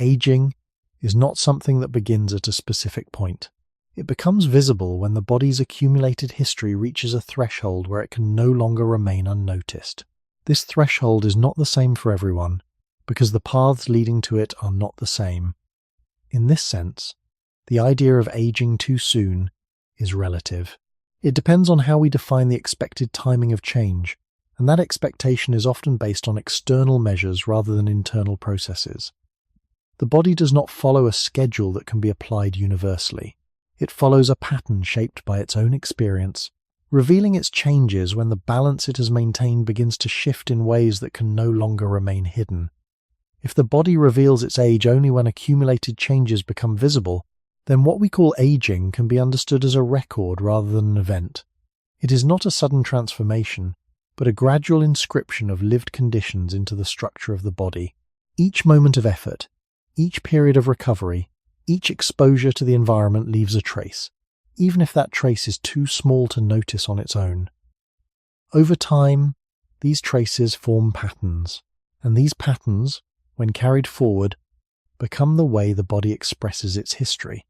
Aging is not something that begins at a specific point. It becomes visible when the body's accumulated history reaches a threshold where it can no longer remain unnoticed. This threshold is not the same for everyone, because the paths leading to it are not the same. In this sense, the idea of aging too soon is relative. It depends on how we define the expected timing of change, and that expectation is often based on external measures rather than internal processes. The body does not follow a schedule that can be applied universally. It follows a pattern shaped by its own experience revealing its changes when the balance it has maintained begins to shift in ways that can no longer remain hidden. If the body reveals its age only when accumulated changes become visible, then what we call aging can be understood as a record rather than an event. It is not a sudden transformation, but a gradual inscription of lived conditions into the structure of the body. Each moment of effort, each period of recovery, each exposure to the environment leaves a trace, even if that trace is too small to notice on its own. Over time, these traces form patterns, and these patterns, when carried forward, become the way the body expresses its history.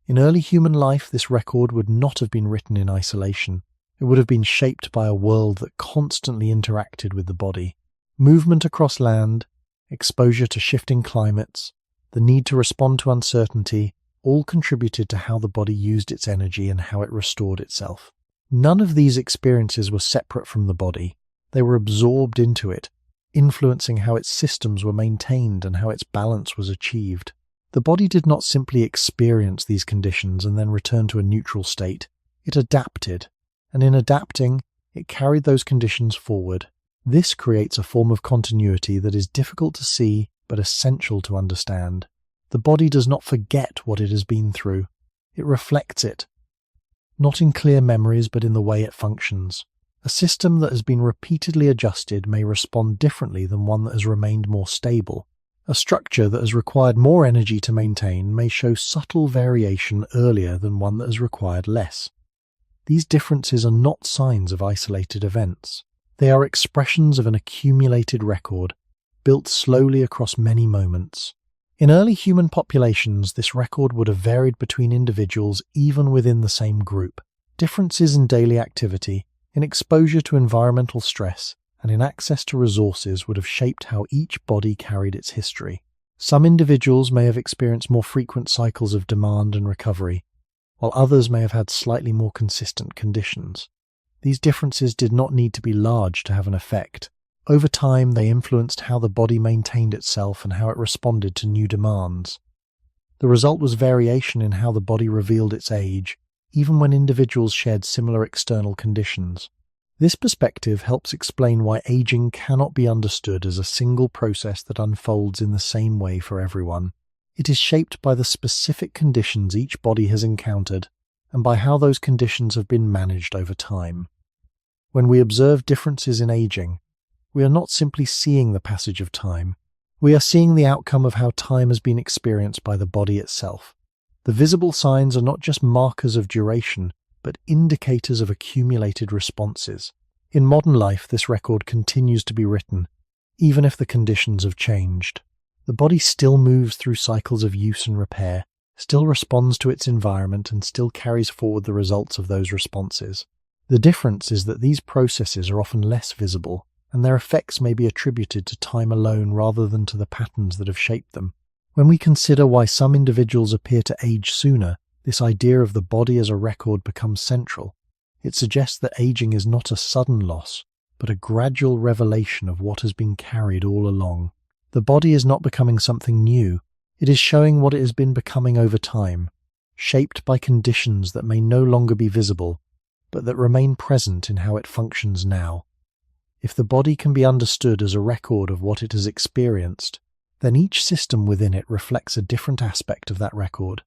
In early human life, this record would not have been written in isolation. It would have been shaped by a world that constantly interacted with the body. Movement across land, exposure to shifting climates, the need to respond to uncertainty, all contributed to how the body used its energy and how it restored itself. None of these experiences were separate from the body. They were absorbed into it, influencing how its systems were maintained and how its balance was achieved. The body did not simply experience these conditions and then return to a neutral state. It adapted, and in adapting, it carried those conditions forward. This creates a form of continuity that is difficult to see but essential to understand. The body does not forget what it has been through. It reflects it, not in clear memories but in the way it functions. A system that has been repeatedly adjusted may respond differently than one that has remained more stable. A structure that has required more energy to maintain may show subtle variation earlier than one that has required less. These differences are not signs of isolated events. They are expressions of an accumulated record, built slowly across many moments. In early human populations, this record would have varied between individuals even within the same group. Differences in daily activity, in exposure to environmental stress, and in access to resources would have shaped how each body carried its history. Some individuals may have experienced more frequent cycles of demand and recovery, while others may have had slightly more consistent conditions. These differences did not need to be large to have an effect. Over time, they influenced how the body maintained itself and how it responded to new demands. The result was variation in how the body revealed its age, even when individuals shared similar external conditions. This perspective helps explain why aging cannot be understood as a single process that unfolds in the same way for everyone. It is shaped by the specific conditions each body has encountered and by how those conditions have been managed over time. When we observe differences in aging, we are not simply seeing the passage of time. We are seeing the outcome of how time has been experienced by the body itself. The visible signs are not just markers of duration, but indicators of accumulated responses. In modern life, this record continues to be written, even if the conditions have changed. The body still moves through cycles of use and repair, still responds to its environment, and still carries forward the results of those responses. The difference is that these processes are often less visible, and their effects may be attributed to time alone rather than to the patterns that have shaped them. When we consider why some individuals appear to age sooner, this idea of the body as a record becomes central. It suggests that aging is not a sudden loss, but a gradual revelation of what has been carried all along. The body is not becoming something new. It is showing what it has been becoming over time, shaped by conditions that may no longer be visible, but that remain present in how it functions now. If the body can be understood as a record of what it has experienced, then each system within it reflects a different aspect of that record.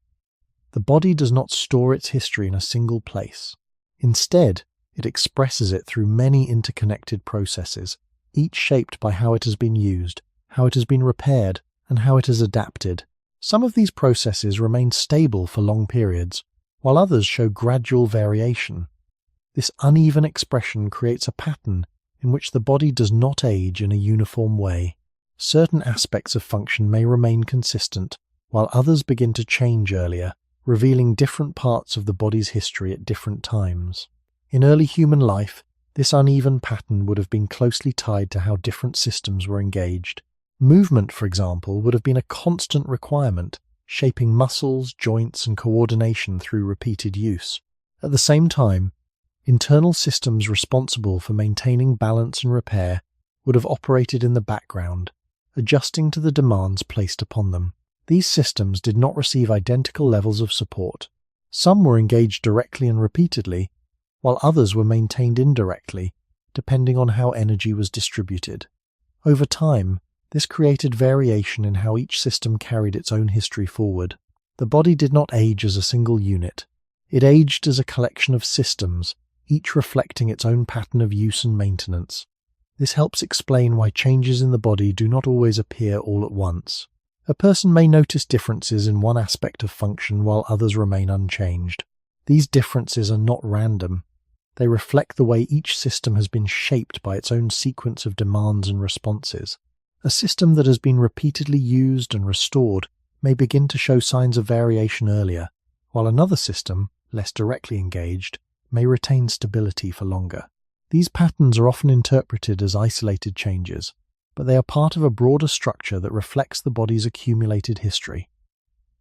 The body does not store its history in a single place. Instead, it expresses it through many interconnected processes, each shaped by how it has been used, how it has been repaired, and how it has adapted. Some of these processes remain stable for long periods, while others show gradual variation. This uneven expression creates a pattern in which the body does not age in a uniform way. Certain aspects of function may remain consistent, while others begin to change earlier, revealing different parts of the body's history at different times. In early human life, this uneven pattern would have been closely tied to how different systems were engaged. Movement, for example, would have been a constant requirement, shaping muscles, joints, and coordination through repeated use. At the same time, internal systems responsible for maintaining balance and repair would have operated in the background, adjusting to the demands placed upon them. These systems did not receive identical levels of support. Some were engaged directly and repeatedly, while others were maintained indirectly, depending on how energy was distributed. Over time, this created variation in how each system carried its own history forward. The body did not age as a single unit. It aged as a collection of systems, each reflecting its own pattern of use and maintenance. This helps explain why changes in the body do not always appear all at once. A person may notice differences in one aspect of function while others remain unchanged. These differences are not random. They reflect the way each system has been shaped by its own sequence of demands and responses. A system that has been repeatedly used and restored may begin to show signs of variation earlier, while another system, less directly engaged, may retain stability for longer. These patterns are often interpreted as isolated changes, but they are part of a broader structure that reflects the body's accumulated history.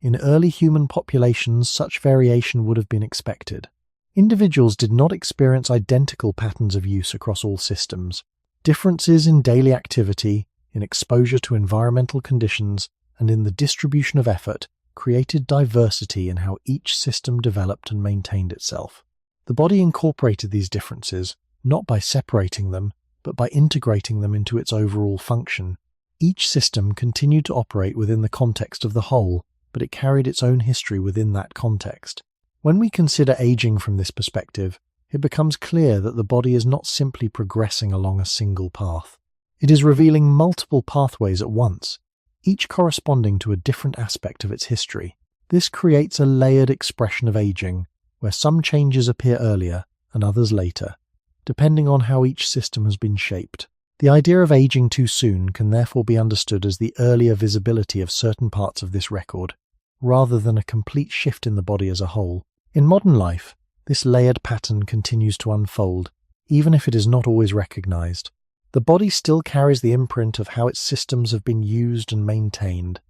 In early human populations, such variation would have been expected. Individuals did not experience identical patterns of use across all systems. Differences in daily activity, in exposure to environmental conditions, and in the distribution of effort created diversity in how each system developed and maintained itself. The body incorporated these differences, not by separating them, but by integrating them into its overall function. Each system continued to operate within the context of the whole, but it carried its own history within that context. When we consider aging from this perspective, it becomes clear that the body is not simply progressing along a single path. It is revealing multiple pathways at once, each corresponding to a different aspect of its history. This creates a layered expression of aging, where some changes appear earlier and others later, depending on how each system has been shaped. The idea of aging too soon can therefore be understood as the earlier visibility of certain parts of this record, rather than a complete shift in the body as a whole. In modern life, this layered pattern continues to unfold, even if it is not always recognized. The body still carries the imprint of how its systems have been used and maintained,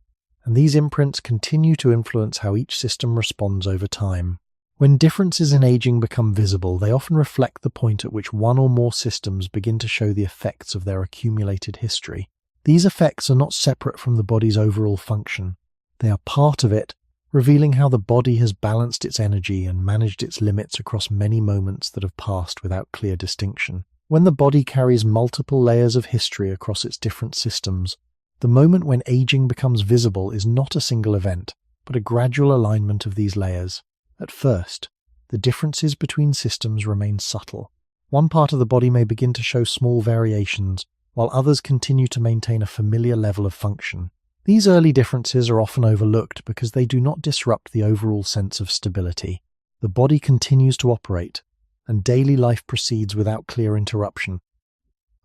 and these imprints continue to influence how each system responds over time. When differences in aging become visible, they often reflect the point at which one or more systems begin to show the effects of their accumulated history. These effects are not separate from the body's overall function. They are part of it, revealing how the body has balanced its energy and managed its limits across many moments that have passed without clear distinction. When the body carries multiple layers of history across its different systems, the moment when aging becomes visible is not a single event, but a gradual alignment of these layers. At first, the differences between systems remain subtle. One part of the body may begin to show small variations, while others continue to maintain a familiar level of function. These early differences are often overlooked because they do not disrupt the overall sense of stability. The body continues to operate, and daily life proceeds without clear interruption.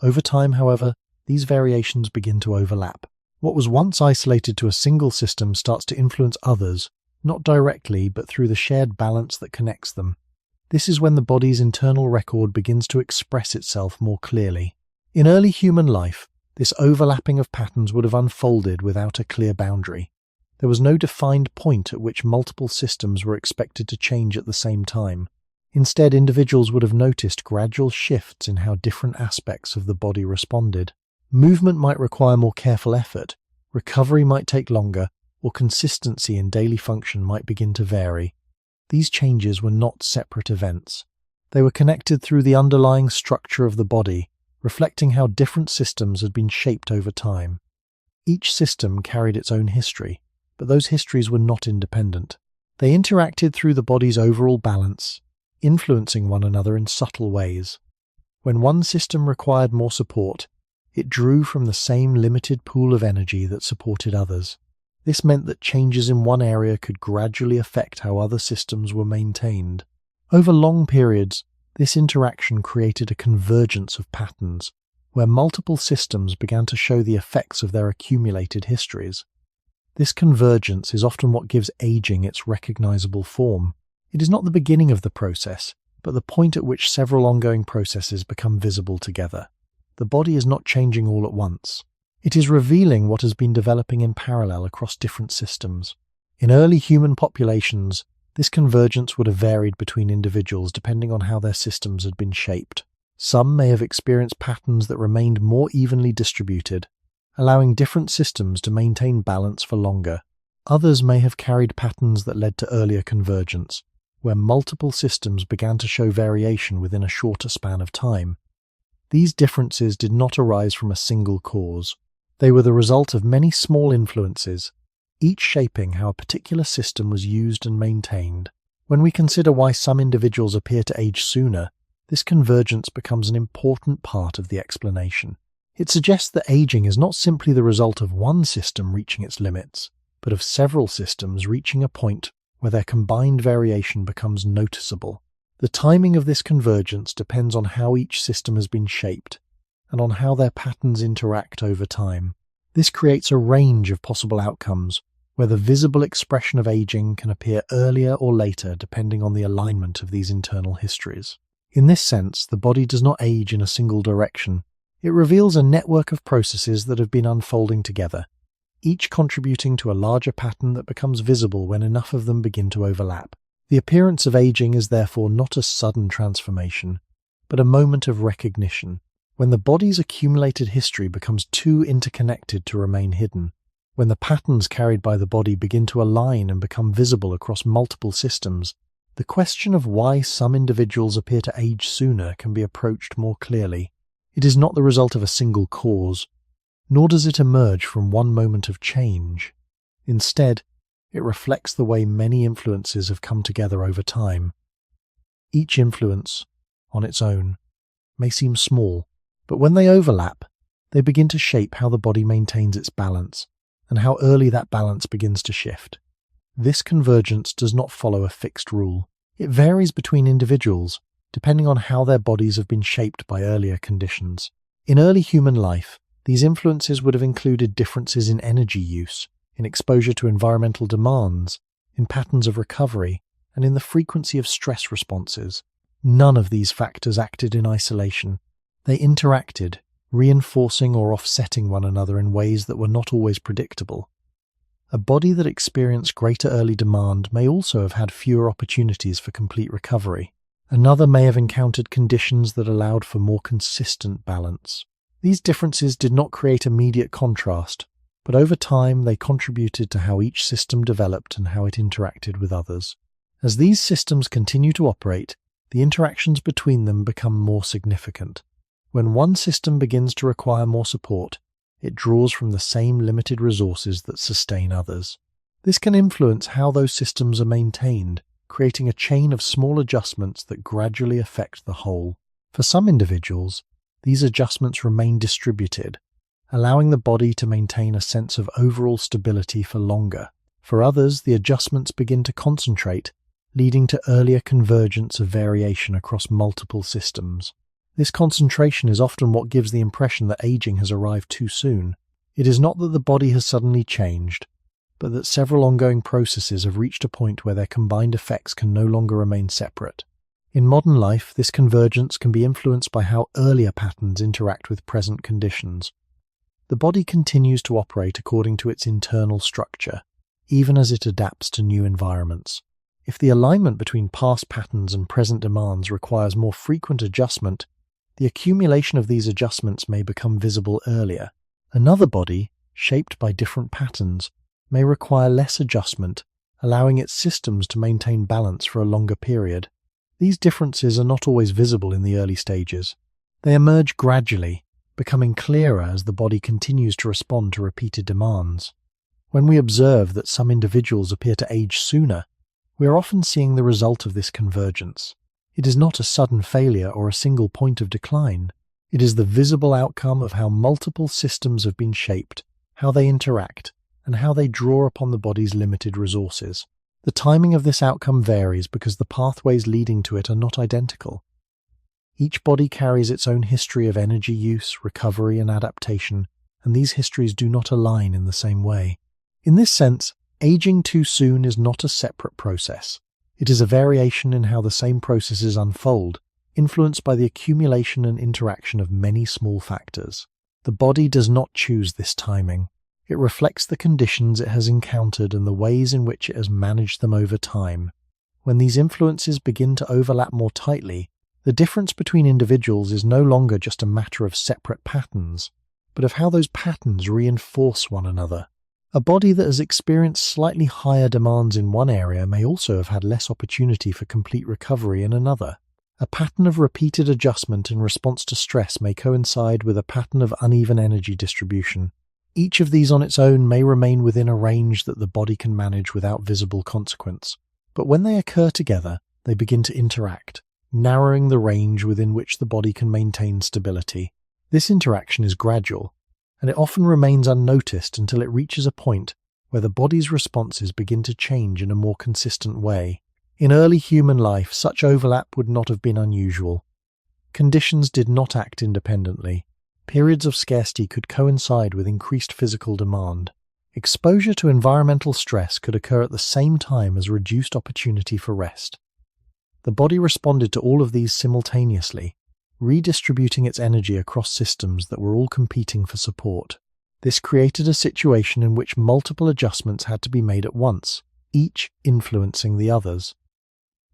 Over time, however, these variations begin to overlap. What was once isolated to a single system starts to influence others, not directly but through the shared balance that connects them. This is when the body's internal record begins to express itself more clearly. In early human life, this overlapping of patterns would have unfolded without a clear boundary. There was no defined point at which multiple systems were expected to change at the same time. Instead, individuals would have noticed gradual shifts in how different aspects of the body responded. Movement might require more careful effort, recovery might take longer, or consistency in daily function might begin to vary. These changes were not separate events. They were connected through the underlying structure of the body, reflecting how different systems had been shaped over time. Each system carried its own history, but those histories were not independent. They interacted through the body's overall balance, influencing one another in subtle ways. When one system required more support, it drew from the same limited pool of energy that supported others. This meant that changes in one area could gradually affect how other systems were maintained. Over long periods, this interaction created a convergence of patterns, where multiple systems began to show the effects of their accumulated histories. This convergence is often what gives aging its recognizable form. It is not the beginning of the process, but the point at which several ongoing processes become visible together. The body is not changing all at once. It is revealing what has been developing in parallel across different systems. In early human populations, this convergence would have varied between individuals depending on how their systems had been shaped. Some may have experienced patterns that remained more evenly distributed, allowing different systems to maintain balance for longer. Others may have carried patterns that led to earlier convergence, where multiple systems began to show variation within a shorter span of time. These differences did not arise from a single cause. They were the result of many small influences, each shaping how a particular system was used and maintained. When we consider why some individuals appear to age sooner, this convergence becomes an important part of the explanation. It suggests that aging is not simply the result of one system reaching its limits, but of several systems reaching a point where their combined variation becomes noticeable. The timing of this convergence depends on how each system has been shaped and on how their patterns interact over time. This creates a range of possible outcomes where the visible expression of aging can appear earlier or later depending on the alignment of these internal histories. In this sense, the body does not age in a single direction. It reveals a network of processes that have been unfolding together, each contributing to a larger pattern that becomes visible when enough of them begin to overlap. The appearance of aging is therefore not a sudden transformation, but a moment of recognition, when the body's accumulated history becomes too interconnected to remain hidden, when the patterns carried by the body begin to align and become visible across multiple systems. The question of why some individuals appear to age sooner can be approached more clearly. It is not the result of a single cause, nor does it emerge from one moment of change. Instead, it reflects the way many influences have come together over time. Each influence, on its own, may seem small, but when they overlap, they begin to shape how the body maintains its balance, and how early that balance begins to shift. This convergence does not follow a fixed rule. It varies between individuals, depending on how their bodies have been shaped by earlier conditions. In early human life, these influences would have included differences in energy use, in exposure to environmental demands, in patterns of recovery, and in the frequency of stress responses. None of these factors acted in isolation. They interacted, reinforcing or offsetting one another in ways that were not always predictable. A body that experienced greater early demand may also have had fewer opportunities for complete recovery. Another may have encountered conditions that allowed for more consistent balance. These differences did not create immediate contrast, but over time they contributed to how each system developed and how it interacted with others. As these systems continue to operate, the interactions between them become more significant. When one system begins to require more support, it draws from the same limited resources that sustain others. This can influence how those systems are maintained, creating a chain of small adjustments that gradually affect the whole. For some individuals, these adjustments remain distributed, allowing the body to maintain a sense of overall stability for longer. For others, the adjustments begin to concentrate, leading to earlier convergence of variation across multiple systems. This concentration is often what gives the impression that aging has arrived too soon. It is not that the body has suddenly changed, but that several ongoing processes have reached a point where their combined effects can no longer remain separate. In modern life, this convergence can be influenced by how earlier patterns interact with present conditions. The body continues to operate according to its internal structure, even as it adapts to new environments. If the alignment between past patterns and present demands requires more frequent adjustment, the accumulation of these adjustments may become visible earlier. Another body, shaped by different patterns, may require less adjustment, allowing its systems to maintain balance for a longer period. These differences are not always visible in the early stages. They emerge gradually, becoming clearer as the body continues to respond to repeated demands. When we observe that some individuals appear to age sooner, we are often seeing the result of this convergence. It is not a sudden failure or a single point of decline. It is the visible outcome of how multiple systems have been shaped, how they interact, and how they draw upon the body's limited resources. The timing of this outcome varies because the pathways leading to it are not identical. Each body carries its own history of energy use, recovery, and adaptation, and these histories do not align in the same way. In this sense, aging too soon is not a separate process. It is a variation in how the same processes unfold, influenced by the accumulation and interaction of many small factors. The body does not choose this timing. It reflects the conditions it has encountered and the ways in which it has managed them over time. When these influences begin to overlap more tightly, the difference between individuals is no longer just a matter of separate patterns, but of how those patterns reinforce one another. A body that has experienced slightly higher demands in one area may also have had less opportunity for complete recovery in another. A pattern of repeated adjustment in response to stress may coincide with a pattern of uneven energy distribution. Each of these on its own may remain within a range that the body can manage without visible consequence. But when they occur together, they begin to interact, narrowing the range within which the body can maintain stability. This interaction is gradual, and it often remains unnoticed until it reaches a point where the body's responses begin to change in a more consistent way. In early human life, such overlap would not have been unusual. Conditions did not act independently. Periods of scarcity could coincide with increased physical demand. Exposure to environmental stress could occur at the same time as reduced opportunity for rest. The body responded to all of these simultaneously, redistributing its energy across systems that were all competing for support. This created a situation in which multiple adjustments had to be made at once, each influencing the others.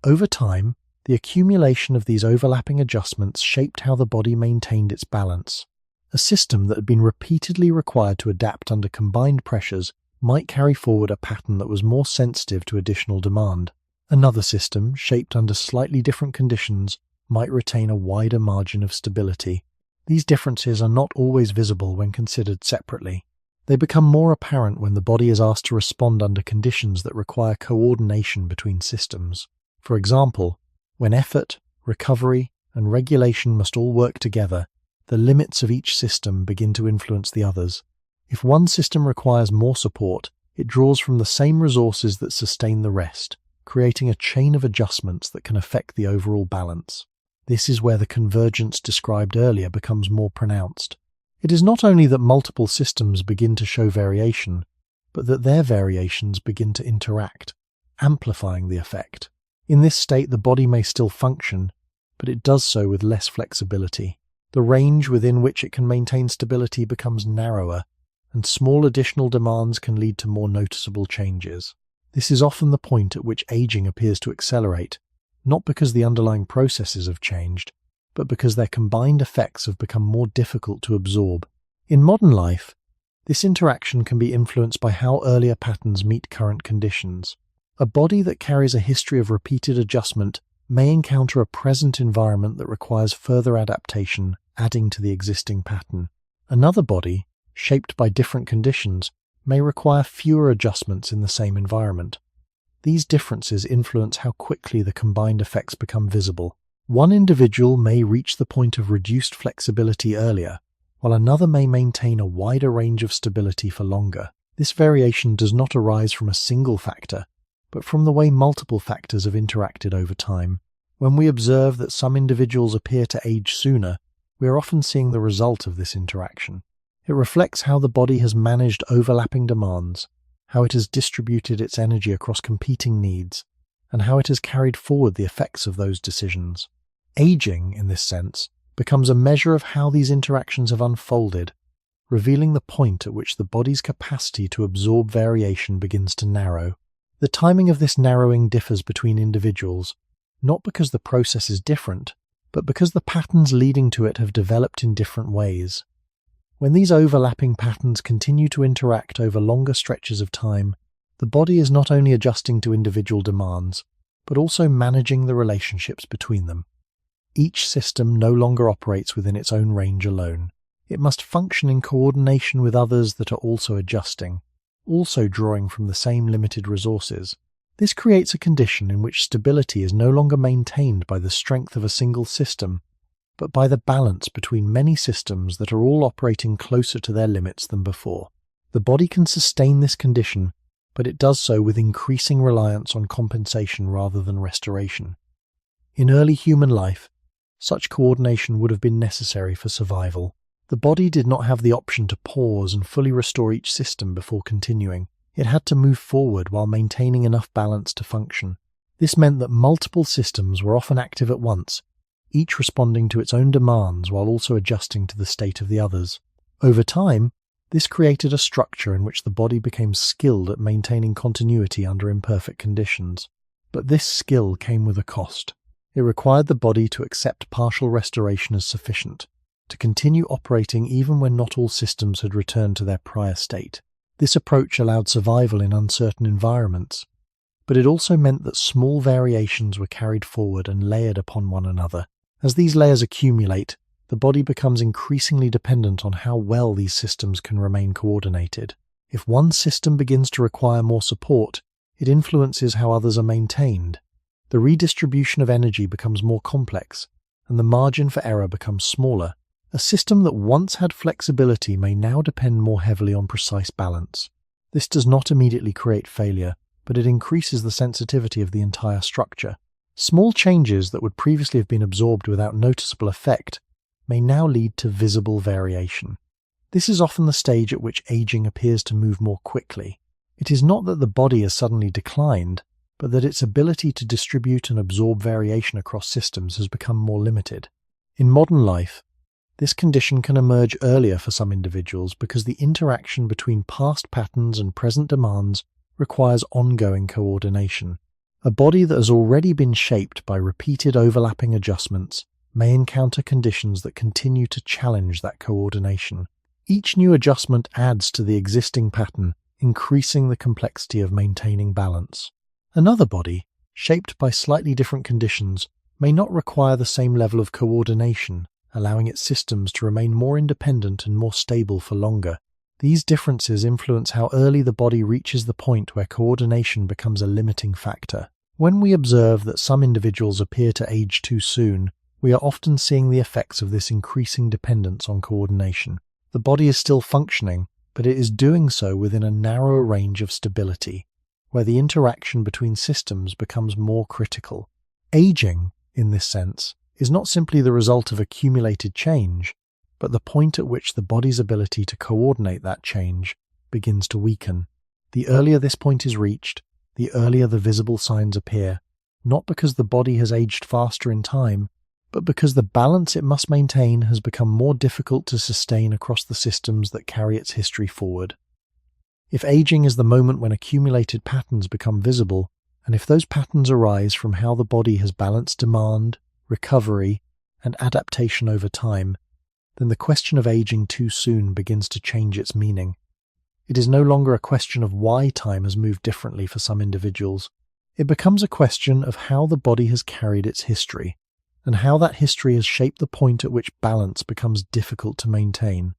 Over time, the accumulation of these overlapping adjustments shaped how the body maintained its balance. A system that had been repeatedly required to adapt under combined pressures might carry forward a pattern that was more sensitive to additional demand. Another system, shaped under slightly different conditions, might retain a wider margin of stability. These differences are not always visible when considered separately. They become more apparent when the body is asked to respond under conditions that require coordination between systems. For example, when effort, recovery, and regulation must all work together, the limits of each system begin to influence the others. If one system requires more support, it draws from the same resources that sustain the rest, creating a chain of adjustments that can affect the overall balance. This is where the convergence described earlier becomes more pronounced. It is not only that multiple systems begin to show variation, but that their variations begin to interact, amplifying the effect. In this state, the body may still function, but it does so with less flexibility. The range within which it can maintain stability becomes narrower, and small additional demands can lead to more noticeable changes. This is often the point at which aging appears to accelerate, not because the underlying processes have changed, but because their combined effects have become more difficult to absorb. In modern life, this interaction can be influenced by how earlier patterns meet current conditions. A body that carries a history of repeated adjustment may encounter a present environment that requires further adaptation, adding to the existing pattern. Another body, shaped by different conditions, may require fewer adjustments in the same environment. These differences influence how quickly the combined effects become visible. One individual may reach the point of reduced flexibility earlier, while another may maintain a wider range of stability for longer. This variation does not arise from a single factor, but from the way multiple factors have interacted over time. When we observe that some individuals appear to age sooner, we are often seeing the result of this interaction. It reflects how the body has managed overlapping demands, how it has distributed its energy across competing needs, and how it has carried forward the effects of those decisions. Aging, in this sense, becomes a measure of how these interactions have unfolded, revealing the point at which the body's capacity to absorb variation begins to narrow. The timing of this narrowing differs between individuals, not because the process is different, but because the patterns leading to it have developed in different ways. When these overlapping patterns continue to interact over longer stretches of time, the body is not only adjusting to individual demands, but also managing the relationships between them. Each system no longer operates within its own range alone. It must function in coordination with others that are also adjusting, also drawing from the same limited resources. This creates a condition in which stability is no longer maintained by the strength of a single system, but by the balance between many systems that are all operating closer to their limits than before. The body can sustain this condition, but it does so with increasing reliance on compensation rather than restoration. In early human life, such coordination would have been necessary for survival. The body did not have the option to pause and fully restore each system before continuing. It had to move forward while maintaining enough balance to function. This meant that multiple systems were often active at once, each responding to its own demands while also adjusting to the state of the others. Over time, this created a structure in which the body became skilled at maintaining continuity under imperfect conditions. But this skill came with a cost. It required the body to accept partial restoration as sufficient, to continue operating even when not all systems had returned to their prior state. This approach allowed survival in uncertain environments, but it also meant that small variations were carried forward and layered upon one another. As these layers accumulate, the body becomes increasingly dependent on how well these systems can remain coordinated. If one system begins to require more support, it influences how others are maintained. The redistribution of energy becomes more complex, and the margin for error becomes smaller. A system that once had flexibility may now depend more heavily on precise balance. This does not immediately create failure, but it increases the sensitivity of the entire structure. Small changes that would previously have been absorbed without noticeable effect may now lead to visible variation. This is often the stage at which aging appears to move more quickly. It is not that the body has suddenly declined, but that its ability to distribute and absorb variation across systems has become more limited. In modern life, this condition can emerge earlier for some individuals because the interaction between past patterns and present demands requires ongoing coordination. A body that has already been shaped by repeated overlapping adjustments may encounter conditions that continue to challenge that coordination. Each new adjustment adds to the existing pattern, increasing the complexity of maintaining balance. Another body, shaped by slightly different conditions, may not require the same level of coordination, allowing its systems to remain more independent and more stable for longer. These differences influence how early the body reaches the point where coordination becomes a limiting factor. When we observe that some individuals appear to age too soon, we are often seeing the effects of this increasing dependence on coordination. The body is still functioning, but it is doing so within a narrower range of stability, where the interaction between systems becomes more critical. Aging, in this sense, is not simply the result of accumulated change, but the point at which the body's ability to coordinate that change begins to weaken. The earlier this point is reached, the earlier the visible signs appear, not because the body has aged faster in time, but because the balance it must maintain has become more difficult to sustain across the systems that carry its history forward. If aging is the moment when accumulated patterns become visible, and if those patterns arise from how the body has balanced demand, recovery, and adaptation over time, then the question of aging too soon begins to change its meaning. It is no longer a question of why time has moved differently for some individuals. It becomes a question of how the body has carried its history, and how that history has shaped the point at which balance becomes difficult to maintain.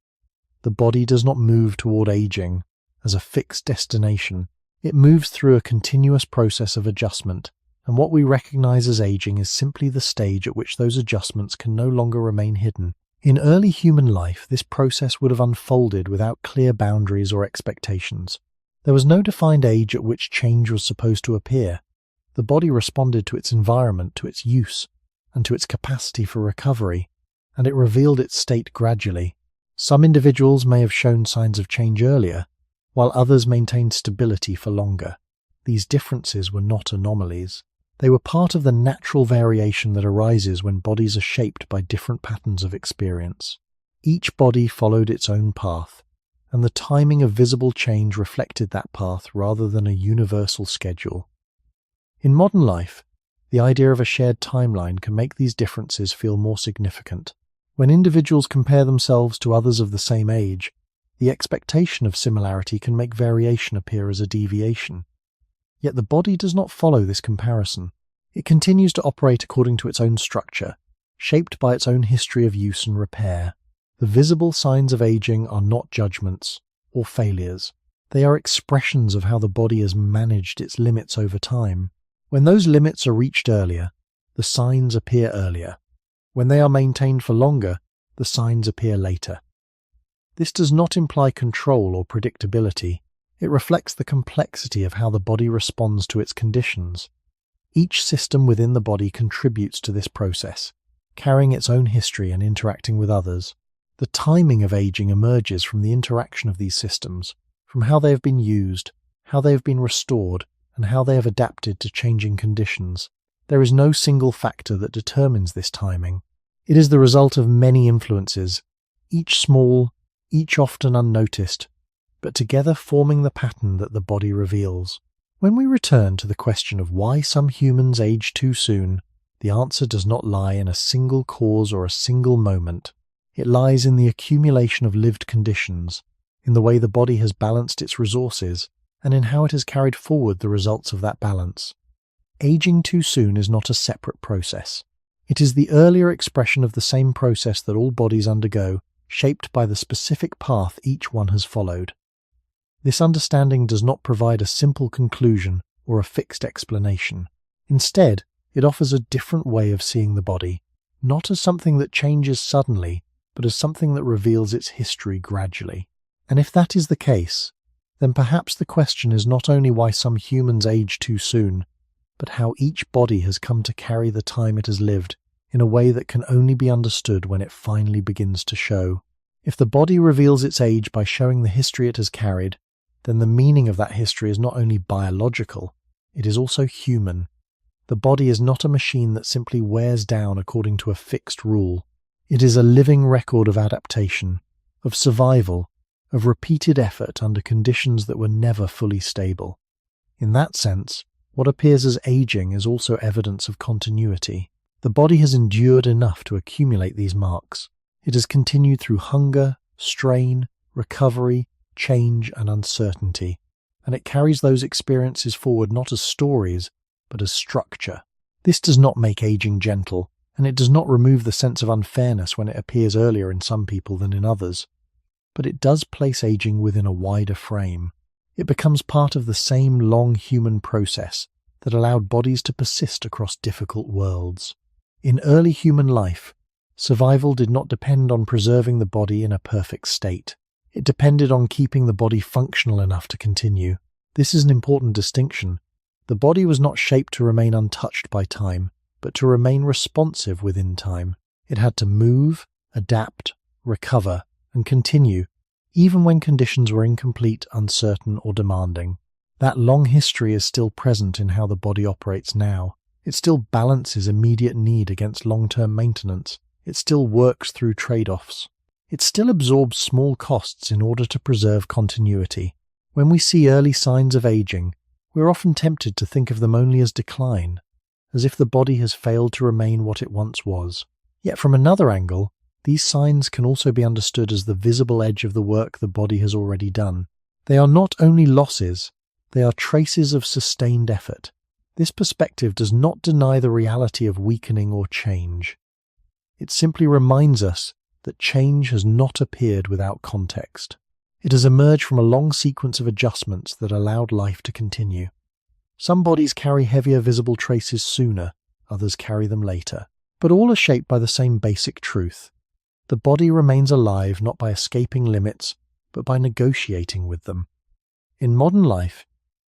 The body does not move toward aging as a fixed destination. It moves through a continuous process of adjustment, and what we recognize as aging is simply the stage at which those adjustments can no longer remain hidden. In early human life, this process would have unfolded without clear boundaries or expectations. There was no defined age at which change was supposed to appear. The body responded to its environment, to its use, and to its capacity for recovery, and it revealed its state gradually. Some individuals may have shown signs of change earlier, while others maintained stability for longer. These differences were not anomalies. They were part of the natural variation that arises when bodies are shaped by different patterns of experience. Each body followed its own path, and the timing of visible change reflected that path rather than a universal schedule. In modern life, the idea of a shared timeline can make these differences feel more significant. When individuals compare themselves to others of the same age, the expectation of similarity can make variation appear as a deviation. Yet the body does not follow this comparison. It continues to operate according to its own structure, shaped by its own history of use and repair. The visible signs of aging are not judgments or failures. They are expressions of how the body has managed its limits over time. When those limits are reached earlier, the signs appear earlier. When they are maintained for longer, the signs appear later. This does not imply control or predictability. It reflects the complexity of how the body responds to its conditions. Each system within the body contributes to this process, carrying its own history and interacting with others. The timing of aging emerges from the interaction of these systems, from how they have been used, how they have been restored, and how they have adapted to changing conditions. There is no single factor that determines this timing. It is the result of many influences, each small, each often unnoticed, but together forming the pattern that the body reveals. When we return to the question of why some humans age too soon, the answer does not lie in a single cause or a single moment. It lies in the accumulation of lived conditions, in the way the body has balanced its resources, and in how it has carried forward the results of that balance. Aging too soon is not a separate process. It is the earlier expression of the same process that all bodies undergo, shaped by the specific path each one has followed. This understanding does not provide a simple conclusion or a fixed explanation. Instead, it offers a different way of seeing the body, not as something that changes suddenly, but as something that reveals its history gradually. And if that is the case, then perhaps the question is not only why some humans age too soon, but how each body has come to carry the time it has lived in a way that can only be understood when it finally begins to show. If the body reveals its age by showing the history it has carried, then the meaning of that history is not only biological, it is also human. The body is not a machine that simply wears down according to a fixed rule. It is a living record of adaptation, of survival, of repeated effort under conditions that were never fully stable. In that sense, what appears as aging is also evidence of continuity. The body has endured enough to accumulate these marks. It has continued through hunger, strain, recovery, change, and uncertainty, and it carries those experiences forward not as stories, but as structure. This does not make aging gentle, and it does not remove the sense of unfairness when it appears earlier in some people than in others. But it does place aging within a wider frame. It becomes part of the same long human process that allowed bodies to persist across difficult worlds. In early human life, survival did not depend on preserving the body in a perfect state. It depended on keeping the body functional enough to continue. This is an important distinction. The body was not shaped to remain untouched by time, but to remain responsive within time. It had to move, adapt, recover, and continue, even when conditions were incomplete, uncertain, or demanding. That long history is still present in how the body operates now. It still balances immediate need against long-term maintenance. It still works through trade-offs. It still absorbs small costs in order to preserve continuity. When we see early signs of aging, we're often tempted to think of them only as decline, as if the body has failed to remain what it once was. Yet from another angle, these signs can also be understood as the visible edge of the work the body has already done. They are not only losses, they are traces of sustained effort. This perspective does not deny the reality of weakening or change. It simply reminds us that change has not appeared without context. It has emerged from a long sequence of adjustments that allowed life to continue. Some bodies carry heavier visible traces sooner, others carry them later. But all are shaped by the same basic truth. The body remains alive not by escaping limits, but by negotiating with them. In modern life,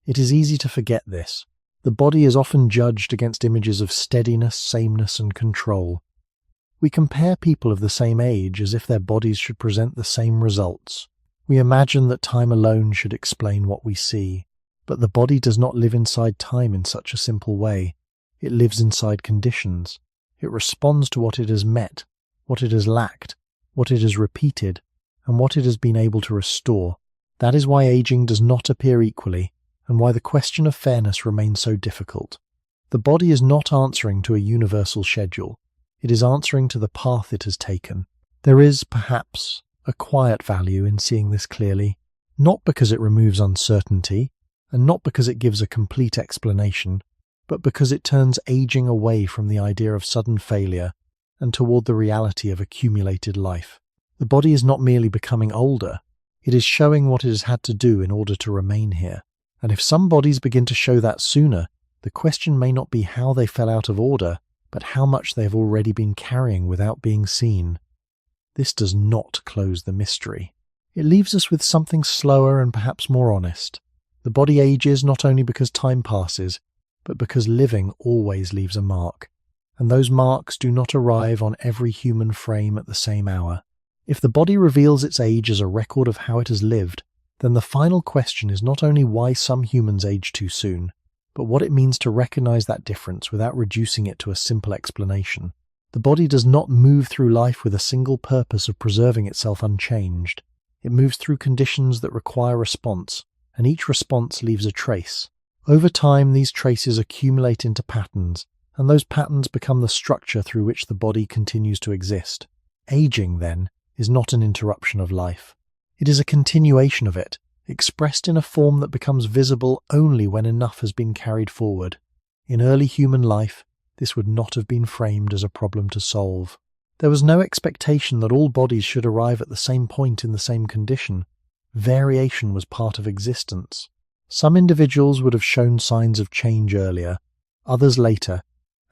it is easy to forget this. The body is often judged against images of steadiness, sameness, and control. We compare people of the same age as if their bodies should present the same results. We imagine that time alone should explain what we see. But the body does not live inside time in such a simple way. It lives inside conditions. It responds to what it has met, what it has lacked, what it has repeated, and what it has been able to restore. That is why aging does not appear equally, and why the question of fairness remains so difficult. The body is not answering to a universal schedule. It is answering to the path it has taken. There is, perhaps, a quiet value in seeing this clearly, not because it removes uncertainty, and not because it gives a complete explanation, but because it turns aging away from the idea of sudden failure and toward the reality of accumulated life. The body is not merely becoming older, it is showing what it has had to do in order to remain here. And if some bodies begin to show that sooner, the question may not be how they fell out of order, but how much they have already been carrying without being seen. This does not close the mystery. It leaves us with something slower and perhaps more honest. The body ages not only because time passes, but because living always leaves a mark, and those marks do not arrive on every human frame at the same hour. If the body reveals its age as a record of how it has lived, then the final question is not only why some humans age too soon, but what it means to recognize that difference without reducing it to a simple explanation. The body does not move through life with a single purpose of preserving itself unchanged. It moves through conditions that require response, and each response leaves a trace. Over time, these traces accumulate into patterns, and those patterns become the structure through which the body continues to exist. Aging, then, is not an interruption of life. It is a continuation of it, expressed in a form that becomes visible only when enough has been carried forward. In early human life, this would not have been framed as a problem to solve. There was no expectation that all bodies should arrive at the same point in the same condition. Variation was part of existence. Some individuals would have shown signs of change earlier, others later,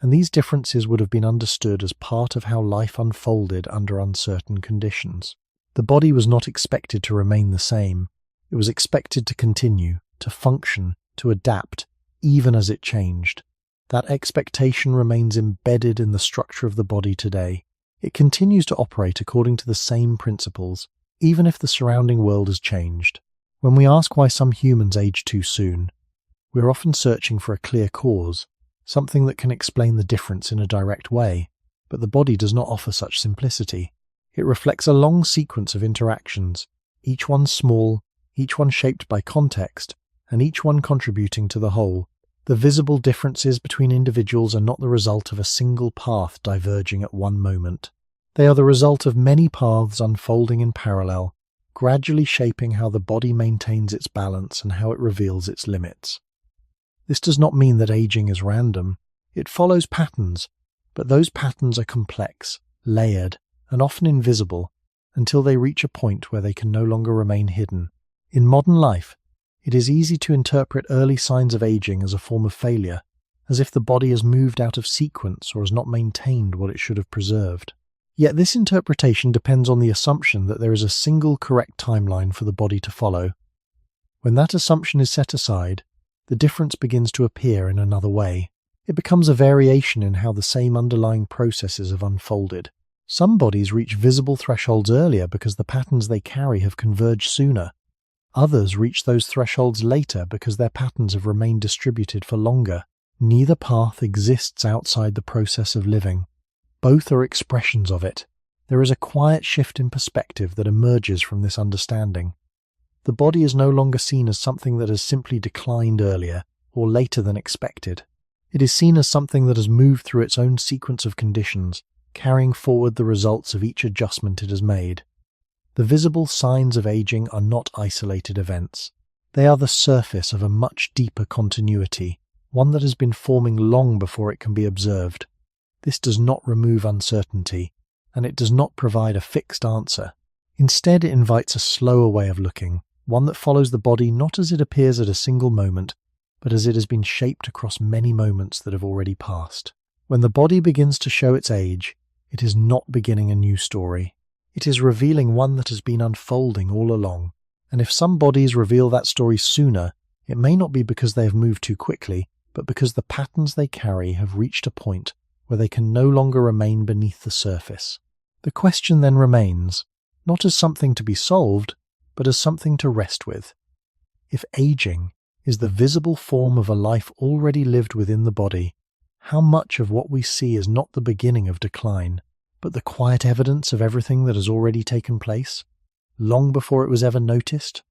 and these differences would have been understood as part of how life unfolded under uncertain conditions. The body was not expected to remain the same. It was expected to continue, to function, to adapt, even as it changed. That expectation remains embedded in the structure of the body today. It continues to operate according to the same principles, even if the surrounding world has changed. When we ask why some humans age too soon, we're often searching for a clear cause, something that can explain the difference in a direct way, but the body does not offer such simplicity. It reflects a long sequence of interactions, each one small, each one shaped by context, and each one contributing to the whole. The visible differences between individuals are not the result of a single path diverging at one moment. They are the result of many paths unfolding in parallel, gradually shaping how the body maintains its balance and how it reveals its limits. This does not mean that aging is random. It follows patterns, but those patterns are complex, layered, and often invisible until they reach a point where they can no longer remain hidden. In modern life, it is easy to interpret early signs of aging as a form of failure, as if the body has moved out of sequence or has not maintained what it should have preserved. Yet this interpretation depends on the assumption that there is a single correct timeline for the body to follow. When that assumption is set aside, the difference begins to appear in another way. It becomes a variation in how the same underlying processes have unfolded. Some bodies reach visible thresholds earlier because the patterns they carry have converged sooner. Others reach those thresholds later because their patterns have remained distributed for longer. Neither path exists outside the process of living. Both are expressions of it. There is a quiet shift in perspective that emerges from this understanding. The body is no longer seen as something that has simply declined earlier or later than expected. It is seen as something that has moved through its own sequence of conditions, carrying forward the results of each adjustment it has made. The visible signs of aging are not isolated events. They are the surface of a much deeper continuity, one that has been forming long before it can be observed. This does not remove uncertainty, and it does not provide a fixed answer. Instead, it invites a slower way of looking, one that follows the body not as it appears at a single moment, but as it has been shaped across many moments that have already passed. When the body begins to show its age, it is not beginning a new story. It is revealing one that has been unfolding all along. And if some bodies reveal that story sooner, it may not be because they have moved too quickly, but because the patterns they carry have reached a point where they can no longer remain beneath the surface. The question then remains, not as something to be solved, but as something to rest with. If aging is the visible form of a life already lived within the body, how much of what we see is not the beginning of decline, but the quiet evidence of everything that has already taken place, long before it was ever noticed?